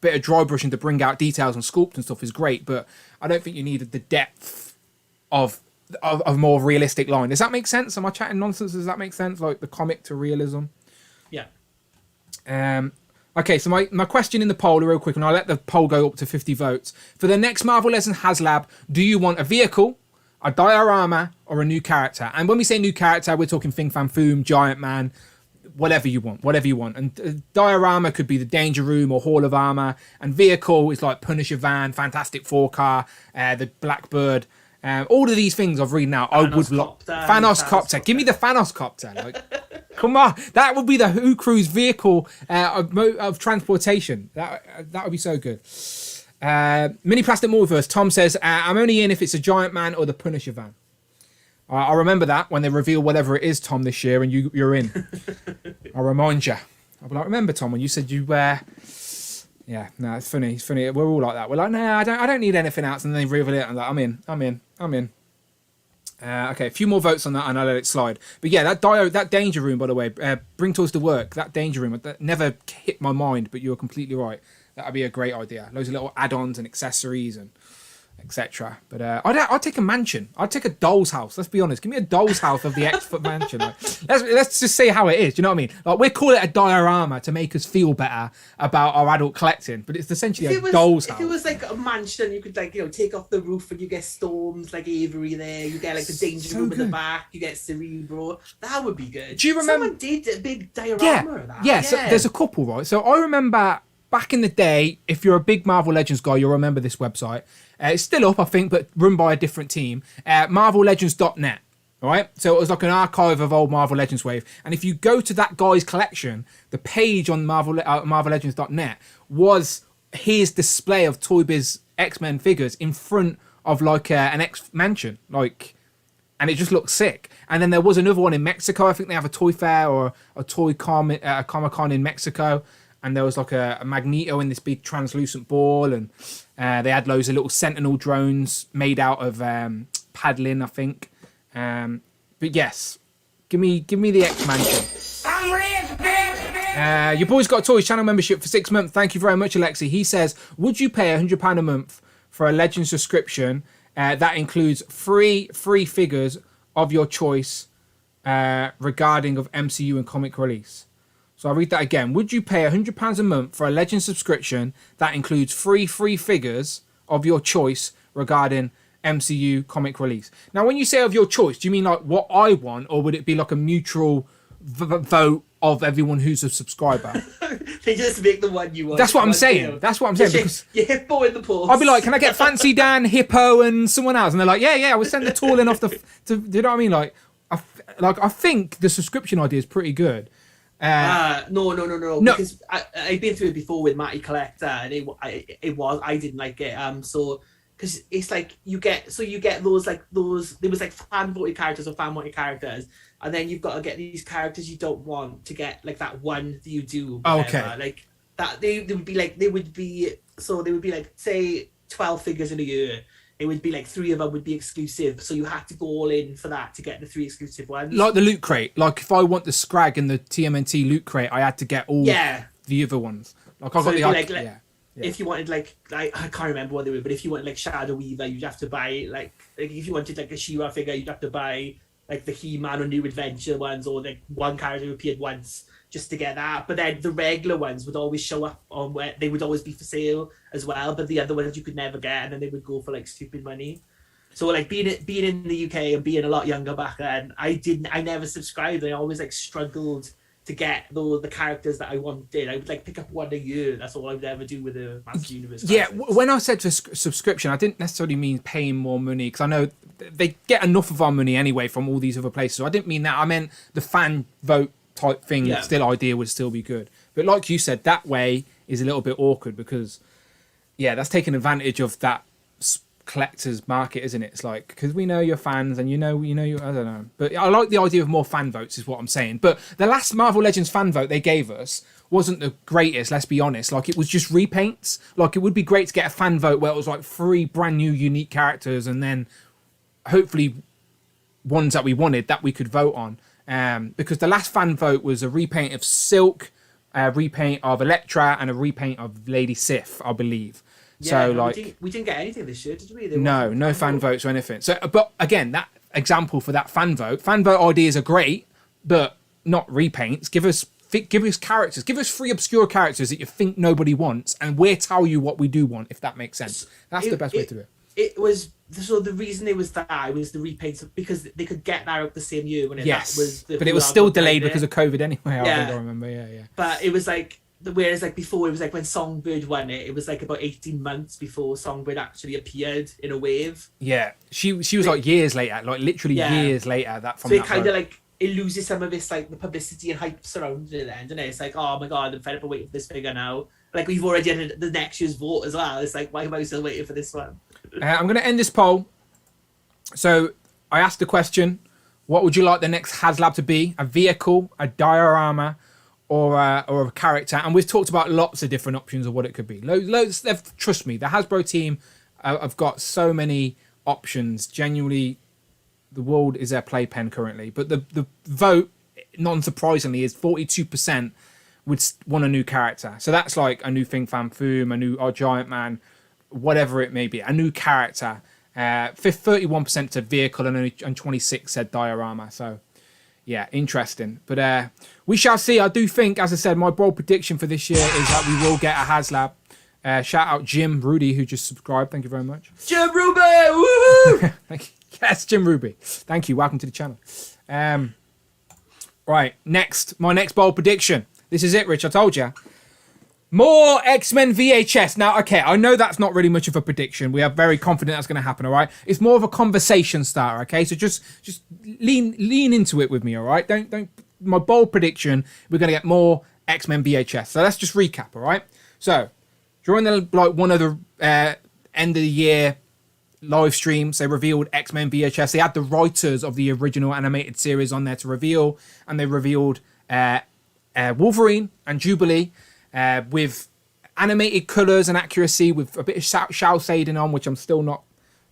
bit of dry brushing to bring out details and sculpt and stuff is great, but I don't think you needed the depth of more realistic line. Does that make sense? Am I chatting nonsense? Does that make sense? Like the comic to realism? Yeah. Okay, so my question in the poll real quick, and I'll let the poll go up to 50 votes. For the next Marvel Legends HasLab, do you want a vehicle, a diorama, or a new character? And when we say new character, we're talking Fin Fan Foom, Giant Man, whatever you want. And diorama could be the Danger Room or Hall of Armor, and vehicle is like Punisher van, Fantastic Four car, the Blackbird. All of these things I've read now. I would Copter, Thanos Copter. Give me the Thanos Copter. Like Come on, that would be the Who Crew's vehicle of transportation. That would be so good. Mini Plastic Multiverse. Tom says, I'm only in if it's a Giant Man or the Punisher van. I remember that when they reveal whatever it is, Tom, this year, and you're in. I'll remind you. I'll be like, remember, Tom, when you said you yeah, no, it's funny. It's funny. We're all like that. We're like, no, I don't need anything else, and then they reveal it. I'm like, I'm in. Okay, a few more votes on that, and I'll let it slide. But yeah, that danger room, by the way, bring toys to work. That danger room, that never hit my mind, but you're completely right. That'd be a great idea. Loads of little add-ons and accessories and etc. But I'd take a mansion. I'd take a doll's house. Let's be honest. Give me a doll's house of the X-Foot mansion. Like, let's just say how it is. Do you know what I mean? Like, we call it a diorama to make us feel better about our adult collecting, but it's essentially a doll's house. If it was like a mansion, you could take off the roof and you get Storms like Avery there. You get like the danger room in the back. You get Cerebro. That would be good. Do you remember? Someone did a big diorama of that. Yeah. So there's a couple, right? So I remember back in the day, if you're a big Marvel Legends guy, you'll remember this website. It's still up, I think, but run by a different team. MarvelLegends.net, right? So it was like an archive of old Marvel Legends wave. And if you go to that guy's collection, the page on MarvelLegends.net was his display of Toy Biz X-Men figures in front of like an X mansion, like, and it just looked sick. And then there was another one in Mexico. I think they have a toy fair or a toy Comic-Con in Mexico. And there was like a Magneto in this big translucent ball, and they had loads of little Sentinel drones made out of paddling, I think. But yes, give me the X Mansion. I'm rich, bitch. Your boy's got a Toys channel membership for 6 months. Thank you very much, Alexi. He says, would you pay £100 a month for a Legends subscription that includes free figures of your choice regarding of MCU and comic release? So I'll read that again. Would you pay £100 a month for a Legends subscription that includes free figures of your choice regarding MCU comic release? Now, when you say of your choice, do you mean like what I want, or would it be like a mutual vote of everyone who's a subscriber? They just make the one you want. That's what I'm saying. That's what I'm saying. Because your Hippo in the post. I'll be like, can I get Fancy Dan, Hippo, and someone else? And they're like, yeah, we'll send the tool in off the... do you know what I mean? Like I think the subscription idea is pretty good. No. Because I've been through it before with Matty Collector, and I didn't like it. So because it's like you get those there was like fan voted characters or fan wanted characters, and then you've got to get these characters you don't want to get like that one that you do. Okay. Like that they would be like say 12 figures in a year. It would be like 3 of them would be exclusive, so you had to go all in for that to get the 3 exclusive ones. Like the loot crate. Like if I want the Scrag and the TMNT loot crate, I had to get all the other ones. Like I got the If you wanted like I can't remember what they were, but if you wanted like Shadow Weaver, you'd have to buy like if you wanted like a She-Ra figure, you'd have to buy like the He-Man or New Adventure ones, or like one character who appeared once just to get that. But then the regular ones would always show up on where they would always be for sale as well, but the other ones you could never get, and then they would go for like stupid money. So like being in the UK and being a lot younger back then, I never subscribed. I always like struggled to get the characters that I wanted. I would like pick up one a year. That's all I would ever do with the Master Universe. Yeah, when I said subscription, I didn't necessarily mean paying more money, because I know they get enough of our money anyway from all these other places. So I didn't mean that. I meant the fan vote type thing. Yeah. Still idea would still be good. But like you said, that way is a little bit awkward, because that's taking advantage of that collector's market, isn't it? It's like, because we know you're fans, and you know you I don't know, but I like the idea of more fan votes is what I'm saying. But the last Marvel Legends fan vote they gave us wasn't the greatest, let's be honest. Like, it was just repaints. Like, it would be great to get a fan vote where it was like 3 brand new unique characters, and then hopefully ones that we wanted that we could vote on, because the last fan vote was a repaint of Silk, a repaint of Elektra, and a repaint of Lady Sif, I believe. Yeah, so we didn't get anything this year, did we? No fan votes or anything. So, but again, that example for that fan vote ideas are great, but not repaints. Give us characters. Give us 3 obscure characters that you think nobody wants, and we'll tell you what we do want, if that makes sense. That's the best way to do it. It was so the reason it was the repaints, because they could get that out the same year when but it was still delayed because of COVID anyway. I remember. Yeah. But it was like. Whereas like before, it was like when Songbird won it, it was like about 18 months before Songbird actually appeared in a wave. Yeah, she was like years later, like literally years later. That from so it kind of like it loses some of its like the publicity and hype surrounding it then, doesn't it? It's like, oh my god, I'm fed up of waiting for this figure now. Like we've already had the next year's vote as well. It's like, why am I still waiting for this one? I'm going to end this poll. So I asked the question, what would you like the next HasLab to be? A vehicle, a diorama, or a character? And we've talked about lots of different options of what it could be. Loads. Trust me, the Hasbro team have got so many options. Genuinely, the world is their playpen currently. But the vote, non-surprisingly, is 42% would want a new character. So that's like a new Think Fan Foom, a new Giant Man, whatever it may be, a new character. 31% said vehicle and 26 said diorama. So yeah, interesting. But we shall see. I do think, as I said, my bold prediction for this year is that we will get a HasLab. Shout out Jim Rudy, who just subscribed. Thank you very much. Jim Ruby! Woohoo! Thank you. Yes, Jim Ruby. Thank you. Welcome to the channel. Right, my next bold prediction. This is it, Rich. I told you. More X-Men VHS. Now, okay, I know that's not really much of a prediction. We are very confident that's going to happen, all right? It's more of a conversation starter, okay? So just lean into it with me, all right? Don't. My bold prediction, we're going to get more X-Men VHS. So let's just recap, all right? So during one of the end of the year live streams, they revealed X-Men VHS. They had the writers of the original animated series on there to reveal, and they revealed Wolverine and Jubilee. With animated colours and accuracy, with a bit of shell shading on, which I'm still not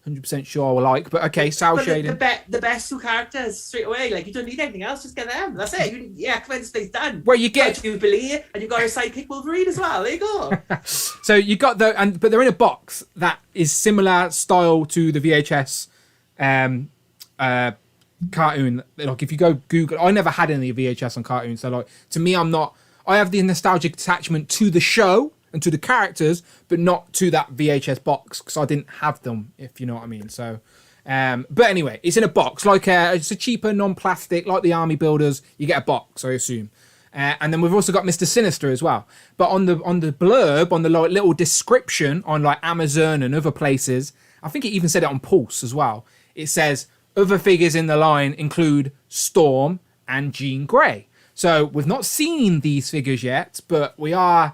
100% sure I like. But okay, shell shading. The best two characters straight away. Like, you don't need anything else, just get them. That's it. X-Men space done. Well, you get Jubilee, and you got a sidekick Wolverine as well. There you go. So you got but they're in a box that is similar style to the VHS cartoon. Like, if you go Google, I never had any VHS on cartoon, so like to me, I have the nostalgic attachment to the show and to the characters, but not to that VHS box because I didn't have them, if you know what I mean. So, but anyway, it's in a box, like it's a cheaper non-plastic, like the Army Builders. You get a box, I assume. And then we've also got Mr. Sinister as well. But on the blurb, on the little description on like Amazon and other places, I think it even said it on Pulse as well. It says other figures in the line include Storm and Jean Grey. So we've not seen these figures yet, but we are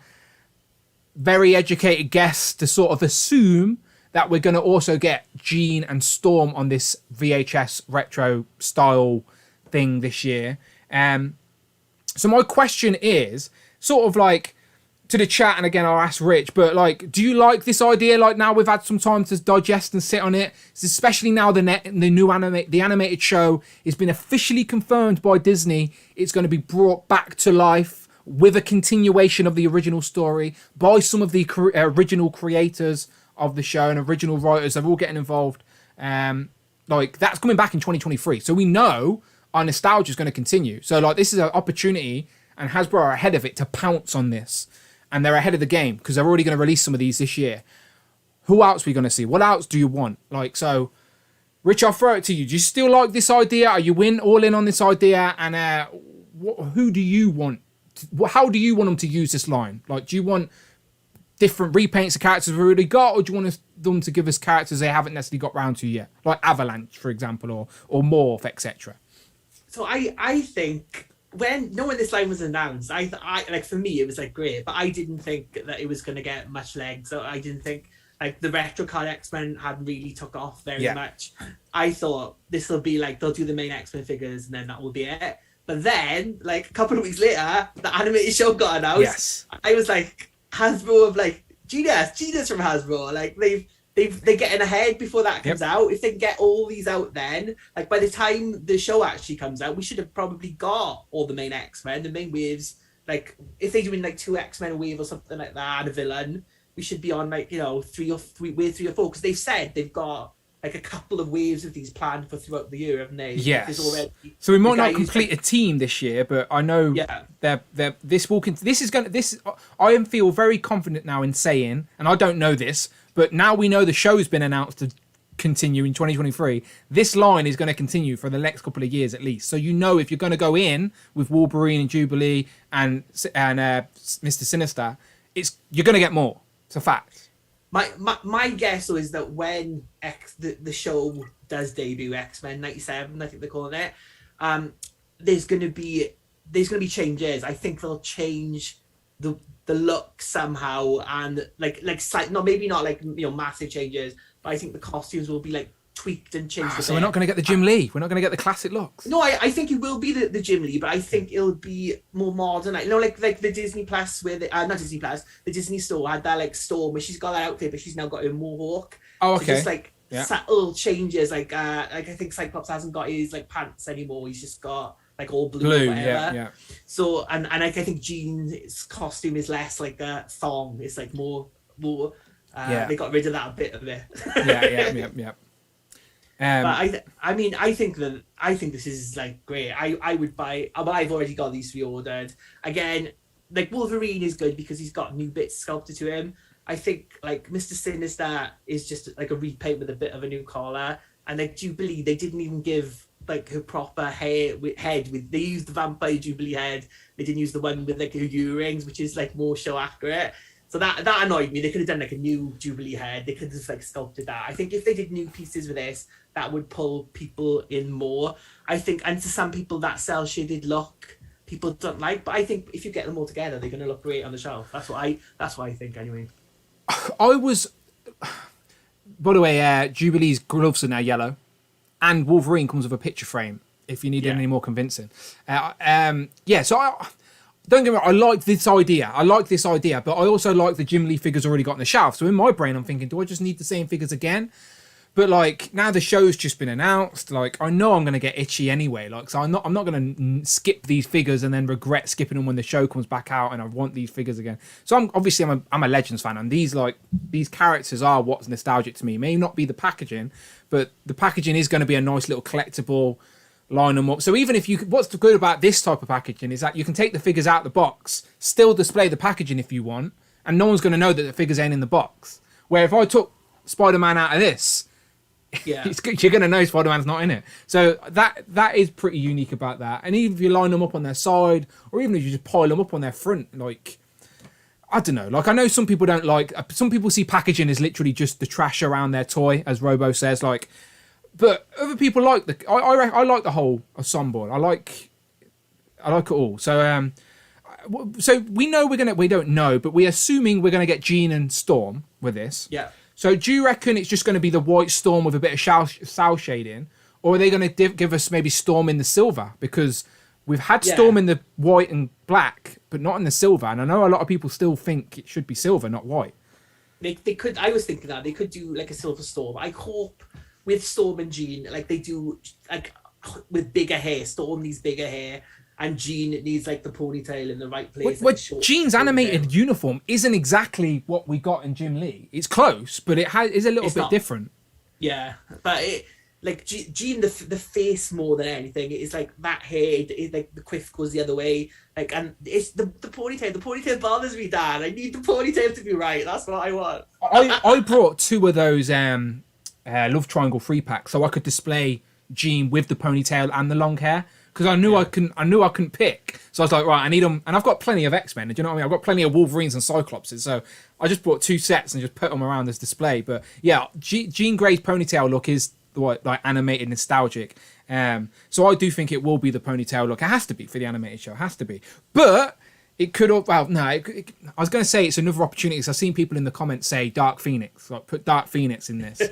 very educated guests to sort of assume that we're going to also get Jean and Storm on this VHS retro style thing this year. So my question is sort of like to the chat, and again, I'll ask Rich, but like, do you like this idea? Like, now we've had some time to digest and sit on it, especially now the animated show has been officially confirmed by Disney. It's going to be brought back to life with a continuation of the original story by some of the original creators of the show and original writers. They're all getting involved. Like, that's coming back in 2023. So we know our nostalgia is going to continue. So like, this is an opportunity, and Hasbro are ahead of it to pounce on this. And they're ahead of the game because they're already going to release some of these this year. Who else are we going to see? What else do you want? Like, so, Rich, I'll throw it to you. Do you still like this idea? Are you all in on this idea? And who do you want? How do you want them to use this line? Like, do you want different repaints of characters we've already got, or do you want them to give us characters they haven't necessarily got round to yet, like Avalanche, for example, or Morph, etc.? So I think, when this line was announced, I like, for me it was like great, but I didn't think that it was going to get much legs. So I didn't think like the retro card X-Men hadn't really took off very much. I thought this will be like they'll do the main X-Men figures and then that will be it. But then like a couple of weeks later, the animated show got announced. Yes. I was like, Hasbro of like genius from Hasbro. Like they're getting ahead before that comes out. If they can get all these out then, like by the time the show actually comes out, we should have probably got all the main X-Men, the main waves. Like if they're doing like 2 X-Men a wave or something like that, and a villain, we should be on like, 3 or 4, because they've said they've got like a couple of waves of these planned for throughout the year, haven't they? Yes. Already, so we might not complete a team this year, but I know I feel very confident now in saying, and I don't know this, but now we know the show's been announced to continue in 2023. This line is going to continue for the next couple of years at least. So if you're going to go in with Wolverine and Jubilee and Mr. Sinister, you're going to get more. It's a fact. My guess though is that when the show does debut, X-Men 97, I think they're calling it, there's gonna be changes. I think they'll change the look somehow, and like not maybe not like massive changes, but I think the costumes will be like tweaked and changed. So we're not going to get the Jim Lee. We're not going to get the classic looks. No, I think it will be the Jim Lee, but I think it'll be more modern. Like the Disney Plus where not Disney Plus, the Disney Store had that like store where she's got that outfit, but she's now got a mohawk. Oh, okay. So just like subtle changes. Like I think Cyclops hasn't got his like pants anymore. He's just got like all blue or whatever. Yeah. So and I think Jean's costume is less like a thong. It's like more. They got rid of that bit of it. Yeah. But I think this is like great. I would buy. Well, I've already got these pre-ordered. Again, like Wolverine is good because he's got new bits sculpted to him. I think like Mr. Sinister is just like a repaint with a bit of a new collar. And like Jubilee, they didn't even give like her proper head with. They used the vampire Jubilee head. They didn't use the one with like her earrings, which is like more show accurate. So that annoyed me. They could have done like a new Jubilee head. They could have like sculpted that. I think if they did new pieces with this, that would pull people in more. I think, and to some people, that cell shaded look people don't like. But I think if you get them all together, they're going to look great on the shelf. That's what I think anyway. By the way, Jubilee's gloves are now yellow, and Wolverine comes with a picture frame. If you need any more convincing, So don't get me wrong, I like this idea. But I also like the Jim Lee figures already got on the shelf. So in my brain, I'm thinking, do I just need the same figures again? But like now the show's just been announced, like I know I'm gonna get itchy anyway. Like so I'm not gonna skip these figures and then regret skipping them when the show comes back out and I want these figures again. So I'm a Legends fan, and these characters are what's nostalgic to me. It may not be the packaging, but the packaging is going to be a nice little collectible. Line them up. So even if what's good about this type of packaging is that you can take the figures out of the box, still display the packaging if you want, and no one's going to know that the figures ain't in the box. Where if I took Spider-Man out of this, you're going to know Spider-Man's not in it. So that is pretty unique about that. And even if you line them up on their side, or even if you just pile them up on their front, like I don't know. Like I know some people don't like. Some people see packaging as literally just the trash around their toy, as Robo says, like. But other people like I like the whole ensemble. I like it all. So so we don't know, but we're assuming we're gonna get Jean and Storm with this. Yeah. So do you reckon it's just gonna be the white Storm with a bit of cell shading, or are they gonna give us maybe Storm in the silver? Because we've had Storm in the white and black, but not in the silver. And I know a lot of people still think it should be silver, not white. They could. I was thinking that they could do like a silver Storm. I hope. With Storm and Jean, like they do, like with bigger hair. Storm needs bigger hair, and Jean needs like the ponytail in the right place. What Jean's animated uniform isn't exactly what we got in Jim Lee. It's close, but it is a little bit different. Yeah, but like Jean, the face more than anything is like that hair. Like the quiff goes the other way. Like, and it's the ponytail. The ponytail bothers me, Dad. I need the ponytail to be right. That's what I want. I brought two of those. Love Triangle 3-pack, so I could display Jean with the ponytail and the long hair, because I knew I couldn't pick. So I was like, right, I need them, and I've got plenty of X-Men. Do you know what I mean? I've got plenty of Wolverines and Cyclopses, so I just bought two sets and just put them around this display. But yeah, Jean Grey's ponytail look is like animated, nostalgic. So I do think it will be the ponytail look. It has to be for the animated show. It has to be, but. It could have, I was going to say it's another opportunity, because I've seen people in the comments say Dark Phoenix, like put Dark Phoenix in this.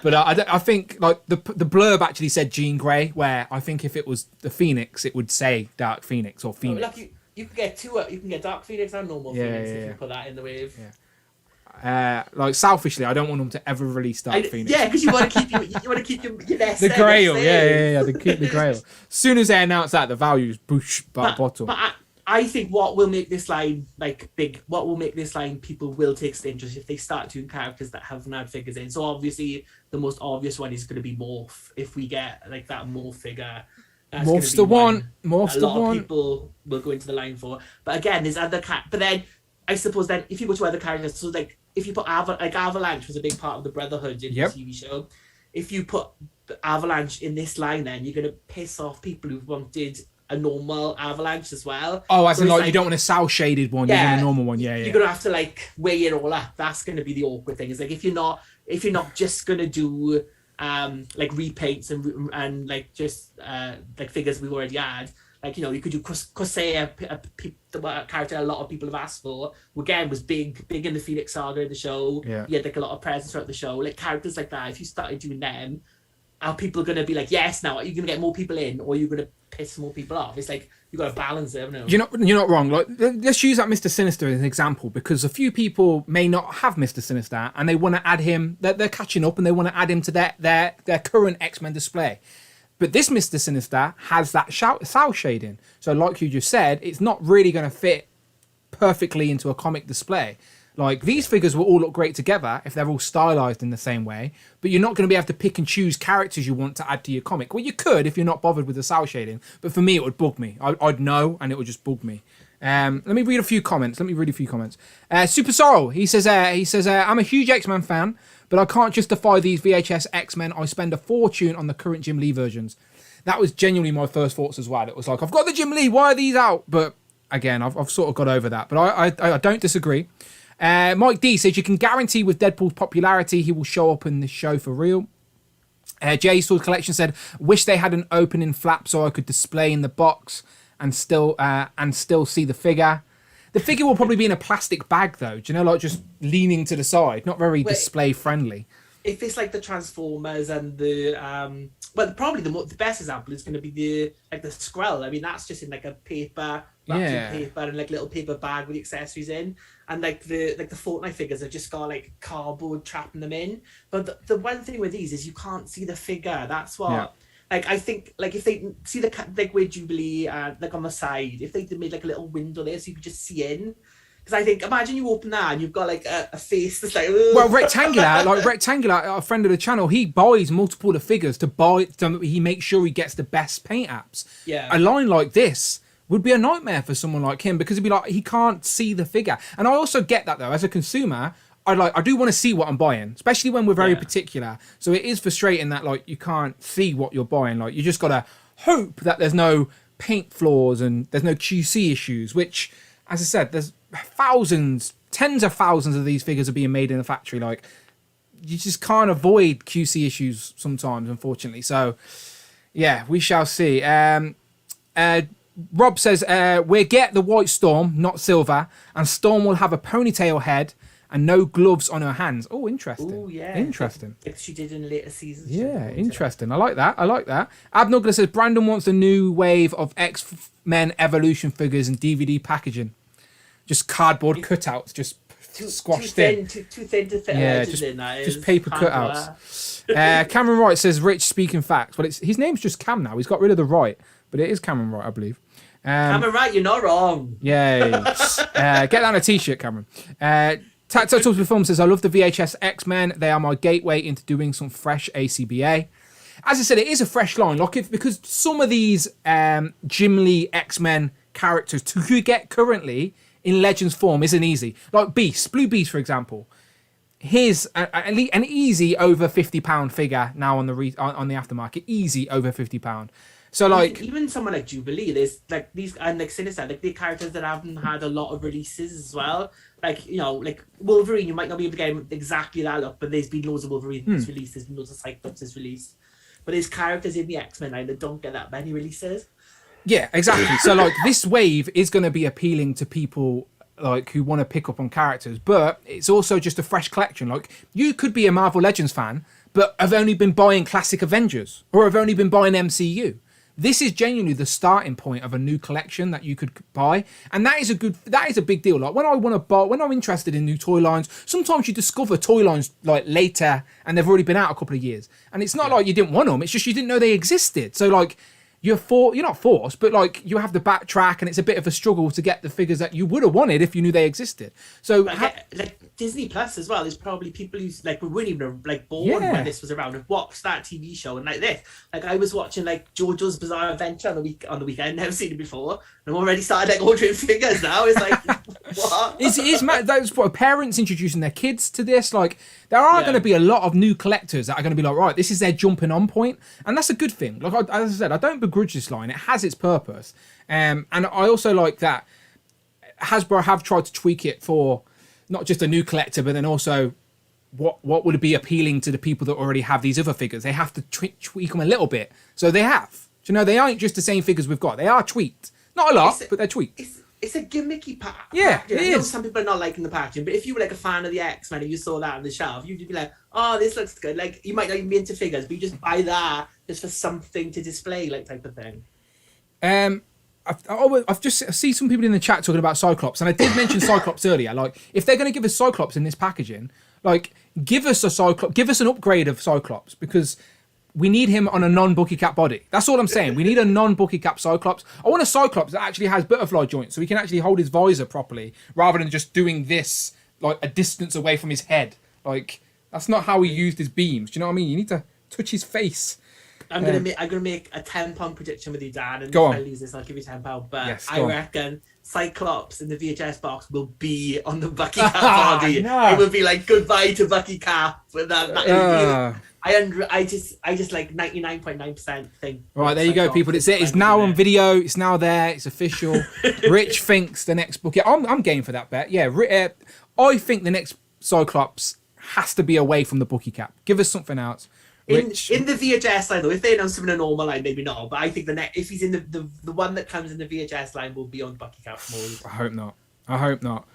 But I think like the blurb actually said Jean Grey, where I think if it was the Phoenix, it would say Dark Phoenix or Phoenix. Oh, look, you can get two, you can get Dark Phoenix and normal Phoenix if you put that in the wave. Yeah. Like selfishly, I don't want them to ever release Dark Phoenix. Yeah, because you want to keep your nest. The Grail, yeah. They keep the Grail. As soon as they announce that, the value's boosh by bottle. But I think what will make this line like big, what will make this line people will take interest if they start doing characters that haven't had figures in. So obviously the most obvious one is going to be Morph. If we get like that Morph figure, Morph's the one. Morph's the one. A lot of people will go into the line for. But again, there's other but then I suppose then if you go to other characters, so like if you put Avalanche was a big part of the Brotherhood in the TV show. If you put Avalanche in this line, then you're going to piss off people who wanted a normal Avalanche as well. Oh, as in like you don't want a cell shaded one, you want a normal one. Yeah. You're gonna have to like weigh it all up. That's gonna be the awkward thing. Is like if you're not just gonna do like repaints and like just like figures we've already had. Like, you know, you could do Corsair, the character a lot of people have asked for, who again was big in the Phoenix Saga in the show. Yeah. He had like a lot of presence throughout the show. Like characters like that, if you started doing them, are people going to be like, yes, now are you going to get more people in, or are you going to piss more people off? It's like you got to balance it, haven't you? You're not wrong. Like, let's use that Mr. Sinister as an example, because a few people may not have Mr. Sinister and they want to add him. They're catching up and they want to add him to their current X-Men display. But this Mr. Sinister has that cell shading, so like you just said, it's not really going to fit perfectly into a comic display. Like, these figures will all look great together if they're all stylized in the same way, but you're not going to be able to pick and choose characters you want to add to your comic. Well, you could if you're not bothered with the cell shading, but for me, it would bug me. I'd know, and it would just bug me. Let me read a few comments. Super Sorrel, he says, I'm a huge X-Men fan, but I can't justify these VHS X-Men. I spend a fortune on the current Jim Lee versions. That was genuinely my first thoughts as well. It was like, I've got the Jim Lee, why are these out? But again, I've sort of got over that. But I don't disagree. Mike D says, you can guarantee with Deadpool's popularity, he will show up in this show for real. Jay Sword Collection said, wish they had an opening flap so I could display in the box and still see the figure. The figure will probably be in a plastic bag though, do you know, like just leaning to the side, not very display friendly. If it's like the Transformers and the well, probably the best example is going to be the Skrull. I mean, that's just in like a paper, wrapped in paper, and like little paper bag with the accessories in, and like the Fortnite figures have just got like cardboard trapping them in. But the one thing with these is you can't see the figure. That's what. Yeah. Like, I think, like, if they see the, like, with Jubilee, like, on the side, if they made, like, a little window there so you could just see in. Because I think, imagine you open that and you've got, like, a face that's like... Ugh. Well, Rectangular, a friend of the channel, he buys multiple of the figures he makes sure he gets the best paint apps. Yeah. A line like this would be a nightmare for someone like him, because he'd be like, he can't see the figure. And I also get that, though, as a consumer... I do want to see what I'm buying, especially when we're very particular. So it is frustrating that like you can't see what you're buying. Like you just gotta hope that there's no paint flaws and there's no QC issues. Which, as I said, there's thousands, tens of thousands of these figures are being made in a factory. Like you just can't avoid QC issues sometimes, unfortunately. So yeah, we shall see. Rob says we'll get the White Storm, not Silver, and Storm will have a ponytail head and no gloves on her hands. Oh, interesting. Oh, yeah. Interesting. Like she did in later seasons. Yeah, interesting. I like that. Abnugler says, Brandon wants a new wave of X-Men Evolution figures and DVD packaging. Just cardboard cutouts, just squashed in. Too thin to fit just paper cutouts. Cameron Wright says, Rich speaking facts. Well, his name's just Cam now. He's got rid of the Wright, but it is Cameron Wright, I believe. Cameron Wright, you're not wrong. Yay. Get that on a t-shirt, Cameron. Talks with Film says, I love the VHS X-Men. They are my gateway into doing some fresh ACBA. As I said, it is a fresh line. Like because some of these Jim Lee X-Men characters to get currently in Legends form isn't easy. Like Beast, Blue Beast, for example. Here's an easy over £50 figure now on the aftermarket. Easy over £50. So like even someone like Jubilee, there's like these and like Sinister, like the characters that haven't had a lot of releases as well. Like, you know, like Wolverine, you might not be able to get him exactly that look, but there's been loads of Wolverines released, there's been loads of Cyclops released. But there's characters in the X-Men line that don't get that many releases. Yeah, exactly. So like this wave is going to be appealing to people like who want to pick up on characters, but it's also just a fresh collection. Like you could be a Marvel Legends fan, but have only been buying classic Avengers or have only been buying MCU. This is genuinely the starting point of a new collection that you could buy, and that is a big deal. Like when I'm interested in new toy lines, sometimes you discover toy lines like later, and they've already been out a couple of years, and it's not like you didn't want them; it's just you didn't know they existed. So like you're not forced, but like you have to backtrack, and it's a bit of a struggle to get the figures that you would have wanted if you knew they existed. So like Disney Plus as well. There's probably people who like weren't even like born when this was around and watched that TV show and like this. Like I was watching like JoJo's Bizarre Adventure on the weekend. Never seen it before. And I'm already started like ordering figures now. It's like what? It's that's what parents introducing their kids to this. Like there are going to be a lot of new collectors that are going to be like, right, this is their jumping on point, and that's a good thing. Like as I said, I don't begrudge this line. It has its purpose, and I also like that Hasbro have tried to tweak it for not just a new collector, but then also what would be appealing to the people that already have these other figures? They have to tweak them a little bit. So they have. Do you know, they aren't just the same figures we've got. They are tweaked. Not a lot, but they're tweaked. It's a gimmicky pack. Yeah, it I know is. some people are not liking the packaging, but if you were like a fan of the X-Men and you saw that on the shelf, you'd be like, oh, this looks good. Like, you might not even be into figures, but you just buy that just for something to display, like, type of thing. I've just seen some people in the chat talking about Cyclops, and I did mention Cyclops earlier. Like, if they're going to give us Cyclops in this packaging, like, give us a Cyclops, give us an upgrade of Cyclops, because we need him on a non-Bucky Cap body. That's all I'm saying. We need a non-Bucky Cap Cyclops. I want a Cyclops that actually has butterfly joints, so he can actually hold his visor properly, rather than just doing this like a distance away from his head. Like, that's not how he used his beams. Do you know what I mean? You need to touch his face. I'm gonna make a £10 prediction with you, Dan, and Go on. if I lose this, I'll give you £10. But Yes, I go on. reckon Cyclops in the VHS box will be on the Bucky Cap body. No. It will be like goodbye to Bucky Cap. With that, I just like 99.9% think. Right, there you go, people. It's now on video. It's now there. It's official. Rich thinks the next book. Yeah, I'm game for that bet. Yeah, I think the next Cyclops has to be away from the Bucky Cap. Give us something else. In the VHS line, though, if they announce him in a normal line, maybe not. But I think if he's in the one that comes in the VHS line, will be on Bucky Cap mode. I hope not.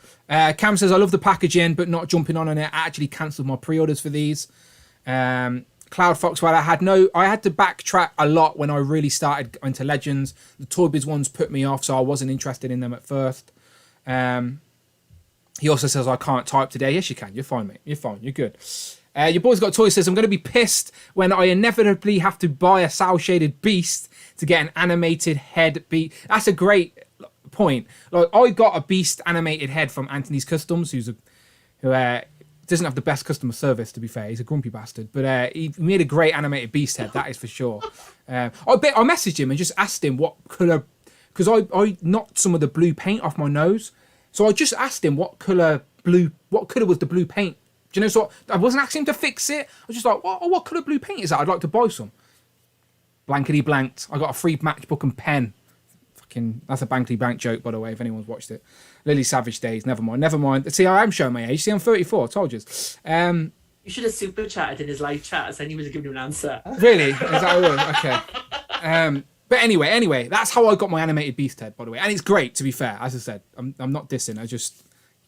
Cam says, I love the packaging, but not jumping on it. I actually cancelled my pre-orders for these. Cloud Fox, well, I had to backtrack a lot when I really started into Legends. The Toy Biz ones put me off, so I wasn't interested in them at first. He also says, I can't type today. Yes, you can. You're fine, mate. You're fine. You're good. Your boy's got toys says, I'm going to be pissed when I inevitably have to buy a cel-shaded Beast to get an animated head beat. That's a great point. Like, I got a Beast animated head from Anthony's Customs, who doesn't have the best customer service, to be fair. He's a grumpy bastard. But he made a great animated Beast head, that is for sure. I messaged him and just asked him what colour... Because I knocked some of the blue paint off my nose. So I just asked him what colour was the blue paint. Do you know, so I wasn't asking him to fix it. I was just like, what colour blue paint is that? I'd like to buy some. Blankety blanked. I got a free matchbook and pen. Fucking, that's a blankety blank joke, by the way, if anyone's watched it. Lily Savage days, never mind. See, I am showing my age. See, I'm 34, I told you. You should have super chatted in his live chat, and he would have given you an answer. Really? Is that all? Okay. But anyway, that's how I got my animated Beast head, by the way. And it's great, to be fair. As I said, I'm not dissing.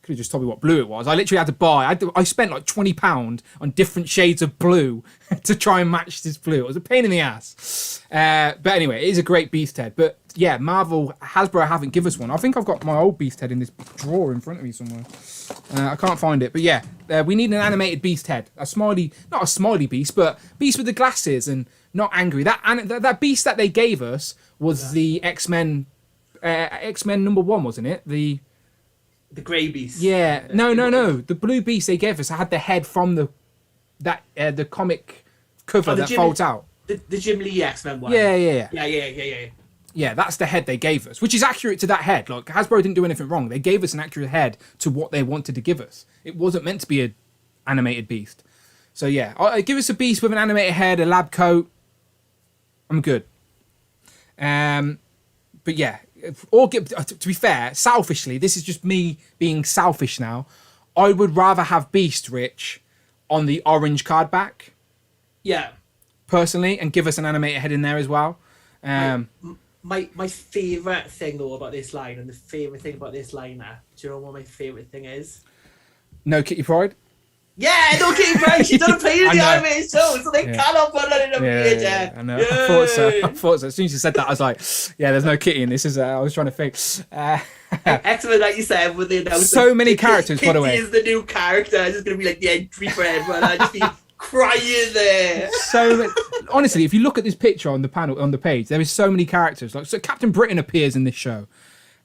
Could have just told me what blue it was. I literally had to buy. I spent like £20 on different shades of blue to try and match this blue. It was a pain in the ass. But anyway, it is a great Beast head. But yeah, Hasbro haven't given us one. I think I've got my old Beast head in this drawer in front of me somewhere. I can't find it. But yeah, we need an animated Beast head. Not a smiley Beast, but Beast with the glasses and not angry. That Beast that they gave us was the X-Men #1, wasn't it? The grey Beast. Yeah. No. The blue Beast they gave us had the head from the comic cover that folds out. The Jim Lee X-Men one. Yeah. Yeah, that's the head they gave us, which is accurate to that head. Like, Hasbro didn't do anything wrong. They gave us an accurate head to what they wanted to give us. It wasn't meant to be an animated Beast. So yeah, give us a Beast with an animated head, a lab coat. I'm good. But yeah, to be fair, selfishly, this is just me being selfish now. I would rather have Beast, Rich, on the orange card back. Yeah. Personally, and give us an animated head in there as well. My favourite thing though about this line, and the favourite thing about this lineup, do you know what my favourite thing is? No Kitty Pryde? Yeah, no Kitty Pryde. She doesn't play in the animated show, so they cannot put her in a VHS. Yeah, I know. Yay! I thought so. As soon as you said that, I was like, yeah, there's no Kitty in this. I was trying to think. Excellent, like you said, with the announcement. So many characters, by the way. Kitty is the new character. It's just going to be like the entry for everyone. I just be crying there. So honestly, if you look at this picture on the panel on the page, there is so many characters. Like, so Captain Britain appears in this show.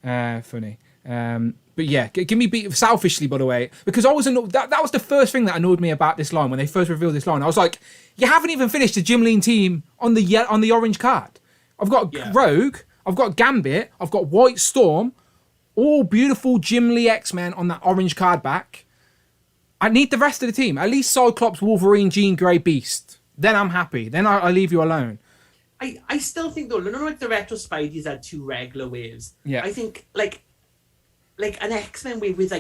Funny. But yeah, give me selfishly, by the way, because I was that was the first thing that annoyed me about this line when they first revealed this line. I was like, you haven't even finished the Jim Lee team on the orange card. I've got Rogue, I've got Gambit, I've got White Storm, all beautiful Jim Lee X-Men on that orange card back. I need the rest of the team. At least Cyclops, Wolverine, Jean Grey, Beast. Then I'm happy. Then I leave you alone. I still think though, like the retro Spideys had 2 regular waves. Yeah. I think like an X-Men wave with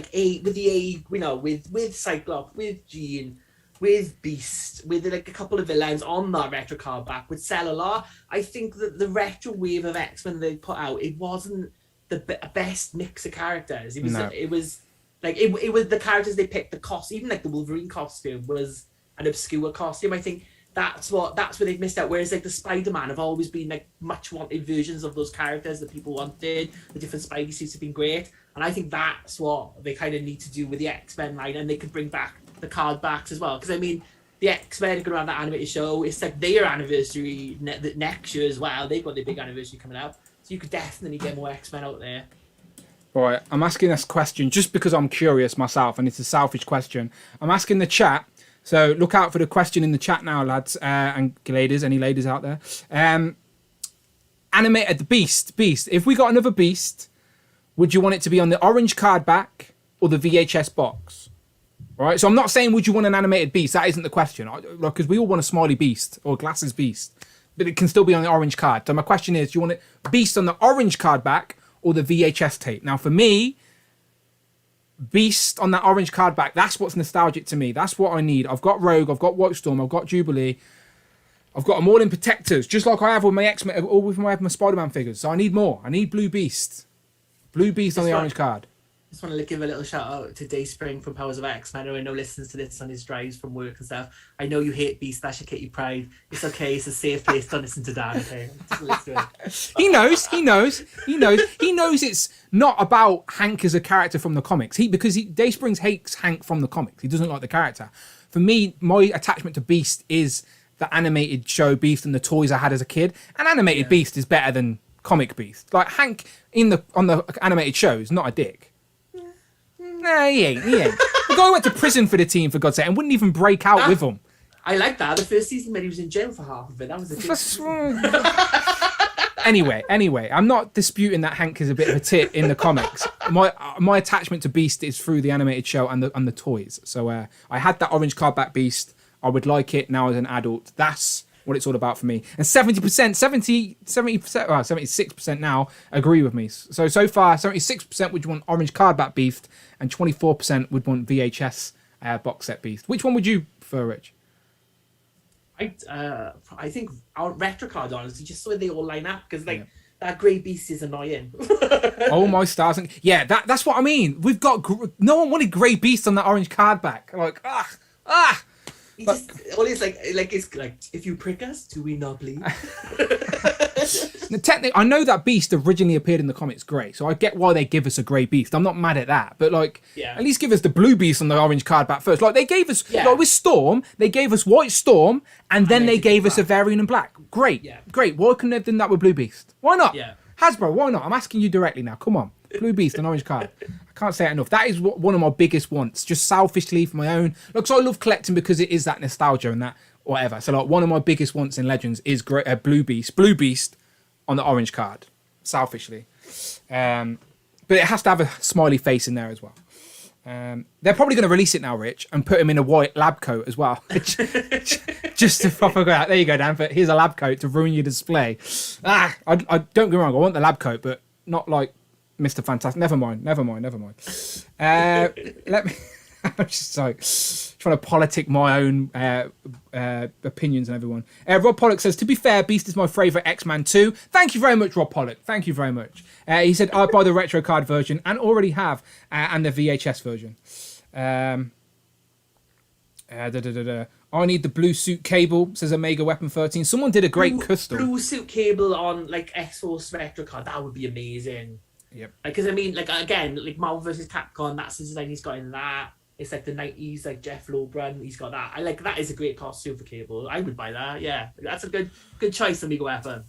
with Cyclops, with Jean, with Beast, with like a couple of villains on that retro card back would sell a lot. I think that the retro wave of X-Men they put out, it wasn't the best mix of characters. It was it was the characters they picked. The cost, even like the Wolverine costume was an obscure costume. I think that's where they've missed out. Whereas like the Spider-Man have always been like much wanted versions of those characters that people wanted. The different Spidey suits have been great, and I think that's what they kind of need to do with the X-Men line, and they could bring back the card backs as well, because I mean the X-Men are going to have that animated show. It's like their anniversary next year as well. They've got their big anniversary coming up, so you could definitely get more X-Men out there. All right, I'm asking this question just because I'm curious myself, and it's a selfish question. I'm asking the chat, so look out for the question in the chat now, lads and ladies, any ladies out there. Animated the Beast. If we got another Beast, would you want it to be on the orange card back or the VHS box? All right, so I'm not saying would you want an animated Beast. That isn't the question, because we all want a smiley Beast or glasses Beast, but it can still be on the orange card. So my question is, do you want it Beast on the orange card back or the VHS tape? Now for me, Beast on that orange card back, that's what's nostalgic to me. That's what I need. I've got Rogue, I've got White Storm, I've got Jubilee, I've got them all in protectors, just like I have with my X-Men, all with my Spider-Man figures. So I need more. I need Blue Beast. Blue Beast on the orange card. Just want to give a little shout out to Dayspring from Powers of X-Men. I know listens to this on his drives from work and stuff. I know you hate Beast, that should get you pride. It's okay, it's a safe place. Don't listen to Dan, okay? He knows it's not about Hank as a character from the comics. Because Dayspring hates Hank from the comics. He doesn't like the character. For me, my attachment to Beast is the animated show Beast and the toys I had as a kid. And animated Beast is better than comic Beast. Like Hank on the animated show is not a dick. Nah, he ain't. The guy went to prison for the team, for God's sake, and wouldn't even break out with them. I like that. The first season when he was in jail for half of it, that was a Anyway, I'm not disputing that Hank is a bit of a tit in the comics. My attachment to Beast is through the animated show and the toys. So I had that orange cardback Beast. I would like it now as an adult. That's what it's all about for me. And 76% now agree with me. So far, 76% would want orange cardback Beast and 24% would want VHS box set Beast. Which one would you prefer, Rich? I think our retro card, honestly, just so they all line up, because that grey Beast is annoying. Oh my stars! Yeah, that's what I mean. We've got no one wanted grey Beast on that orange card back. Like It's like if you prick us, do we not bleed? Technically, I know that Beast originally appeared in the comics grey, so I get why they give us a grey Beast. I'm not mad at that, but at least give us the blue Beast on the orange card back first. Like they gave us, with Storm, they gave us White Storm, and then they gave us a variant in black. Great, great. Why couldn't they have done that with Blue Beast? Why not? Yeah. Hasbro, why not? I'm asking you directly now. Come on, Blue Beast and orange card. I can't say it enough. That is one of my biggest wants, just selfishly for my own. So I love collecting because it is that nostalgia and that whatever. So one of my biggest wants in Legends is Blue Beast on the orange card, selfishly. But it has to have a smiley face in there as well. They're probably going to release it now, Rich, and put him in a white lab coat as well. Just to proper go out. There you go, Dan. But here's a lab coat to ruin your display. I don't get me wrong. I want the lab coat, but not like Mr. Fantastic. Never mind. Let me... I'm just trying to politic my own opinions on everyone. Rob Pollock says, to be fair, Beast is my favourite X-Man too. Thank you very much, Rob Pollock. Thank you very much. He said, I'd buy the retro card version and already have, and the VHS version. I need the blue suit cable, says Omega Weapon 13. Someone did a great custom. Blue suit cable on like X-Force retro card, that would be amazing. Yep. Because again, Marvel vs. Capcom, that's the design he's got in that. It's like the 90s, like Jeff Lobran, he's got that. That is a great costume for Cable. I would buy that, yeah. That's a good choice, Amigo Weapon.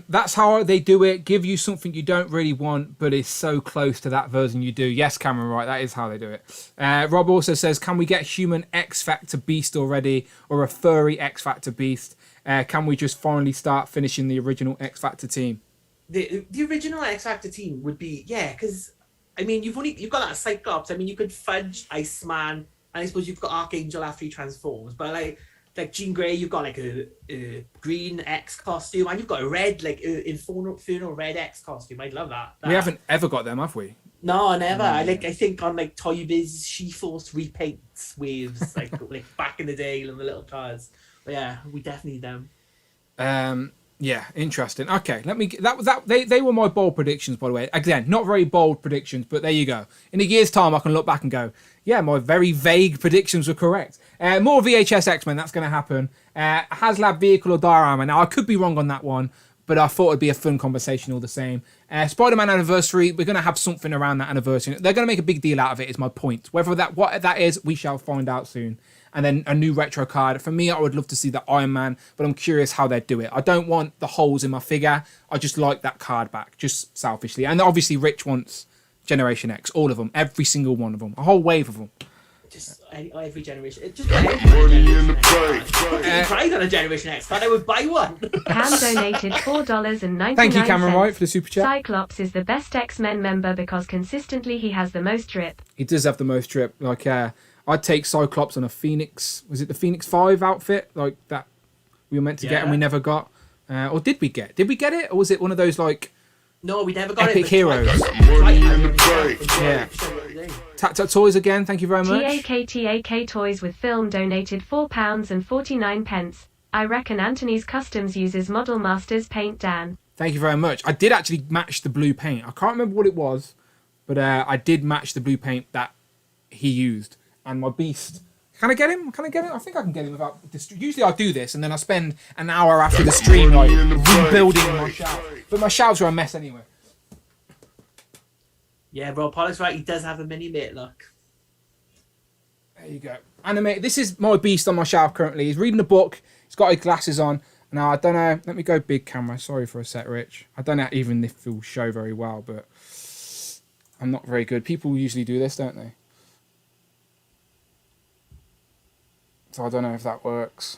That's how they do it. Give you something you don't really want, but it's so close to that version you do. Yes, Cameron, right, that is how they do it. Rob also says, can we get human X-Factor Beast already, or a furry X-Factor Beast? Can we just finally start finishing the original X-Factor team? The original X-Factor team would be, because... I mean, you've got that Cyclops. I mean, you could fudge Iceman, and I suppose you've got Archangel after he transforms. But like Jean Grey, you've got like a green X costume, and you've got a red, Infernal Red X costume. I'd love that. We haven't ever got them, have we? No, never. I think on like Toy Biz, she forced repaints waves like back in the day on the little cars. But yeah, we definitely need them. Yeah, interesting. Okay, let me. They were my bold predictions, by the way. Again, not very bold predictions, but there you go. In a year's time, I can look back and go, yeah, my very vague predictions were correct. More VHS X-Men, that's going to happen. HasLab vehicle or diorama. Now, I could be wrong on that one, but I thought it'd be a fun conversation all the same. Spider-Man anniversary, we're going to have something around that anniversary. They're going to make a big deal out of it, is my point. What that is, we shall find out soon. And then a new retro card. For me, I would love to see the Iron Man, but I'm curious how they do it. I don't want the holes in my figure. I just like that card back, just selfishly. And obviously, Rich wants Generation X, all of them, every single one of them, a whole wave of them. Just every generation. Just money in the bank. Tried on a Generation X. Thought I would buy one. Cam donated $4.99. Thank you, Cameron Wright, for the super chat. Cyclops is the best X-Men member because consistently he has the most drip. He does have the most drip. Like, I'd take Cyclops on a Phoenix. Was it the Phoenix 5 outfit? Like that we were meant to get and we never got. Or did we get? Did we get it? Or was it one of those like... No, we never got Epic it. Heroes. Yeah. Tat Toys again, thank you very much. TAK Toys with Film donated £4.49. I reckon Anthony's Customs uses Model Masters paint, Dan. Thank you very much. I did actually match the blue paint. I can't remember what it was, but I did match the blue paint that he used. And my Beast... Can I get him? I think I can get him without... Usually I do this, and then I spend an hour after the stream like rebuilding my shelves. But my shelves are a mess anyway. Yeah, bro, Pollock's right. He does have a mini mate, look. There you go. Anime. This is my Beast on my shelf currently. He's reading a book. He's got his glasses on. Now, I don't know. Let me go big camera. Sorry for a sec, Rich. I don't know even if it will show very well, but I'm not very good. People usually do this, don't they? So I don't know if that works.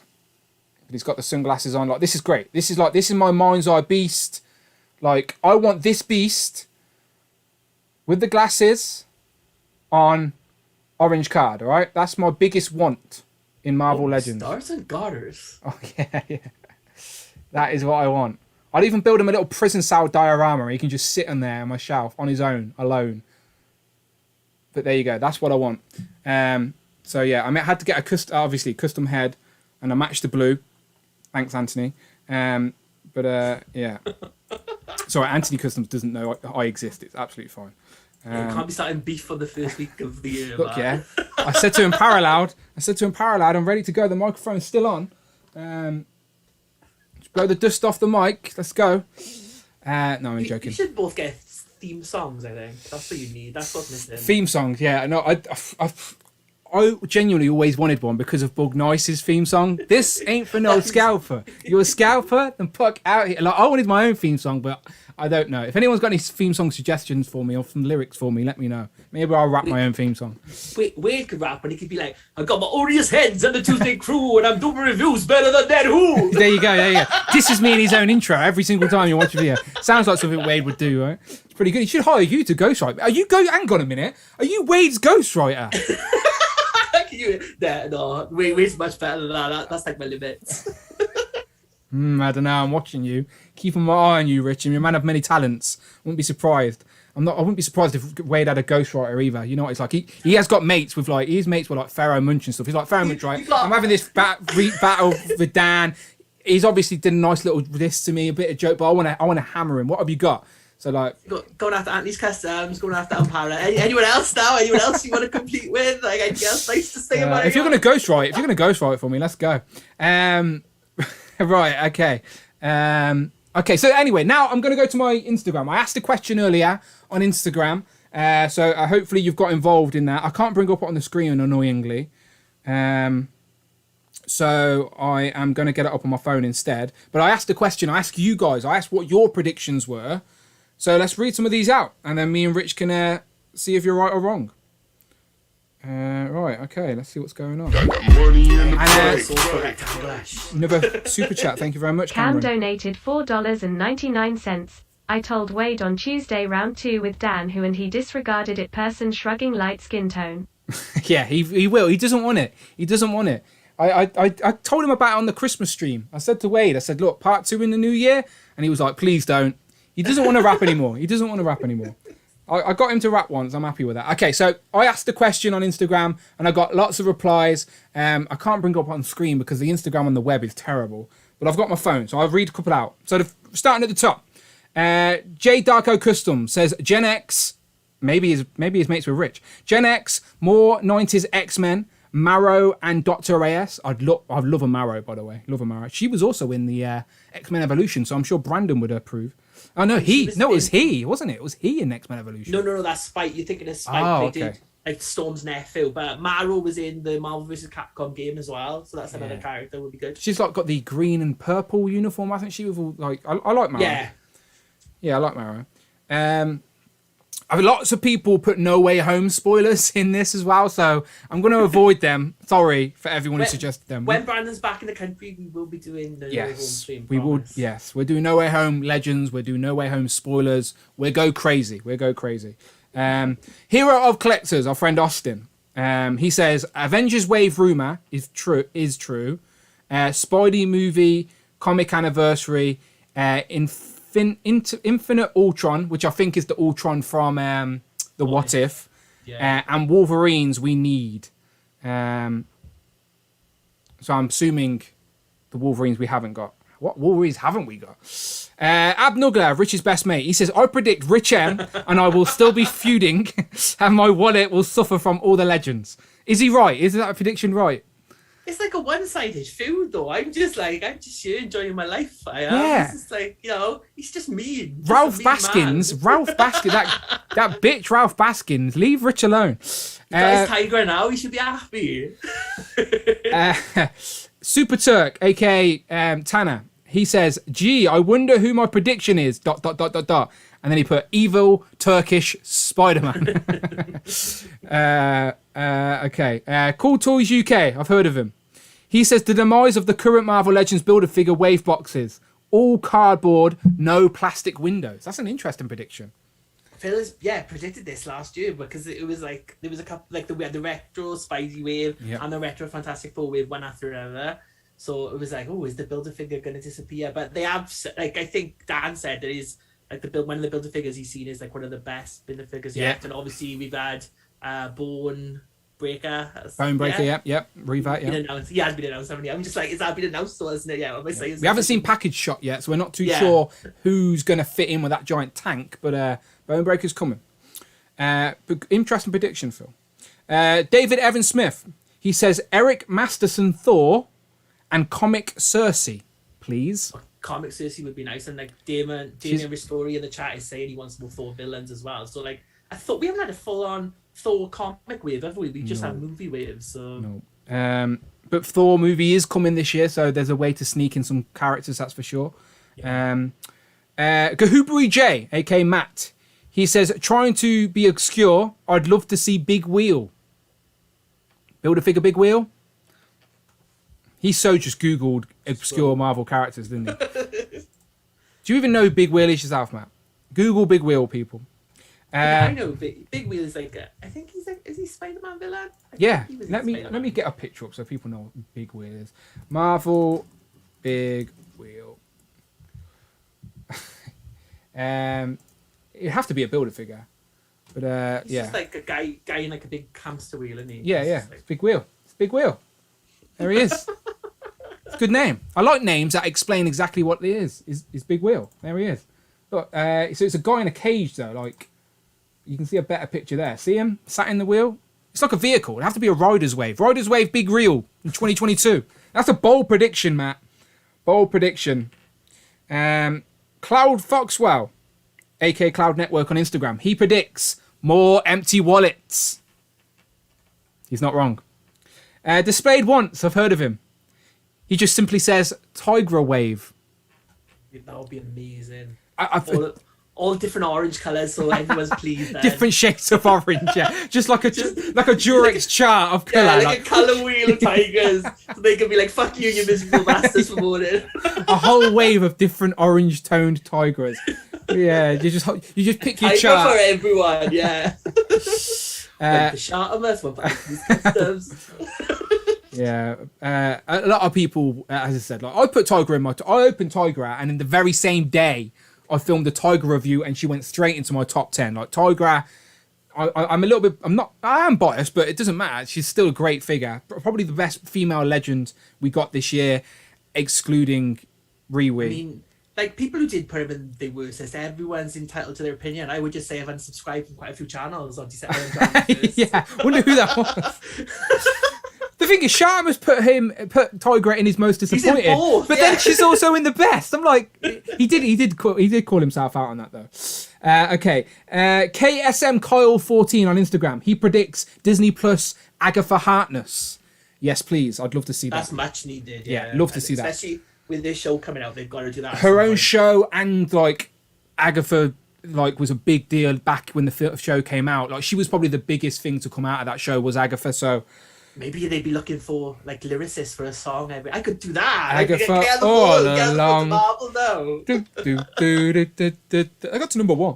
But he's got the sunglasses on. Like, this is great. This is my mind's eye Beast. Like, I want this Beast with the glasses on orange card, all right? That's my biggest want in Marvel Legends. Stars and garters. Oh, yeah. That is what I want. I'd even build him a little prison cell diorama. He can just sit on there on my shelf on his own, alone. But there you go. That's what I want. So yeah, I had to get a custom head, and I matched the blue. Thanks, Anthony. But yeah. Sorry, Anthony Customs doesn't know I exist. It's absolutely fine. You can't be starting beef for the first week of the year. Look, yeah. I said to him paraloud. I'm ready to go. The microphone's still on. Just blow the dust off the mic. Let's go. No, I'm joking. You should both get theme songs, I think. That's what you need. That's what's missing. Theme songs, yeah. No, I genuinely always wanted one because of Bug Nice's theme song. This ain't for no scalper. You're a scalper? Then fuck out here. Like, I wanted my own theme song, but I don't know. If anyone's got any theme song suggestions for me or some lyrics for me, let me know. Maybe I'll rap my own theme song. Wade could rap, and he could be like, I got my Odious Heads and the Tuesday Crew, and I'm doing reviews better than Dead Who. There you go, yeah. This is me in his own intro every single time you watch a video. Sounds like something Wade would do, right? It's pretty good. He should hire you to ghostwrite. Hang on a minute. Are you Wade's ghostwriter? No, Wade's much better than that. That's like my limits. I don't know. I'm watching you, keeping my eye on you, Rich. And you're a man of many talents. Wouldn't be surprised. I wouldn't be surprised if Wade had a ghostwriter either. You know what it's like. He has got mates with his mates were like Pharaoh Munch and stuff. He's like Pharaoh Munch, right? I'm having this battle with Dan. He's obviously did a nice little this to me, a bit of joke, but I want to hammer him. What have you got? So like, going after Anthony's Customs, going after Empire. Anyone else now? Anyone else you want to compete with? Like, I guess nice to say about it. If you're gonna ghostwrite for me, let's go. Right, okay. Okay, so anyway, now I'm going to go to my Instagram. I asked a question earlier on Instagram, so hopefully you've got involved in that. I can't bring up it on the screen, annoyingly. So I am going to get it up on my phone instead. But I asked a question. I asked you guys. I asked what your predictions were. So let's read some of these out, and then me and Rich can see if you're right or wrong. Right, okay, let's see what's going on. Another super chat, thank you very much, Cameron. Cam donated $4.99. I told Wade on Tuesday round 2 with Dan who and he disregarded it, person shrugging light skin tone. Yeah, he will. He doesn't want it. I told him about it on the Christmas stream. I said to Wade, look, part 2 in the new year, and he was like, please don't. He doesn't want to rap anymore. I got him to rap once. I'm happy with that. Okay, so I asked the question on Instagram and I got lots of replies. I can't bring it up on screen because the Instagram on the web is terrible. But I've got my phone, so I'll read a couple out. So starting at the top, J Darko Custom says Gen X. Maybe his mates were rich. Gen X, more 90s X-Men, Marrow and Dr. Reyes. I'd love a Marrow, by the way. Love a Marrow. She was also in the X-Men Evolution, so I'm sure Brandon would approve. Oh, no, it was he, wasn't it? It was he in X-Men Evolution. No, that's Spike. You're thinking of Spike. Oh, They did, like Storm's nephew. But Marrow was in the Marvel vs. Capcom game as well, so that's another character would be good. She's like got the green and purple uniform, hasn't she? With all, like, I like Marrow. Yeah, I like Marrow. Lots of people put No Way Home spoilers in this as well, so I'm going to avoid them. Sorry for everyone who suggested them. When Brandon's back in the country, we will be doing the No Way Home stream. We will. Yes, we're doing No Way Home Legends. We're doing No Way Home spoilers. We'll go crazy. Hero of Collectors, our friend Austin. He says Avengers Wave rumor is true. Spidey movie comic anniversary. Infinite Ultron, which I think is the Ultron from the What If, and Wolverines we need. So I'm assuming the Wolverines we haven't got. What Wolverines haven't we got? Abnugler, Rich's best mate. He says, I predict Rich M and I will still be feuding and my wallet will suffer from all the legends. Is he right? Is that prediction right? It's like a one-sided feud, though. I'm just here enjoying my life. I am. Yeah. It's just like, he's just mean. Ralph Baskins, that bitch Ralph Baskins, leave Rich alone. He's Tiger now, he should be happy. Super Turk, aka Tanner, he says, gee, I wonder who my prediction is, ... And then he put evil Turkish Spider-Man. Okay. Cool Toys UK. I've heard of him. He says the demise of the current Marvel Legends Build-A-Figure wave boxes. All cardboard, no plastic windows. That's an interesting prediction. Phil predicted this last year because it was like, there was a couple, like we had the retro Spidey wave and the retro Fantastic Four wave one after another. So it was like, oh, is the Build-A-Figure going to disappear? But they have, like, I think Dan said there is, like one of the Build-A-Figures he's seen is like one of the best Build-A-Figures yet. And obviously we've had Bone Breaker. Yep. Revat, yeah. He has been announced, haven't he? I'm just like, is that been announced or isn't it? Yeah, what am I saying? We haven't seen package shot yet, so we're not too sure who's going to fit in with that giant tank, but Bone Breaker's coming. But interesting prediction, Phil. David Evan Smith, he says Eric Masterson Thor and Comic Cersei, please. Comic Cersei would be nice, and like Damon Ristori in the chat is saying he wants more Thor villains as well. So like, I thought we haven't had a full-on Thor comic wave, have we? We just had movie waves. So no. But Thor movie is coming this year, so there's a way to sneak in some characters, that's for sure. Gahubri J, aka Matt, he says trying to be obscure. I'd love to see Big Wheel. Build-A-Figure Big Wheel. He just Googled obscure Marvel characters, didn't he? Do you even know who Big Wheel is yourself, Matt? Google Big Wheel, people. I know Big Wheel is like is he Spider-Man villain? Let me get a picture up so people know what Big Wheel is. Marvel Big Wheel. It'd have to be a Build-A-Figure. But He's just like a guy in like a big hamster wheel, isn't he? Yeah. Like... Big Wheel. It's Big Wheel. There he is. It's a good name. I like names that explain exactly what it is. Is Big Wheel. There he is. Look, so it's a guy in a cage though. Like, you can see a better picture there. See him sat in the wheel? It's like a vehicle. It'd have to be a Rider's Wave. Rider's Wave Big Reel in 2022. That's a bold prediction, Matt. Bold prediction. Cloud Foxwell, aka Cloud Network on Instagram. He predicts more empty wallets. He's not wrong. Displayed Once, I've heard of him. He just simply says Tigra Wave. That would be amazing. All different orange colours, so everyone's pleased. Then. Different shades of orange, yeah. Just like a Durex chart of colour. Yeah, like a colour wheel of tigers. So they can be like, fuck you miserable bastards for morning. A whole wave of different orange toned tigers. Yeah, you just pick your Tiger chart. for everyone, yeah. Like the Shartimus, customs. Yeah, a lot of people, as I said, like I opened Tiger out, and in the very same day, I filmed a Tiger review and she went straight into my top 10. Like Tiger, I'm a little bit, I am biased, but it doesn't matter. She's still a great figure. Probably the best female legend we got this year, excluding Riwi. I mean, like, people who did put him in the worst list, everyone's entitled to their opinion. I would just say I've unsubscribed from quite a few channels on December. Yeah, wonder who that was. The thing is, Sharm has put Tiger in his most disappointed, He's in both, but then she's also in the best. I'm like, he did call himself out on that though. Okay, KSM Kyle 14 on Instagram. He predicts Disney Plus Agatha Harkness. Yes, please. I'd love to see that. That's much needed. Yeah, love to see that. Especially with this show coming out, they've got to do that. Her own show, and like Agatha, like, was a big deal back when the show came out. Like, she was probably the biggest thing to come out of that show was Agatha. So maybe they'd be looking for like lyricists for a song. I could do that. Agatha all along. I got to number 1.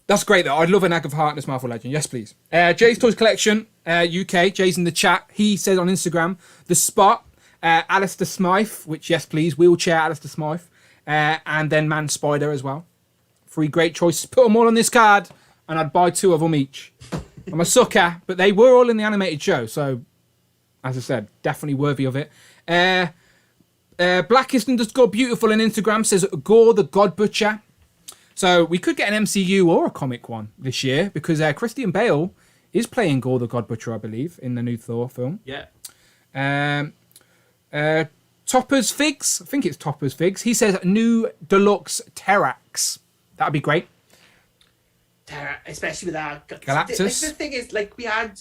That's great though. I'd love an Agatha Harkness Marvel Legend. Yes, please. Jay's Toys Collection, UK. Jay's in the chat. He said on Instagram, The Spot, Alistair Smythe, which, yes, please, wheelchair Alistair Smythe, and then Man Spider as well. 3 great choices. Put them all on this card, and I'd buy 2 of them each. I'm a sucker, but they were all in the animated show, so as I said, definitely worthy of it. Blackest _ beautiful on Instagram says Gore the God Butcher. So we could get an MCU or a comic one this year because Christian Bale is playing Gore the God Butcher, I believe, in the new Thor film. Yeah. Topper's Figs. I think it's Topper's Figs. He says new deluxe Terrax. That'd be great. Especially with that Galactus. The thing is, like, we had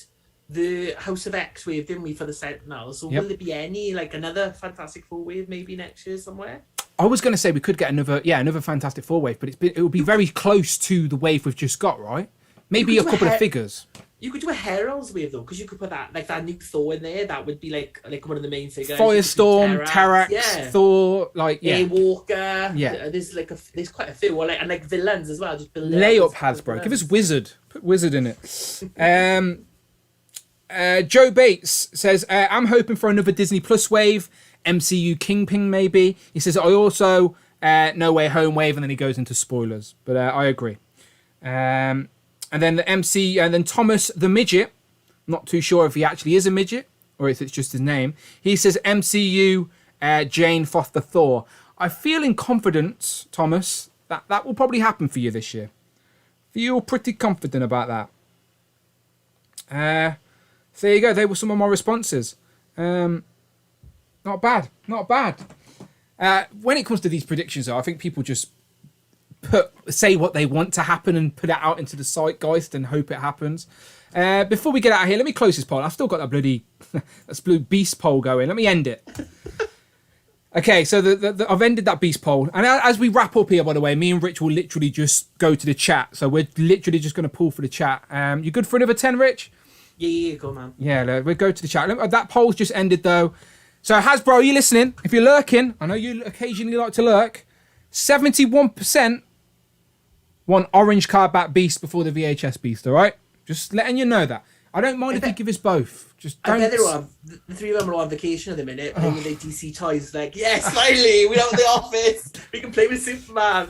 the House of X wave, didn't we, for the Sentinel? So will there be any, like, another Fantastic Four wave maybe next year somewhere? I was going to say we could get another Fantastic Four wave, but it would be very close to the wave we've just got, right? Maybe a couple of figures. You could do a Herald's wave though, because you could put that new Thor in there. That would be like one of the main figures. Firestorm, Terrax, Thor, Airwalker. Yeah, there's quite a few, and villains as well. Just lay up Hasbro. Give us Wizard. Put Wizard in it. Joe Bates says, I'm hoping for another Disney Plus wave, MCU Kingpin maybe. He says, I also No Way Home wave, and then he goes into spoilers. But I agree. And then and then Thomas the Midget. I'm not too sure if he actually is a midget or if it's just his name. He says MCU Jane Foster Thor. I feel in confidence, Thomas, that will probably happen for you this year. Feel pretty confident about that. So there you go. They were some of my responses. Not bad. When it comes to these predictions, though, I think people just say what they want to happen and put it out into the zeitgeist and hope it happens. Before we get out of here, let me close this poll. I've still got that bloody blue Beast poll going. Let me end it. Okay, so I've ended that Beast poll. And as we wrap up here, by the way, me and Rich will literally just go to the chat. So we're literally just going to pull for the chat. You good for another 10, Rich? Yeah, go, man. Yeah, we'll go to the chat. That poll's just ended, though. So, Hasbro, are you listening? If you're lurking, I know you occasionally like to lurk, 71% want Orange Cardback Beast before the VHS Beast, all right? Just letting you know that. I don't mind if you give us both. Just don't. I bet the 3 of them are on vacation at the minute, playing with their DC toys. Like, yes, finally, we're out of the office. We can play with Superman.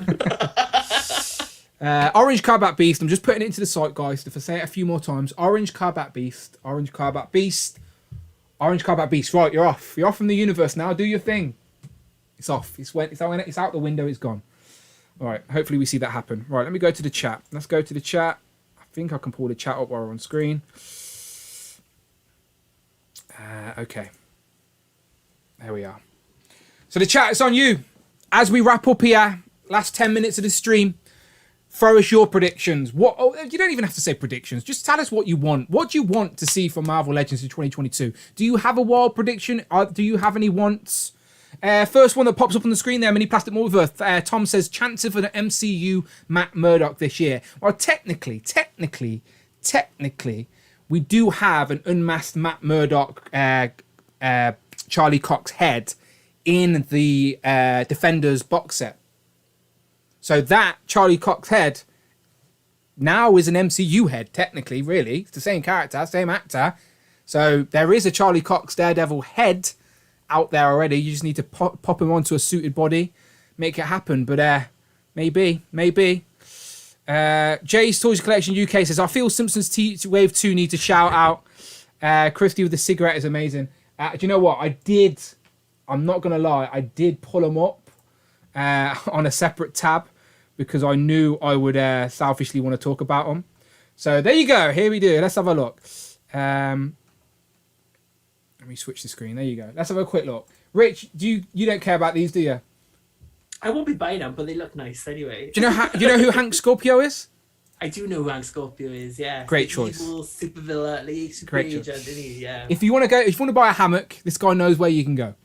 Orange Cardback Beast. I'm just putting it into the zeitgeist. If I say it a few more times, Orange Cardback Beast. Orange Cardback Beast. Orange Cardback Beast. Right, you're off. You're off from the universe now. Do your thing. It's off. It's out the window. It's gone. All right. Hopefully we see that happen. Right. Let me go to the chat. Let's go to the chat. I think I can pull the chat up while we're on screen. Okay. There we are. So the chat is on you. As we wrap up here, last 10 minutes of the stream, throw us your predictions. You don't even have to say predictions. Just tell us what you want. What do you want to see from Marvel Legends in 2022? Do you have a wild prediction? Do you have any wants? First one that pops up on the screen there, Mini Plastic Multiverse. Tom says, chances for the MCU Matt Murdock this year. Well, technically, we do have an unmasked Matt Murdock Charlie Cox head in the Defenders box set. So that Charlie Cox head now is an MCU head, technically, really. It's the same character, same actor. So there is a Charlie Cox Daredevil head out there already. You just need to pop him onto a suited body, make it happen. But Maybe. Jay's Toys Collection UK says, I feel Simpsons Wave 2 need to shout out. Christy with the cigarette is amazing. Do you know what? I'm not going to lie, I did pull them up on a separate tab because I knew I would selfishly want to talk about them. So there you go. Here we do. Let's have a look. Let me switch the screen. There you go. Let's have a quick look. Rich, you don't care about these, do you? I won't be buying them, but they look nice anyway. Do you know who Hank Scorpio is? I do know who Hank Scorpio is. Yeah, great choice. Evil super villain, like super agent, isn't he? Yeah. If you want to buy a hammock, this guy knows where you can go.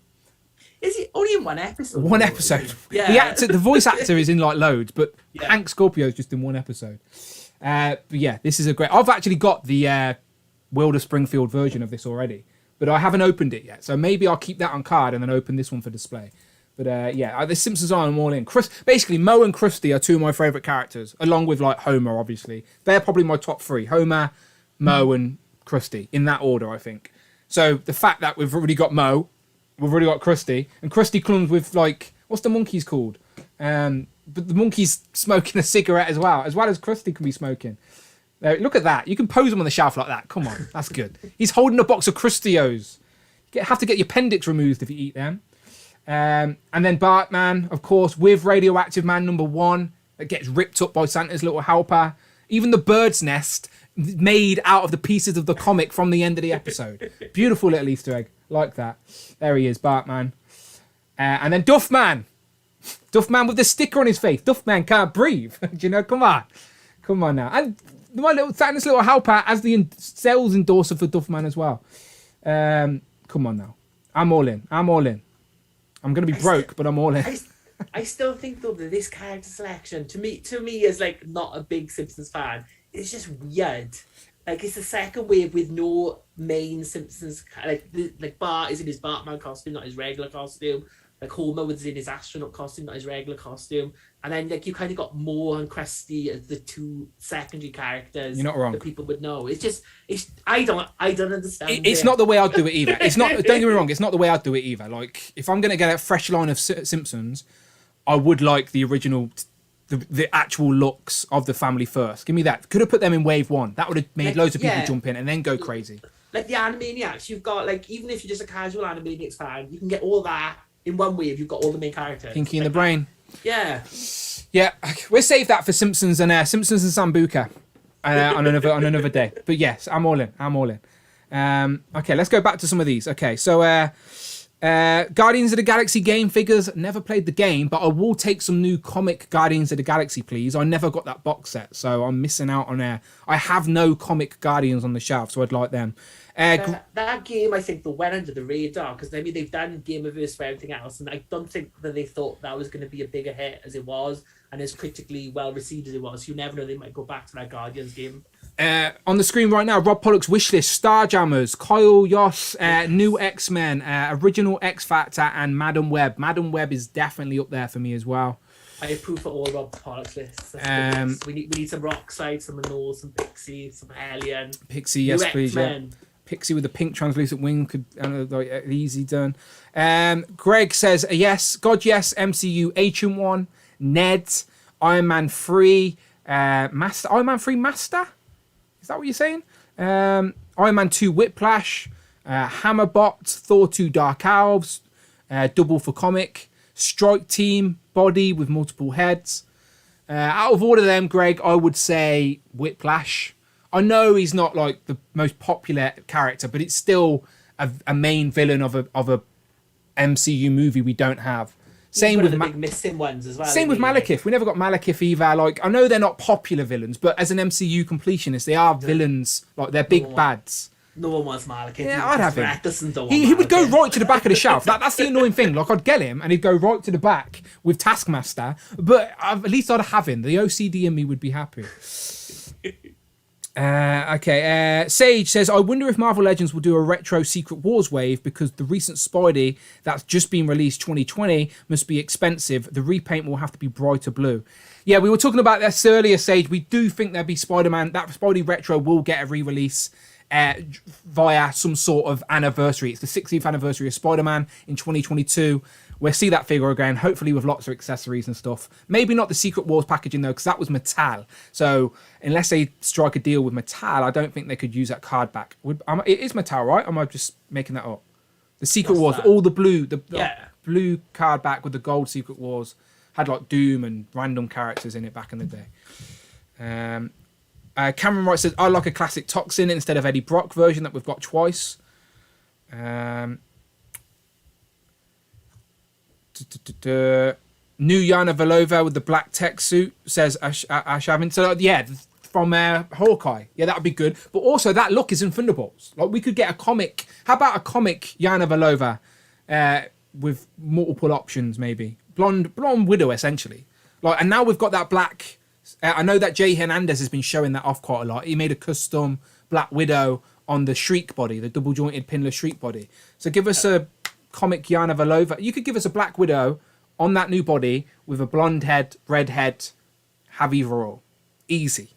Is he only in one episode? One episode. Yeah. The voice actor is in like loads, but Hank Scorpio is just in one episode. But yeah, this is a great. I've actually got the Wilder Springfield version of this already, but I haven't opened it yet. So maybe I'll keep that on card and then open this one for display. But yeah, the Simpsons are I'm all in. Basically, Moe and Krusty are two of my favourite characters, along with like Homer, obviously. They're probably my top three: Homer, Moe, and Krusty, in that order, I think. So the fact that we've already got Moe, we've already got Krusty, and Krusty comes with like, what's the monkeys called? But the monkey's smoking a cigarette as well as Krusty can be smoking. Look at that! You can pose him on the shelf like that. Come on, that's good. He's holding a box of Crustios. You have to get your appendix removed if you eat them. And then Bartman, of course, with Radioactive Man #1 that gets ripped up by Santa's little helper. Even the bird's nest made out of the pieces of the comic from the end of the episode. Beautiful little Easter egg. Like that. There he is, Bartman. And then Duffman. Duffman with the sticker on his face. Duffman can't breathe. Do you know? Come on now. And my little Santa's little helper as the sales endorser for Duffman as well. Come on now. I'm all in. I'm going to be broke, but I'm all in. I still think, though, that this character selection, to me, as, like, not a big Simpsons fan, it's just weird. Like, it's the second wave with no main Simpsons... Like Bart is in his Batman costume, not his regular costume. Like, Homer was in his astronaut costume, not his regular costume. And then, like, you kind of got Moe and Krusty as the two secondary characters. You're not wrong. That people would know. I don't understand. It's not the way I'd do it either. It's not. Don't get me wrong. It's not the way I'd do it either. Like, if I'm going to get a fresh line of Simpsons, I would like the original, the actual looks of the family first. Give me that. Could have put them in wave 1. That would have made loads of people jump in and then go crazy. Like the Animaniacs, you've got, like, even if you're just a casual Animaniacs fan, you can get all that in one wave. You've got all the main characters. Pinky in the brain. Yeah. Yeah, we'll save that for Simpsons and Sambuca on another day. But yes, I'm all in. Okay, let's go back to some of these. Okay, so Guardians of the Galaxy game figures. Never played the game, but I will take some new comic Guardians of the Galaxy, please. I never got that box set, so I'm missing out on I have no comic Guardians on the shelf, so I'd like them. That game, I think, went under the radar because I mean they've done Gameverse for everything else, and I don't think that they thought that was going to be a bigger hit as it was, and as critically well received as it was. You never know, they might go back to that Guardians game. On the screen right now, Rob Pollock's wish list: Starjammers, Kyle Yoss, new X-Men, original X Factor, and Madam Web. Madam Web is definitely up there for me as well. I approve for all Rob Pollock's lists. We need some Rockside, some Manol, some Pixie, some Alien. Pixie, yes, please. Yeah. Pixie with the pink translucent wing could easy done. Greg says yes, God yes, MCU Ancient One, Ned, Iron Man 3, Master. Iron Man 3 Master. Is that what you're saying? Iron Man 2 Whiplash, Hammerbot, Thor 2 Dark Elves, Double for Comic, Strike Team, Body with multiple heads. Out of all of them, Greg, I would say Whiplash. I know he's not like the most popular character, but it's still a main villain of a MCU movie we don't have. Same with the big missing ones as well. Same with Malekith. We never got Malekith either. Like, I know they're not popular villains, but as an MCU completionist, they are villains. Like, they're big bads. No one wants Malekith. Yeah, I'd have him. He would go right to the back of the shelf. That's the annoying thing. Like, I'd get him and he'd go right to the back with Taskmaster, but at least I'd have him. The OCD in me would be happy. Okay. Sage says, I wonder if Marvel Legends will do a retro Secret Wars wave because the recent Spidey that's just been released 2020 must be expensive. The repaint will have to be brighter blue. Yeah, we were talking about this earlier, Sage. We do think there'll be Spider-Man. That Spidey retro will get a re-release via some sort of anniversary. It's the 60th anniversary of Spider-Man in 2022. we'll see that figure again, hopefully with lots of accessories and stuff. Maybe not the Secret Wars packaging though, because that was Mattel. So unless they strike a deal with Mattel, I don't think they could use that card back. It is Mattel, right? Or am I just making that up? The Secret Wars, all the blue, the blue card back with the gold Secret Wars had like Doom and random characters in it back in the day. Cameron Wright says, I like a classic Toxin instead of Eddie Brock version that we've got twice. New Yana Velova with the black tech suit, says Ashavin. So yeah, from Hawkeye. Yeah, that would be good. But also that look is in Thunderbolts. Like we could get a comic. How about a comic Yana Velova with multiple options, maybe blonde widow essentially. Like, and now we've got that black. I know that Jay Hernandez has been showing that off quite a lot. He made a custom Black Widow on the Shriek body, the double jointed pinless Shriek body. So give us a comic Yana Velova. You could give us a Black Widow on that new body with a blonde head, red head, have either or. Easy.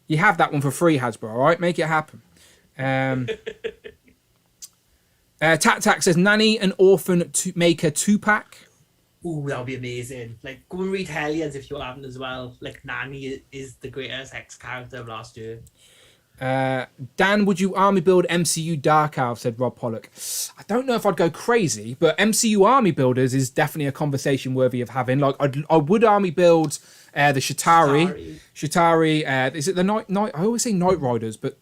You have that one for free, Hasbro, all right? Make it happen. Tac says, Nanny and Orphan to make a 2-pack. Ooh, that would be amazing. Like, go and read Hellions if you haven't as well. Like, Nanny is the greatest X character of last year. Dan, would you army build MCU Dark Elf? Said Rob Pollock. I don't know if I'd go crazy, but MCU army builders is definitely a conversation worthy of having. Like, I would army build the Shatari. Is it the Night? I always say Night Riders, but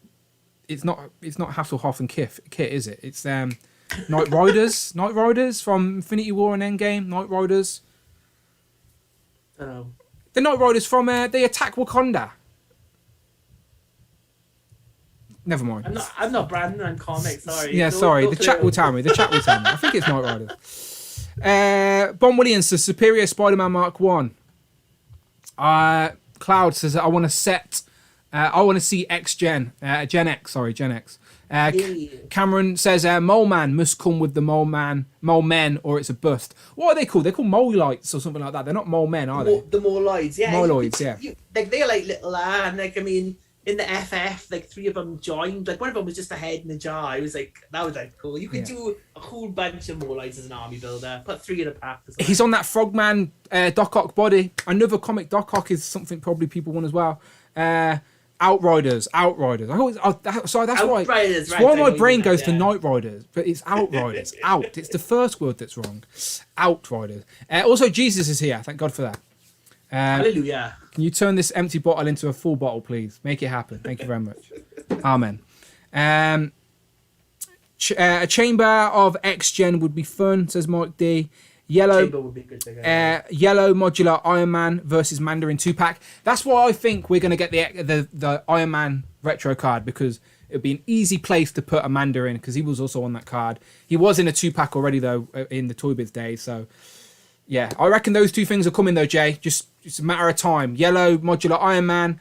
it's not Hasselhoff and Kit, is it? It's Night Riders. Night Riders from Infinity War and Endgame. Night Riders. I don't know. The Night Riders from They Attack Wakanda. Never mind. I'm not Brandon. I'm comics. Sorry. Yeah, sorry. The chat will tell me. I think it's Night Riders. Bon Williams, the Superior Spider-Man Mark 1. Cloud says, I want to see Gen X. Cameron says, Mole Man must come with the Mole Men, or it's a bust. What are they called? They're called Mole-lites or something like that. They're not Mole Men, are they? The Mole-lites, yeah. Mole-lites, yeah. They're like little, and like, I mean, in the FF, like 3 of them joined. Like one of them was just a head in a jar. It was like, that was like cool. You could do a cool bunch of Mole-lites as an army builder. Put 3 in a pack. He's on that Frogman Doc Ock body. Another comic Doc Ock is something probably people want as well. Outriders. That's why. Outriders, That's why my brain goes to Night Riders, but it's Outriders. It's the first word that's wrong. Outriders. Also, Jesus is here. Thank God for that. Hallelujah. Can you turn this empty bottle into a full bottle, please? Make it happen. Thank you very much. Amen. A chamber of X-Gen would be fun, says Mike D. Yellow modular Iron Man versus Mandarin 2-pack. That's why I think we're going to get the Iron Man retro card, because it would be an easy place to put a Mandarin, because he was also on that card. He was in a 2-pack already, though, in the Toy Biz days. So, yeah, I reckon those two things are coming, though, Jay. Just it's a matter of time. Yellow modular Iron Man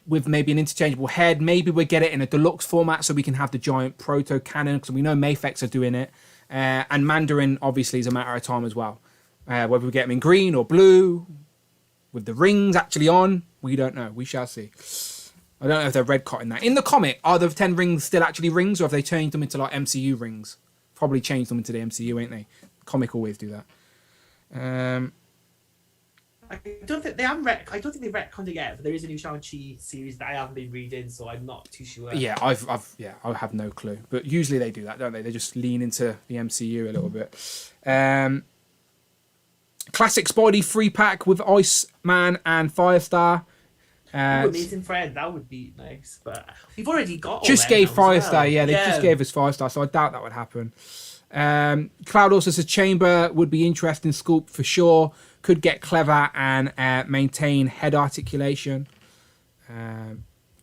with maybe an interchangeable head. Maybe we'll get it in a deluxe format so we can have the giant proto cannon, because we know Mafex are doing it. And Mandarin, obviously, is a matter of time as well. Whether we get them in green or blue, with the rings actually on, we don't know. We shall see. I don't know if they're red cotton that. In the comic, are the 10 rings still actually rings, or have they changed them into like MCU rings? Probably changed them into the MCU, ain't they? Comic always do that. I don't think they haven't. I don't think they've retconned it yet, but there is a new Shang-Chi series that I haven't been reading, so I'm not too sure. Yeah, I have no clue. But usually they do that, don't they? They just lean into the MCU a little bit. Classic Spidey 3-pack with Iceman and Firestar. Amazing Friend, that would be nice, but we've already got. Just gave Firestar, yeah. They just gave us Firestar, so I doubt that would happen. Cloud also says Chamber would be interesting sculpt for sure. Could get clever and maintain head articulation.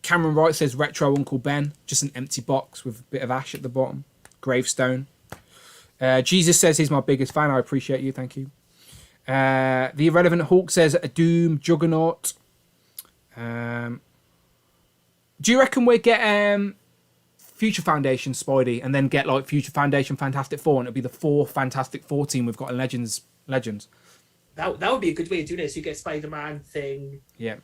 Cameron Wright says retro Uncle Ben, just an empty box with a bit of ash at the bottom. Gravestone. Jesus says he's my biggest fan. I appreciate you. Thank you. The Irrelevant Hawk says a Doom Juggernaut. Do you reckon we get Future Foundation Spidey and then get like Future Foundation Fantastic Four, and it'll be the 4th Fantastic Four team we've got in Legends? That would be a good way of doing it. So you get Spider-Man thing. Yeah.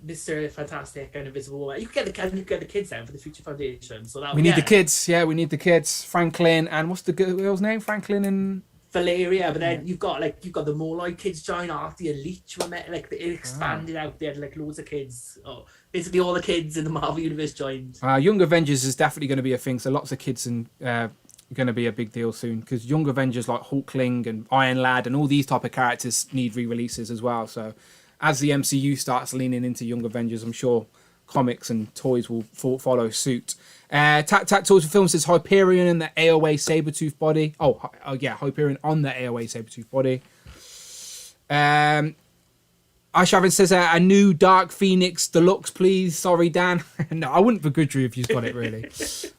Mr. Fantastic and Invisible Woman. You can get the kids down for the Future Foundation. So that We need the kids. Yeah, we need the kids. Franklin and what's the girl's name? Franklin and Valeria, but then you've got the Moloid kids join Artie and Leech. Like it expanded out there, like loads of kids. Oh, basically all the kids in the Marvel universe joined. Young Avengers is definitely going to be a thing. So lots of kids and going to be a big deal soon because Young Avengers like Hulkling and Iron Lad and all these type of characters need re-releases as well. So as the MCU starts leaning into Young Avengers, I'm sure comics and toys will follow suit. Tac Toys for Film says Hyperion and the AOA Sabretooth body. Oh yeah, Hyperion on the AOA Sabretooth body. Aishavin says a new Dark Phoenix Deluxe, please. Sorry, Dan. No, I wouldn't begrudge you if you've got it, really.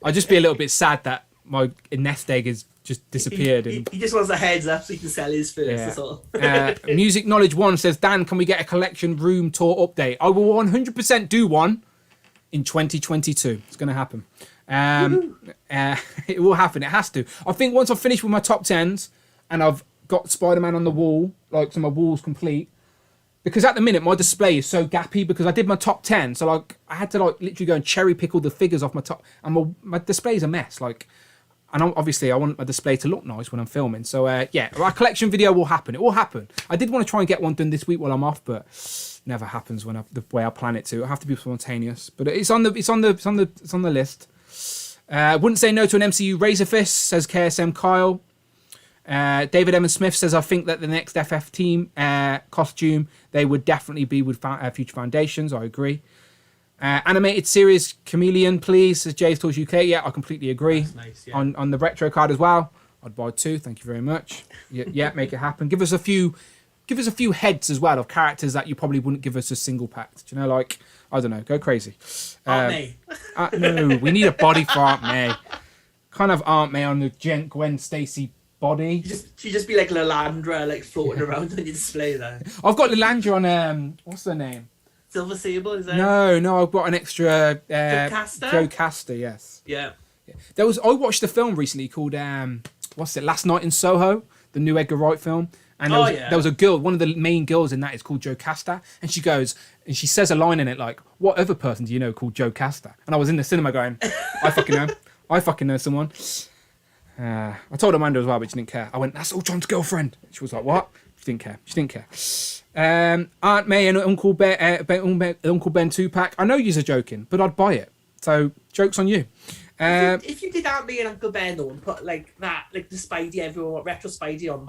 I'd just be a little bit sad that my nest egg has just disappeared. He just wants a heads up so he can sell his first, that's all. Music Knowledge 1 says, Dan, can we get a collection room tour update? I will 100% do one in 2022. It's going to happen. It will happen. It has to. I think once I've finished with my top 10s and I've got Spider-Man on the wall, like so my wall's complete, because at the minute my display is so gappy because I did my top 10, so like I had to like literally go and cherry pick all the figures off my top, and my display's a mess. Like, and obviously I want my display to look nice when I'm filming. So yeah, our collection video will happen. It will happen. I did want to try and get one done this week while I'm off, but never happens when the way I plan it to. I have to be spontaneous, but it's on the list. Wouldn't say no to an MCU Razor Fist, says KSM Kyle. David Evan Smith says, I think that the next FF team costume, they would definitely be with Future Foundations. I agree. Animated series Chameleon, please, says Jay's Toys UK. Yeah, I completely agree. That's nice, yeah. On the retro card as well. I'd buy 2. Thank you very much. Yeah, make it happen. Give us a few heads as well of characters that you probably wouldn't give us a single pack. Do you know, like, I don't know, go crazy. Aunt May. No, we need a body for Aunt May. Kind of Aunt May on the Gwen Stacy body. She'd just be like Lilandra, like floating around on your display there. I've got Lilandra on what's her name? Silver Sable, is that? No, I've got an extra Joe Caster, yes. Yeah. I watched a film recently called Last Night in Soho, the new Edgar Wright film. And there was a girl, one of the main girls in that is called Joe Caster, and she says a line in it like, "What other person do you know called Joe Caster?" And I was in the cinema going, "I fucking know someone." I told Amanda as well, but she didn't care. I went, "That's Ultron's girlfriend." She was like, "What?" She didn't care. Aunt May and Uncle Ben 2-pack. I know you're joking, but I'd buy it. So joke's on you. If you did Aunt May and Uncle Ben though and put like that, like the Spidey, everyone retro Spidey on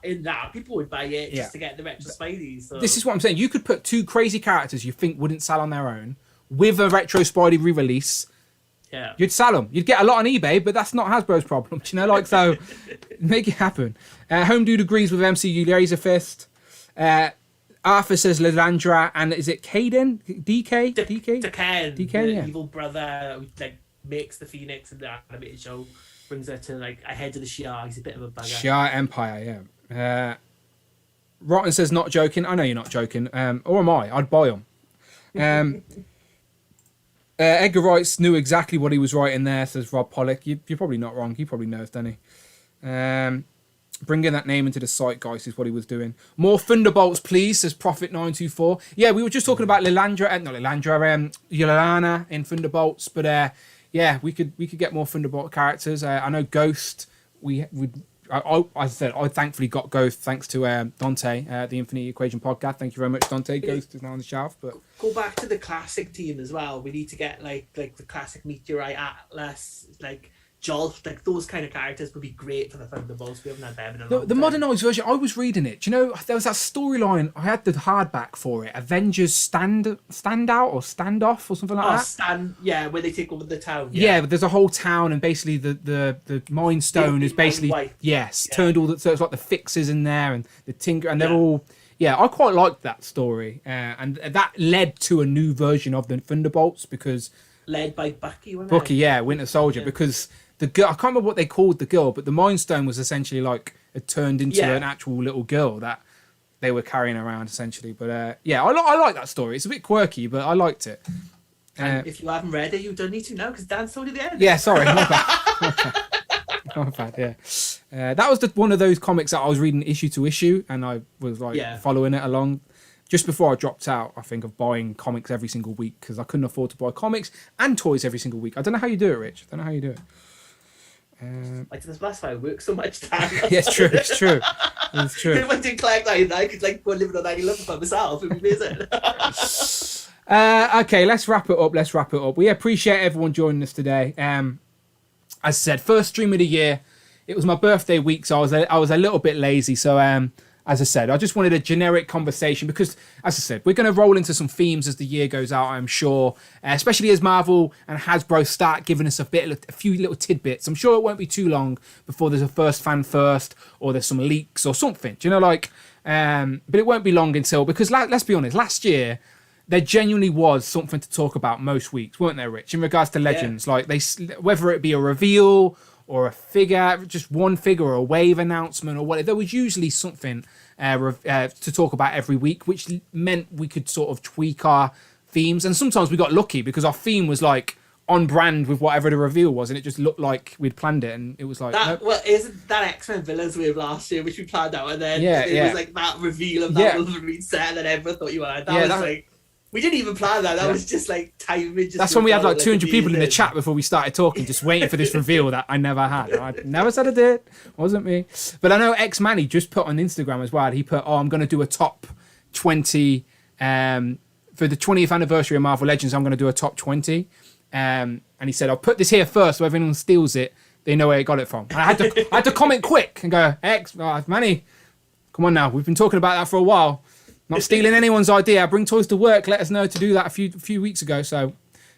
in that, people would buy it just to get the retro Spidey. So this is what I'm saying. You could put 2 crazy characters you think wouldn't sell on their own with a retro Spidey re-release. Yeah, you'd sell them. You'd get a lot on eBay, but that's not Hasbro's problem. You know, like, so make it happen. Home Dude agrees with MCU Razor Fist. Arthur says Lilandra, and is it Caden? DK? DK, yeah. Evil brother who like makes the Phoenix in the animated show, brings her to like ahead of the Shi'ar. He's a bit of a bugger. Shi'ar Empire, yeah. Rotten says not joking. I know you're not joking. Or am I? I'd buy them. Edgar Wright knew exactly what he was writing there, says Rob Pollock. You're probably not wrong. He probably knows, doesn't he? Bringing that name into the zeitgeist is what he was doing. More Thunderbolts, please, says Prophet924. Yeah, we were just talking about Yolana in Thunderbolts, but yeah, we could get more Thunderbolt characters. I know Ghost. I thankfully got Ghost thanks to Dante, the Infinity Equation podcast. Thank you very much, Dante. Ghost is now on the shelf, but go back to the classic team as well. We need to get like the classic Meteorite, Atlas, like Jolt, like those kind of characters would be great for the Thunderbolts. We haven't had them in a long time. The modernised version, I was reading it. Do you know, there was that storyline, I had the hardback for it, Avengers Standout or Standoff or something like that. Where they take over the town. Yeah, but there's a whole town, and basically the Mind Stone is basically, turned all the, so it's like the Fixers in there, and the Tinker, and they're all, I quite liked that story. And that led to a new version of the Thunderbolts, because... Led by Bucky, wasn't it? Winter Soldier, because... The girl, I can't remember what they called the girl, but the Mind Stone was essentially like it turned into an actual little girl that they were carrying around essentially. But I like that story. It's a bit quirky, but I liked it. And if you haven't read it, you don't need to know because Dan told you the end. Yeah, sorry, my bad. Yeah. That was one of those comics that I was reading issue to issue, and I was like following it along. just before I dropped out, I think, of buying comics every single week because I couldn't afford to buy comics and toys every single week. I don't know how you do it, Rich. I don't know how you do it. Like that's why I work so much time. Yeah, it's true. It's true. It's true. If I didn't collect that, I could like go and live on 9/11 by myself. It'd be amazing. Okay, let's wrap it up. We appreciate everyone joining us today. As I said, first stream of the year. It was my birthday week, so I was a little bit lazy. So as I said, I just wanted a generic conversation because, as I said, we're going to roll into some themes as the year goes out, I'm sure, especially as Marvel and Hasbro start giving us a few little tidbits. I'm sure it won't be too long before there's a first fan first or there's some leaks or something, do you know, like, but it won't be long until, because let's be honest, last year, there genuinely was something to talk about most weeks, weren't there, Rich, in regards to Legends? Yeah. Like, whether it be a reveal or a figure, just one figure or a wave announcement or whatever. There was usually something to talk about every week, which meant we could sort of tweak our themes. And sometimes we got lucky because our theme was like on brand with whatever the reveal was, and it just looked like we'd planned it, and it was like... That, nope. Well, isn't that X-Men Villains wave last year, which we planned out, and then it was like that reveal of that Wolverine set that everyone thought you had. That was like... We didn't even plan that. That was just like timing. That's when we had like 200 people in the chat before we started talking, just waiting for this reveal that I never had. I never said I did. Wasn't me. But I know X Manny just put on Instagram as well. He put, I'm going to do a top 20 for the 20th anniversary of Marvel Legends. I'm going to do a top 20. And he said, I'll put this here first, so if anyone steals it, they know where he got it from. And I had to comment quick and go, Manny, come on now. We've been talking about that for a while. Not stealing anyone's idea. Bring toys to work. Let us know to do that a few weeks ago. So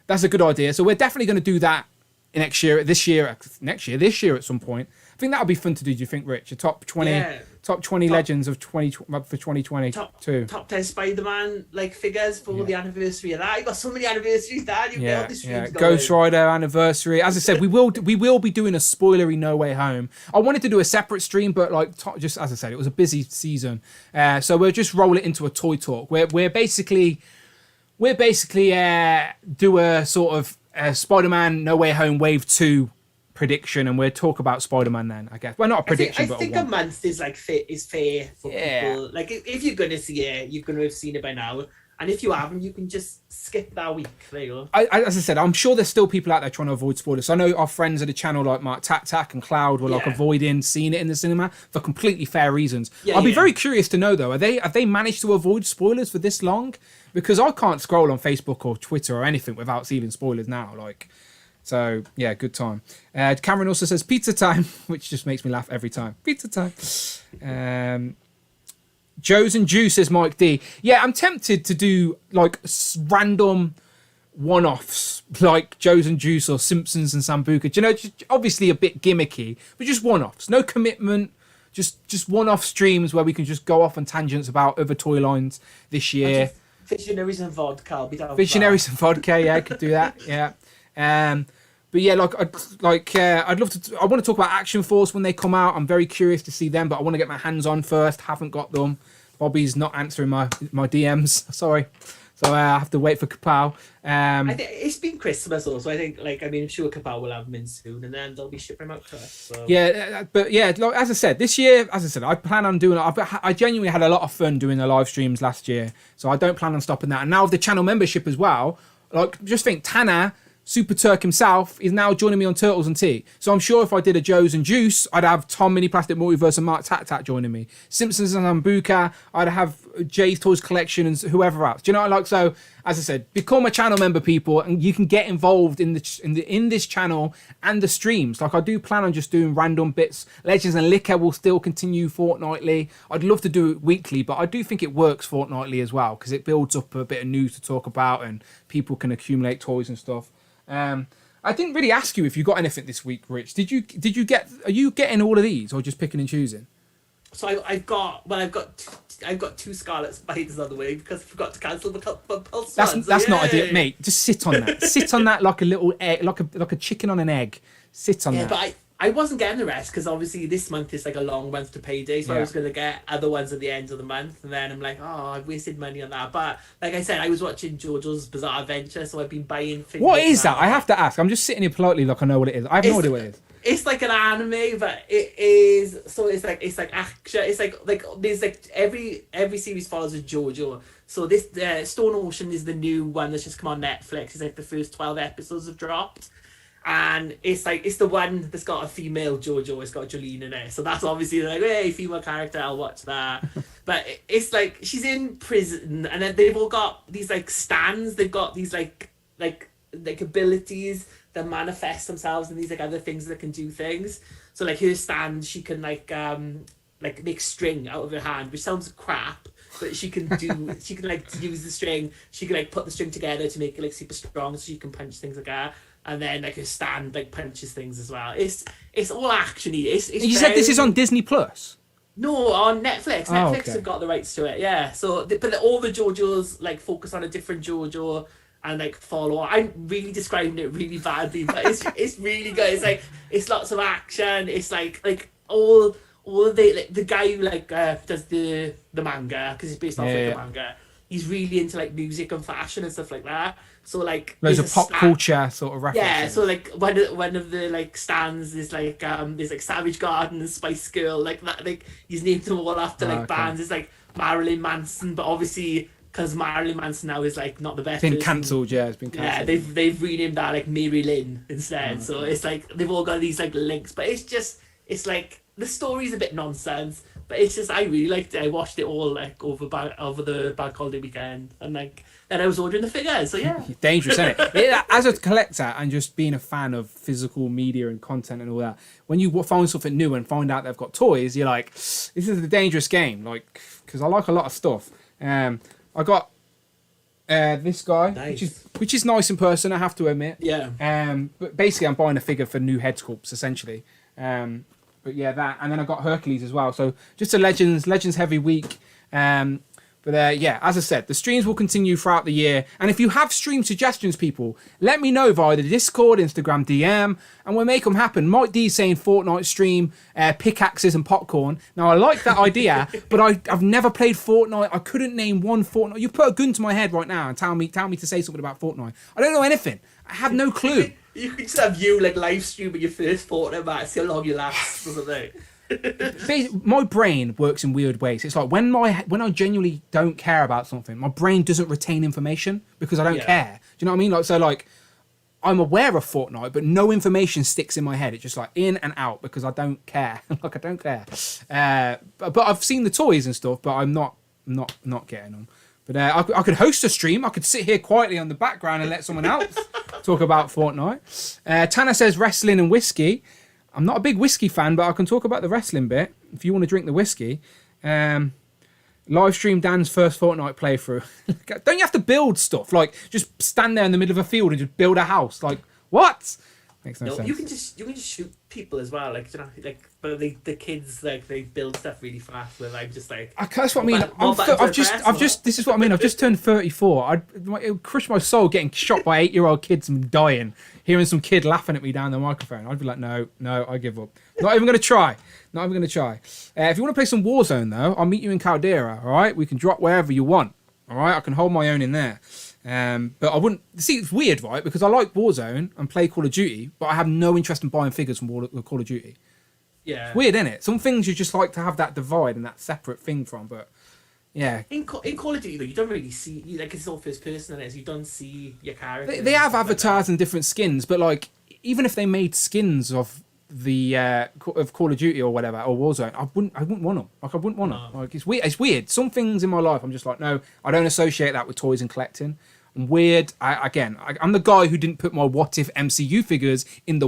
that's a good idea. So we're definitely going to do that this year at some point. I think that'll be fun to do. Do you think, Rich? A top 20 Legends of 2022. Top 10 Spider-Man like figures for the anniversary of that. You got so many anniversaries, Dad. You got all these streams going. Ghost Rider anniversary. As I said, we will be doing a spoilery No Way Home. I wanted to do a separate stream, but like just as I said, it was a busy season, so we'll just roll it into a toy talk. We're basically do a sort of Spider-Man No Way Home Wave 2 prediction, and we'll talk about Spider-Man then, I guess. Well, not a prediction, I think a month is like fair for people. Like if you're going to see it, you're going to have seen it by now. And if you haven't, you can just skip that week. There you go. As I said, I'm sure there's still people out there trying to avoid spoilers. So I know our friends at the channel like Mark Tack and Cloud were like avoiding seeing it in the cinema for completely fair reasons. I'll be very curious to know though, have they managed to avoid spoilers for this long? Because I can't scroll on Facebook or Twitter or anything without seeing spoilers now. So yeah, good time. Cameron also says pizza time, which just makes me laugh every time. Pizza time. Joe's and Juice says Mike D. Yeah, I'm tempted to do like random one-offs like Joe's and Juice or Simpsons and Sambuca. You know, just obviously a bit gimmicky, but just one-offs. No commitment. Just one-off streams where we can just go off on tangents about other toy lines this year. Visionaries and vodka. I'll be down. Visionaries and vodka. Yeah, could do that. Yeah. But yeah, I'd love to. I want to talk about Action Force when they come out. I'm very curious to see them, but I want to get my hands on first. Haven't got them. Bobby's not answering my DMs. Sorry, so I have to wait for Kapow. I think it's been Christmas also. I think, I'm sure Kapow will have them in soon, and then they'll be shipping them out to us. So. Yeah, but yeah, as I said, this year, I plan on doing. I genuinely had a lot of fun doing the live streams last year, so I don't plan on stopping that. And now with the channel membership as well, just think Tanner, Super Turk himself, is now joining me on Turtles and Tea. So I'm sure if I did a Joe's and Juice, I'd have Tom Mini Plastic Multiverse and Mark Tat joining me. Simpsons and Sambuca, I'd have Jay's Toys Collection and whoever else. Do you know what I like? So, as I said, become a channel member, people, and you can get involved in this channel and the streams. I do plan on just doing random bits. Legends and Liquor will still continue fortnightly. I'd love to do it weekly, but I do think it works fortnightly as well because it builds up a bit of news to talk about and people can accumulate toys and stuff. I didn't really ask you if you got anything this week, Rich. Are you getting all of these or just picking and choosing? So I've got two Scarlet Spiders on the way because I forgot to cancel the Pulse. That's not a deal, mate. Just sit on that. Sit on that like a little egg, like a chicken on an egg. Sit on that. Yeah, but I wasn't getting the rest because obviously this month is like a long month to payday, so I was going to get other ones at the end of the month, and then I'm like, I've wasted money on that. But like I said, I was watching JoJo's Bizarre Adventure, so I've been buying things. What is that? I have to ask. I'm just sitting here politely like I know what it is. I have no idea what it is. It's like an anime, but it is so it's like action. It's like there's like every series follows a JoJo. So this Stone Ocean is the new one that's just come on Netflix. It's like the first 12 episodes have dropped, and it's the one that's got a female JoJo. It's got Jolene in it, so that's obviously like, hey, female character, I'll watch that. But it's like she's in prison, and then they've all got these like stands. They've got these like abilities that manifest themselves and these like other things that can do things. So like her stand, she can like make string out of her hand, which sounds crap, but she can like use the string. She can like put the string together to make it like super strong, so she can punch things like that. And then like her stand like punches things as well. It's all actiony. You said this is on Disney Plus. No, on Netflix. Netflix okay. have got the rights to it. Yeah. So but all the JoJos like focus on a different JoJo. And like follow. I'm really describing it really badly, but it's really good. It's like it's lots of action. It's like all of the guy who like does the manga, because it's based off the manga. He's really into like music and fashion and stuff like that. So like there's a pop culture sort of reference. Yeah, so like one of the like stands is like there's like Savage Garden and Spice Girl, like that, like he's named them all after like bands. It's like Marilyn Manson, but obviously because Marilyn Manson now is like not the best. It's been cancelled, yeah. It's been cancelled. Yeah, they've renamed that like Mary Lynn instead. So it's like they've all got these like links, but it's like the story's a bit nonsense, but it's just I really liked it. I watched it all like over the bank holiday weekend, and like then I was ordering the figures. So yeah, dangerous, isn't it? As a collector and just being a fan of physical media and content and all that, when you find something new and find out they've got toys, you're like, this is a dangerous game. Like, because I like a lot of stuff. I got this guy, nice. which is nice in person, I have to admit. Yeah. But basically, I'm buying a figure for new head sculpts, essentially. But yeah, that, and then I got Hercules as well. So just a Legends heavy week. But yeah, as I said, the streams will continue throughout the year. And if you have stream suggestions, people, let me know via the Discord, Instagram DM, and we'll make them happen. Mike D saying Fortnite stream, pickaxes and popcorn. Now, I like that idea, but I've never played Fortnite. I couldn't name one Fortnite. You put a gun to my head right now and tell me to say something about Fortnite. I don't know anything. I have no clue. You could just have you like live streaming your first Fortnite match, see how long you last or something. My brain works in weird ways. It's like when I genuinely don't care about something, my brain doesn't retain information because I don't care. Do you know what I mean? Like, so like I'm aware of Fortnite, but no information sticks in my head. It's just like in and out because I don't care. Like I don't care. But I've seen the toys and stuff, but I'm not getting them. But I could host a stream. I could sit here quietly on the background and let someone else talk about Fortnite. Tanner says wrestling and whiskey. I'm not a big whiskey fan, but I can talk about the wrestling bit if you want to drink the whiskey. Live stream Dan's first Fortnite playthrough. Don't you have to build stuff? Like, just stand there in the middle of a field and just build a house? Like, what? Makes no sense. You can just shoot people as well. Like, you know, like, but the kids like they build stuff really fast. Where I'm just like, that's what I mean. I've just. This is what I mean. I've just turned 34. It would crush my soul getting shot by 8-year-old kids and dying. Hearing some kid laughing at me down the microphone, I'd be like, no, I give up. Not even going to try. If you want to play some Warzone, though, I'll meet you in Caldera, all right? We can drop wherever you want, all right? I can hold my own in there. But I wouldn't... See, it's weird, right? Because I like Warzone and play Call of Duty, but I have no interest in buying figures from Call of Duty. Yeah. It's weird, isn't it? Some things you just like to have that divide and that separate thing from, but... Yeah. In Call of Duty, though, you don't really see, like, it's all first person, and you don't see your character. They have avatars and different skins, but like, even if they made skins of the of Call of Duty or whatever or Warzone, I wouldn't want them. Like, I wouldn't want them. Like, it's weird. It's weird. Some things in my life, I'm just like, no, I don't associate that with toys and collecting. I'm weird. I'm the guy who didn't put my What If MCU figures in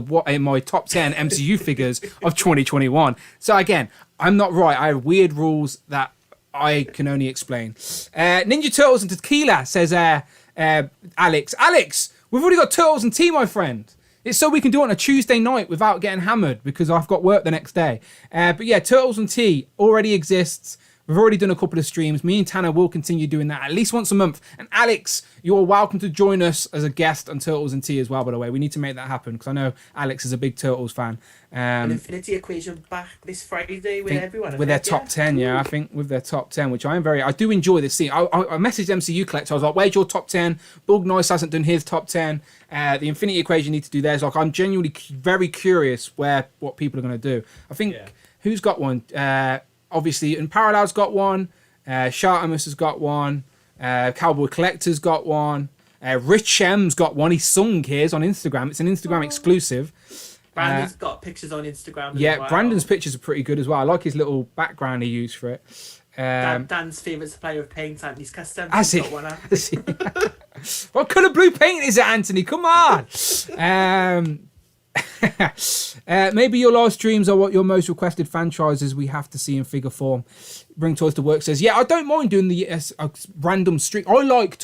my top 10 MCU figures of 2021. So again, I'm not right. I have weird rules that I can only explain. Ninja Turtles and Tequila says Alex, we've already got Turtles and Tea, my friend. It's so we can do it on a Tuesday night without getting hammered because I've got work the next day. But yeah, Turtles and Tea already exists. We've already done a couple of streams. Me and Tanner will continue doing that at least once a month. And Alex, you're welcome to join us as a guest on Turtles and Tea as well, by the way. We need to make that happen because I know Alex is a big Turtles fan. An Infinity Equation back this Friday with everyone. With their top 10, I think with their top 10, which I do enjoy this scene. I messaged MCU Collector. I was like, where's your top 10? Bug Nice hasn't done his top 10. The Infinity Equation need to do theirs. Like, I'm genuinely very curious what people are going to do. I think, who's got one? Obviously, and Parallel's got one. Shartimus has got one. Cowboy Collector's got one. Rich M's got one. He sung his on Instagram. It's an Instagram exclusive. Brandon's got pictures on Instagram. Yeah, as well. Brandon's pictures are pretty good as well. I like his little background he used for it. Dan's favourite supplier of paint, Anthony's Custom. Has he? Got one What colour blue paint is it, Anthony? Come on. Maybe your live streams are what your most requested franchises we have to see in figure form. Bring Toys to Work says, yeah, I don't mind doing the random stream. I like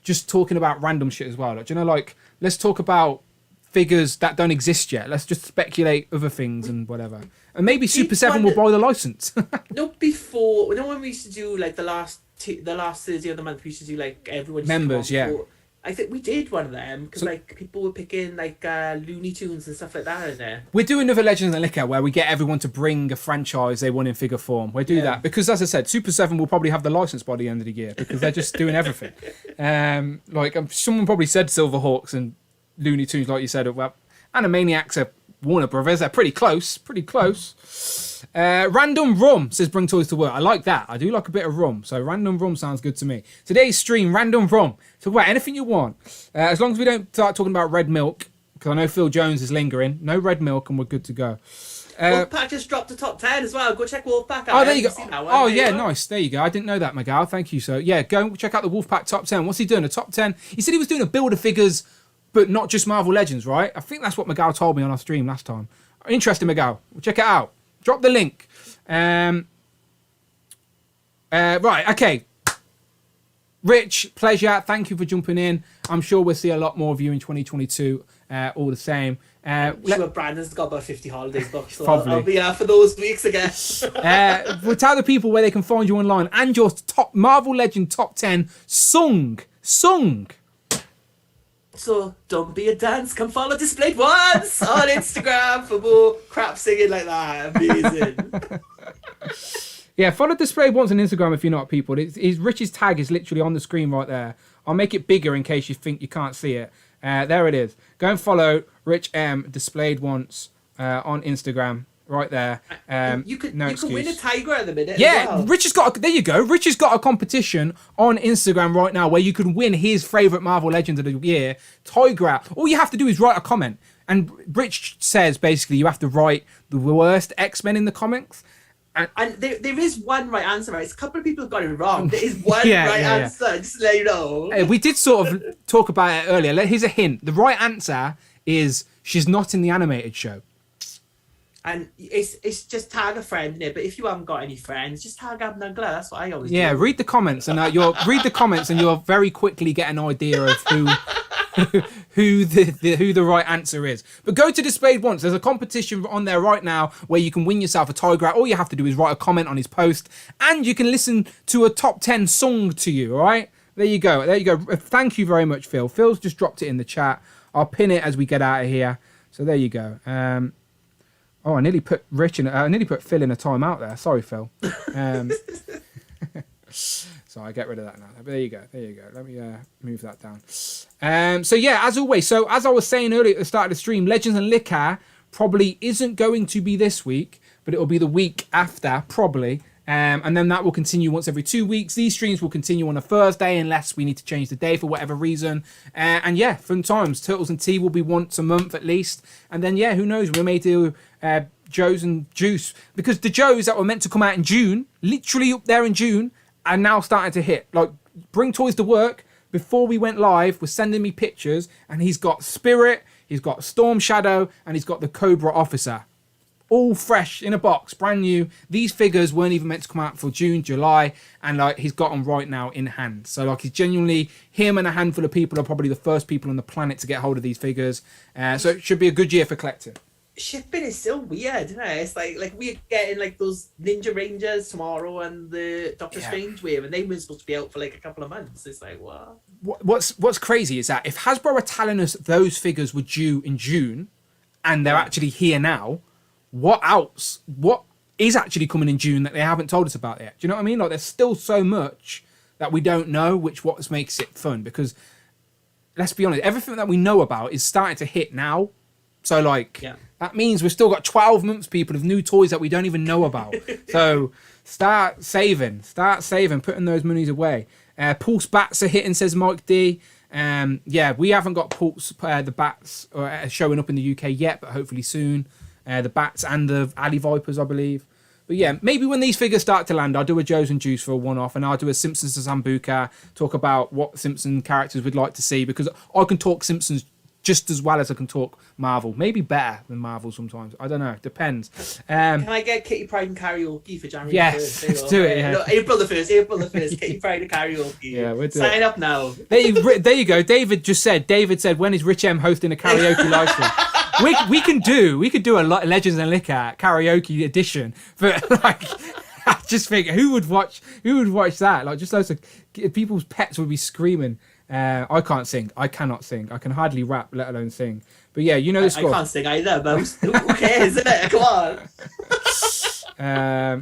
just talking about random shit as well. Like, you know, like, let's talk about figures that don't exist yet. Let's just speculate other things and whatever. And maybe Super 7 will buy the license. Before, when we used to do like the last Thursday of the month, we used to do like everyone members, I think we did one of them because like people were picking like Looney Tunes and stuff like that in there. We're doing another Legends and Liquor where we get everyone to bring a franchise they want in figure form. We'll do that because, as I said, Super 7 will probably have the license by the end of the year because they're just doing everything. Someone probably said Silverhawks and Looney Tunes, like you said. Well, Animaniacs are Warner Brothers. They're pretty close. Random Rum says bring toys to work. I like that. I do like a bit of rum. So Random Rum sounds good to me. Today's stream, Random Rum. Talk about anything you want. As long as we don't start talking about red milk, because I know Phil Jones is lingering. No red milk and we're good to go. Wolfpack just dropped the top 10 as well. Go check Wolfpack out. Oh, there you go. Oh, yeah, nice. There you go. I didn't know that, Miguel. Thank you. So, yeah, go and check out the Wolfpack top 10. What's he doing? A top 10? He said he was doing a build of figures, but not just Marvel Legends, right? I think that's what Miguel told me on our stream last time. Interesting, Miguel. Check it out. Drop the link. Right, okay. Rich, pleasure. Thank you for jumping in. I'm sure we'll see a lot more of you in 2022. All the same. Sure, Brandon's got about 50 holidays booked, so Probably. I'll be for those weeks again. We'll tell the people where they can find you online and your top Marvel Legend top 10 sung. So don't be a dance. Come follow Displayed Once on Instagram for more crap singing like that. Amazing. Yeah, follow Displayed Once on Instagram if you're not, people. Rich's tag is literally on the screen right there. I'll make it bigger in case you think you can't see it. There it is. Go and follow Rich M Displayed Once on Instagram. Right there. You could win a tiger at the minute. Yeah, as well. Rich has got. There you go. Rich has got a competition on Instagram right now where you can win his favorite Marvel Legends of the year, Tiger. All you have to do is write a comment, and Rich says basically you have to write the worst X-Men in the comics. And there is one right answer, right? A couple of people have got it wrong. There is one answer, just to let you know. We did sort of talk about it earlier. Here's a hint. The right answer is she's not in the animated show. And it's just tag a friend in it. But if you haven't got any friends, just tag Abnugler. That's what I always do. Yeah, read the comments and you'll very quickly get an idea of who the right answer is. But go to Displayed Once. There's a competition on there right now where you can win yourself a Tiger. All you have to do is write a comment on his post, and you can listen to a top 10 song to you. All right, there you go. Thank you very much, Phil. Phil's just dropped it in the chat. I'll pin it as we get out of here. So there you go. I nearly put Phil in a timeout there. Sorry, Phil. So I get rid of that now. But there you go. Let me move that down. So yeah, as always. So as I was saying earlier at the start of the stream, Legends and Liquor probably isn't going to be this week, but it will be the week after, probably. And then that will continue once every 2 weeks. These streams will continue on a Thursday unless we need to change the day for whatever reason. And yeah, fun times. Turtles and Tea will be once a month at least. And then yeah, who knows? We may do Joe's and Juice, because the Joes that were meant to come out in June, literally up there in June, are now starting to hit. Like, Bring Toys to Work, before we went live, was sending me pictures, and he's got Spirit, he's got Storm Shadow, and he's got the Cobra Officer. All fresh in a box, brand new. These figures weren't even meant to come out for June, July, and like he's got them right now in hand. So like he's genuinely, him and a handful of people are probably the first people on the planet to get hold of these figures. So it should be a good year for collecting. shipping is so weird, isn't it? It's like we're getting like those Ninja Rangers tomorrow and the Doctor Strange wave, and they were supposed to be out for like a couple of months. It's like, what? What's crazy is that if Hasbro are telling us those figures were due in June, and they're actually here now, what else? What is actually coming in June that they haven't told us about yet? Do you know what I mean? Like, there's still so much that we don't know, which what makes it fun. Because let's be honest, everything that we know about is starting to hit now. So like, that means we've still got 12 months, people, of new toys that we don't even know about. So start saving, putting those monies away. Pulse bats are hitting, says Mike D. We haven't got Pulse, the bats showing up in the UK yet, but hopefully soon. The bats and the alley vipers, I believe. But yeah, maybe when these figures start to land, I'll do a Joe's and Juice for a one-off, and I'll do a Simpsons to Sambuca, talk about what Simpson characters we'd like to see, because I can talk Simpsons just as well as I can talk Marvel. Maybe better than Marvel sometimes. I don't know. Depends. Can I get Kitty Pride and karaoke for January 1st? Yes, let's do it. Yeah. No, April the 1st. Kitty Pride and karaoke. Yeah, we'll do Sign up now. There you go. David said, when is Rich M hosting a karaoke live stream? We could do a Legends and Liquor karaoke edition, but like, I just think who would watch that? Like, just loads of people's pets would be screaming. I can't sing. I cannot sing. I can hardly rap, let alone sing. But yeah, you know the score. I can't sing either, but who cares, isn't it? Come on.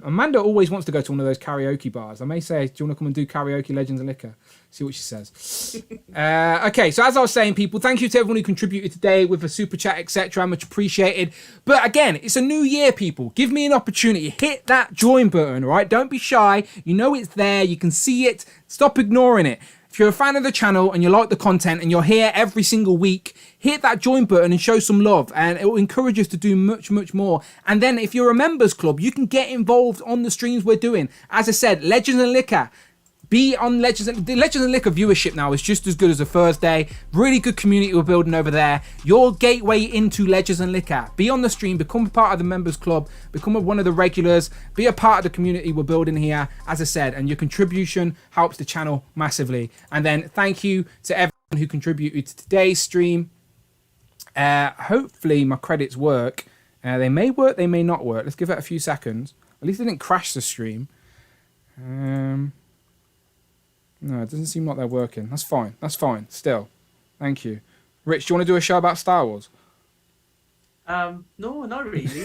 Amanda always wants to go to one of those karaoke bars. I may say, do you want to come and do karaoke Legends and Liquor? See what she says. Okay, so as I was saying, people, thank you to everyone who contributed today with a super chat, etc. Much appreciated. But again, it's a new year, people. Give me an opportunity. Hit that join button, all right? Don't be shy. You know it's there. You can see it. Stop ignoring it. If you're a fan of the channel and you like the content and you're here every single week, hit that join button and show some love, and it will encourage us to do much, much more. And then if you're a members club, you can get involved on the streams we're doing. As I said, Legends and Liquor. Be on the Legends and Liquor viewership now is just as good as a Thursday. Really good community we're building over there. Your gateway into Legends and Liquor. Be on the stream, become a part of the members club, become one of the regulars, be a part of the community we're building here, as I said, and your contribution helps the channel massively. And then thank you to everyone who contributed to today's stream. Hopefully my credits work. They may work, they may not work. Let's give it a few seconds. At least they didn't crash the stream. No, it doesn't seem like they're working. That's fine. Still. Thank you. Rich, do you want to do a show about Star Wars? No, not really.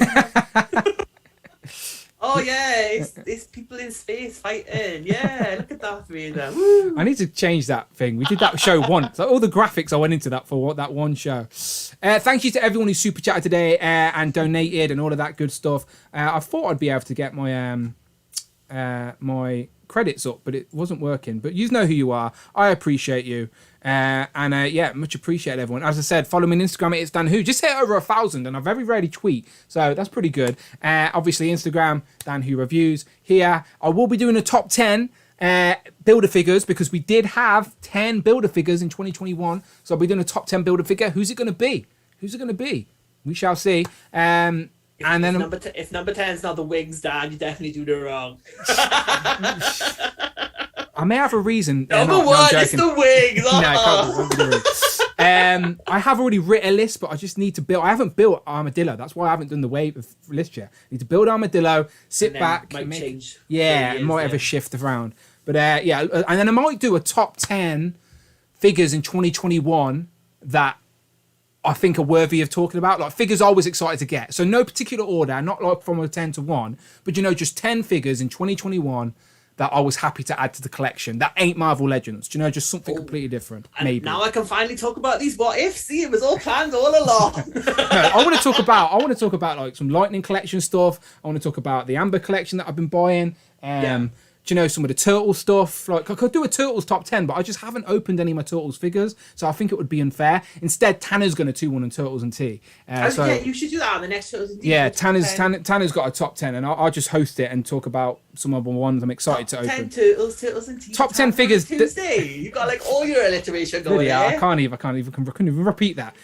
Oh yeah, it's people in space fighting. Yeah, look at Darth Vader. Woo. I need to change that thing. We did that show once. Like, all the graphics I went into that for that one show. Thank you to everyone who super chatted today and donated and all of that good stuff. I thought I'd be able to get my my credits up, but it wasn't working. But you know who you are. I appreciate you. Yeah, much appreciated, everyone. As I said, follow me on Instagram. It's Dan Who. Just hit over 1,000, and I very rarely tweet, so that's pretty good. Obviously, Instagram, Dan Who Reviews. Here, I will be doing a top 10 builder figures, because we did have 10 builder figures in 2021. So I'll be doing a top 10 builder figure. Who's it going to be? We shall see. If number 10 is not the wigs, Dan, you definitely do it wrong. I may have a reason. Number one, it's the wigs. No, it won't be the wigs. I have already written a list, but I just need to build. I haven't built Armadillo. That's why I haven't done the wave of list yet. I need to build Armadillo, sit back. Might change. Yeah, it might have a shift around. But yeah, and then I might do a top 10 figures in 2021 that I think are worthy of talking about. Like, figures I was excited to get. So no particular order, not like from a 10 to 1, but just 10 figures in 2021 that I was happy to add to the collection. That ain't Marvel Legends. Just something completely different. And maybe. Now I can finally talk about these what ifs. See, it was all planned all along. No, I want to talk about like some Lightning collection stuff. I want to talk about the Amber collection that I've been buying. Some of the Turtle stuff. Like, I could do a Turtles top 10, but I just haven't opened any of my Turtles figures, so I think it would be unfair. Instead, Tanner's going to 2-1 on Turtles and T. Yeah, you should do that on the next Turtles and T. Yeah, Tanner's got a top 10, and I'll just host it and talk about some of the ones I'm excited to open. 10 Turtles and T. Top 10 figures. Tuesday. You got like all your alliteration going. Really, I couldn't even repeat that.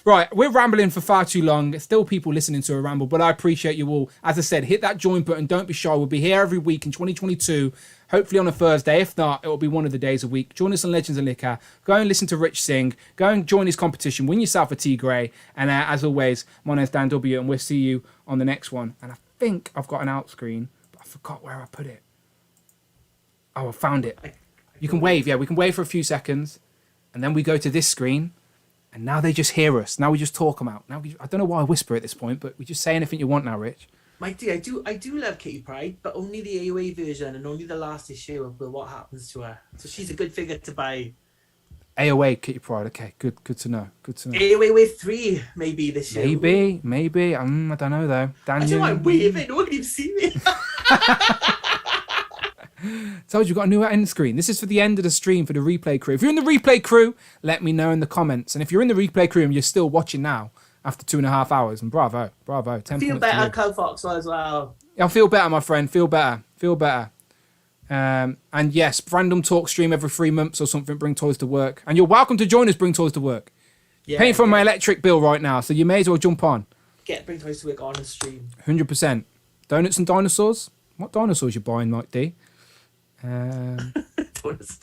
Right, we're rambling for far too long. There's still people listening to a ramble, but I appreciate you all. As I said, hit that join button. Don't be shy. We'll be here every week in 2022. hopefully on a Thursday. If not, it will be one of the days a week. Join us on Legends and Liquor. Go and listen to Rich sing. Go and join his competition. Win yourself a Tea Grey. And as always, my name's Dan W, and we'll see you on the next one. And I think I've got an out screen, but I forgot where I put it. Oh, I found it. You can wave. Yeah, we can wave for a few seconds. And then we go to this screen. And now they just hear us. Now we just talk them out. I don't know why I whisper at this point, but we just say anything you want now, Rich. Mikey, I do love Kitty Pryde, but only the AOA version and only the last issue of What Happens to Her. So she's a good figure to buy. AOA Kitty Pryde. Okay, good to know. AOA Wave 3 maybe this year. Maybe. I don't know though. I don't know why I'm waving. No one can even see me. Told you, got a new end screen. This is for the end of the stream for the replay crew. If you're in the replay crew, let me know in the comments. And if you're in the replay crew and you're still watching now after 2.5 hours, and bravo. 10 Feel points better, Cloud Fox as well. I'll feel better, my friend. Feel better. And yes, random talk stream every 3 months or something. Bring toys to work. And you're welcome to join us. Bring toys to work. Yeah, paying for my electric bill right now, so you may as well jump on. Bring toys to work on the stream. 100%. Donuts and dinosaurs. What dinosaurs you buying, Mike D? Dinosaurs.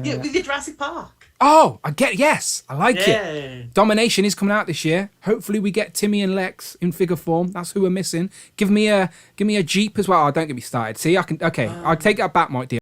Yeah, with the Jurassic Park. Oh, yes, I like it. Domination is coming out this year. Hopefully we get Timmy and Lex in figure form. That's who we're missing. Give me a Jeep as well. Oh, don't get me started. See, I'll take that back, Mike D.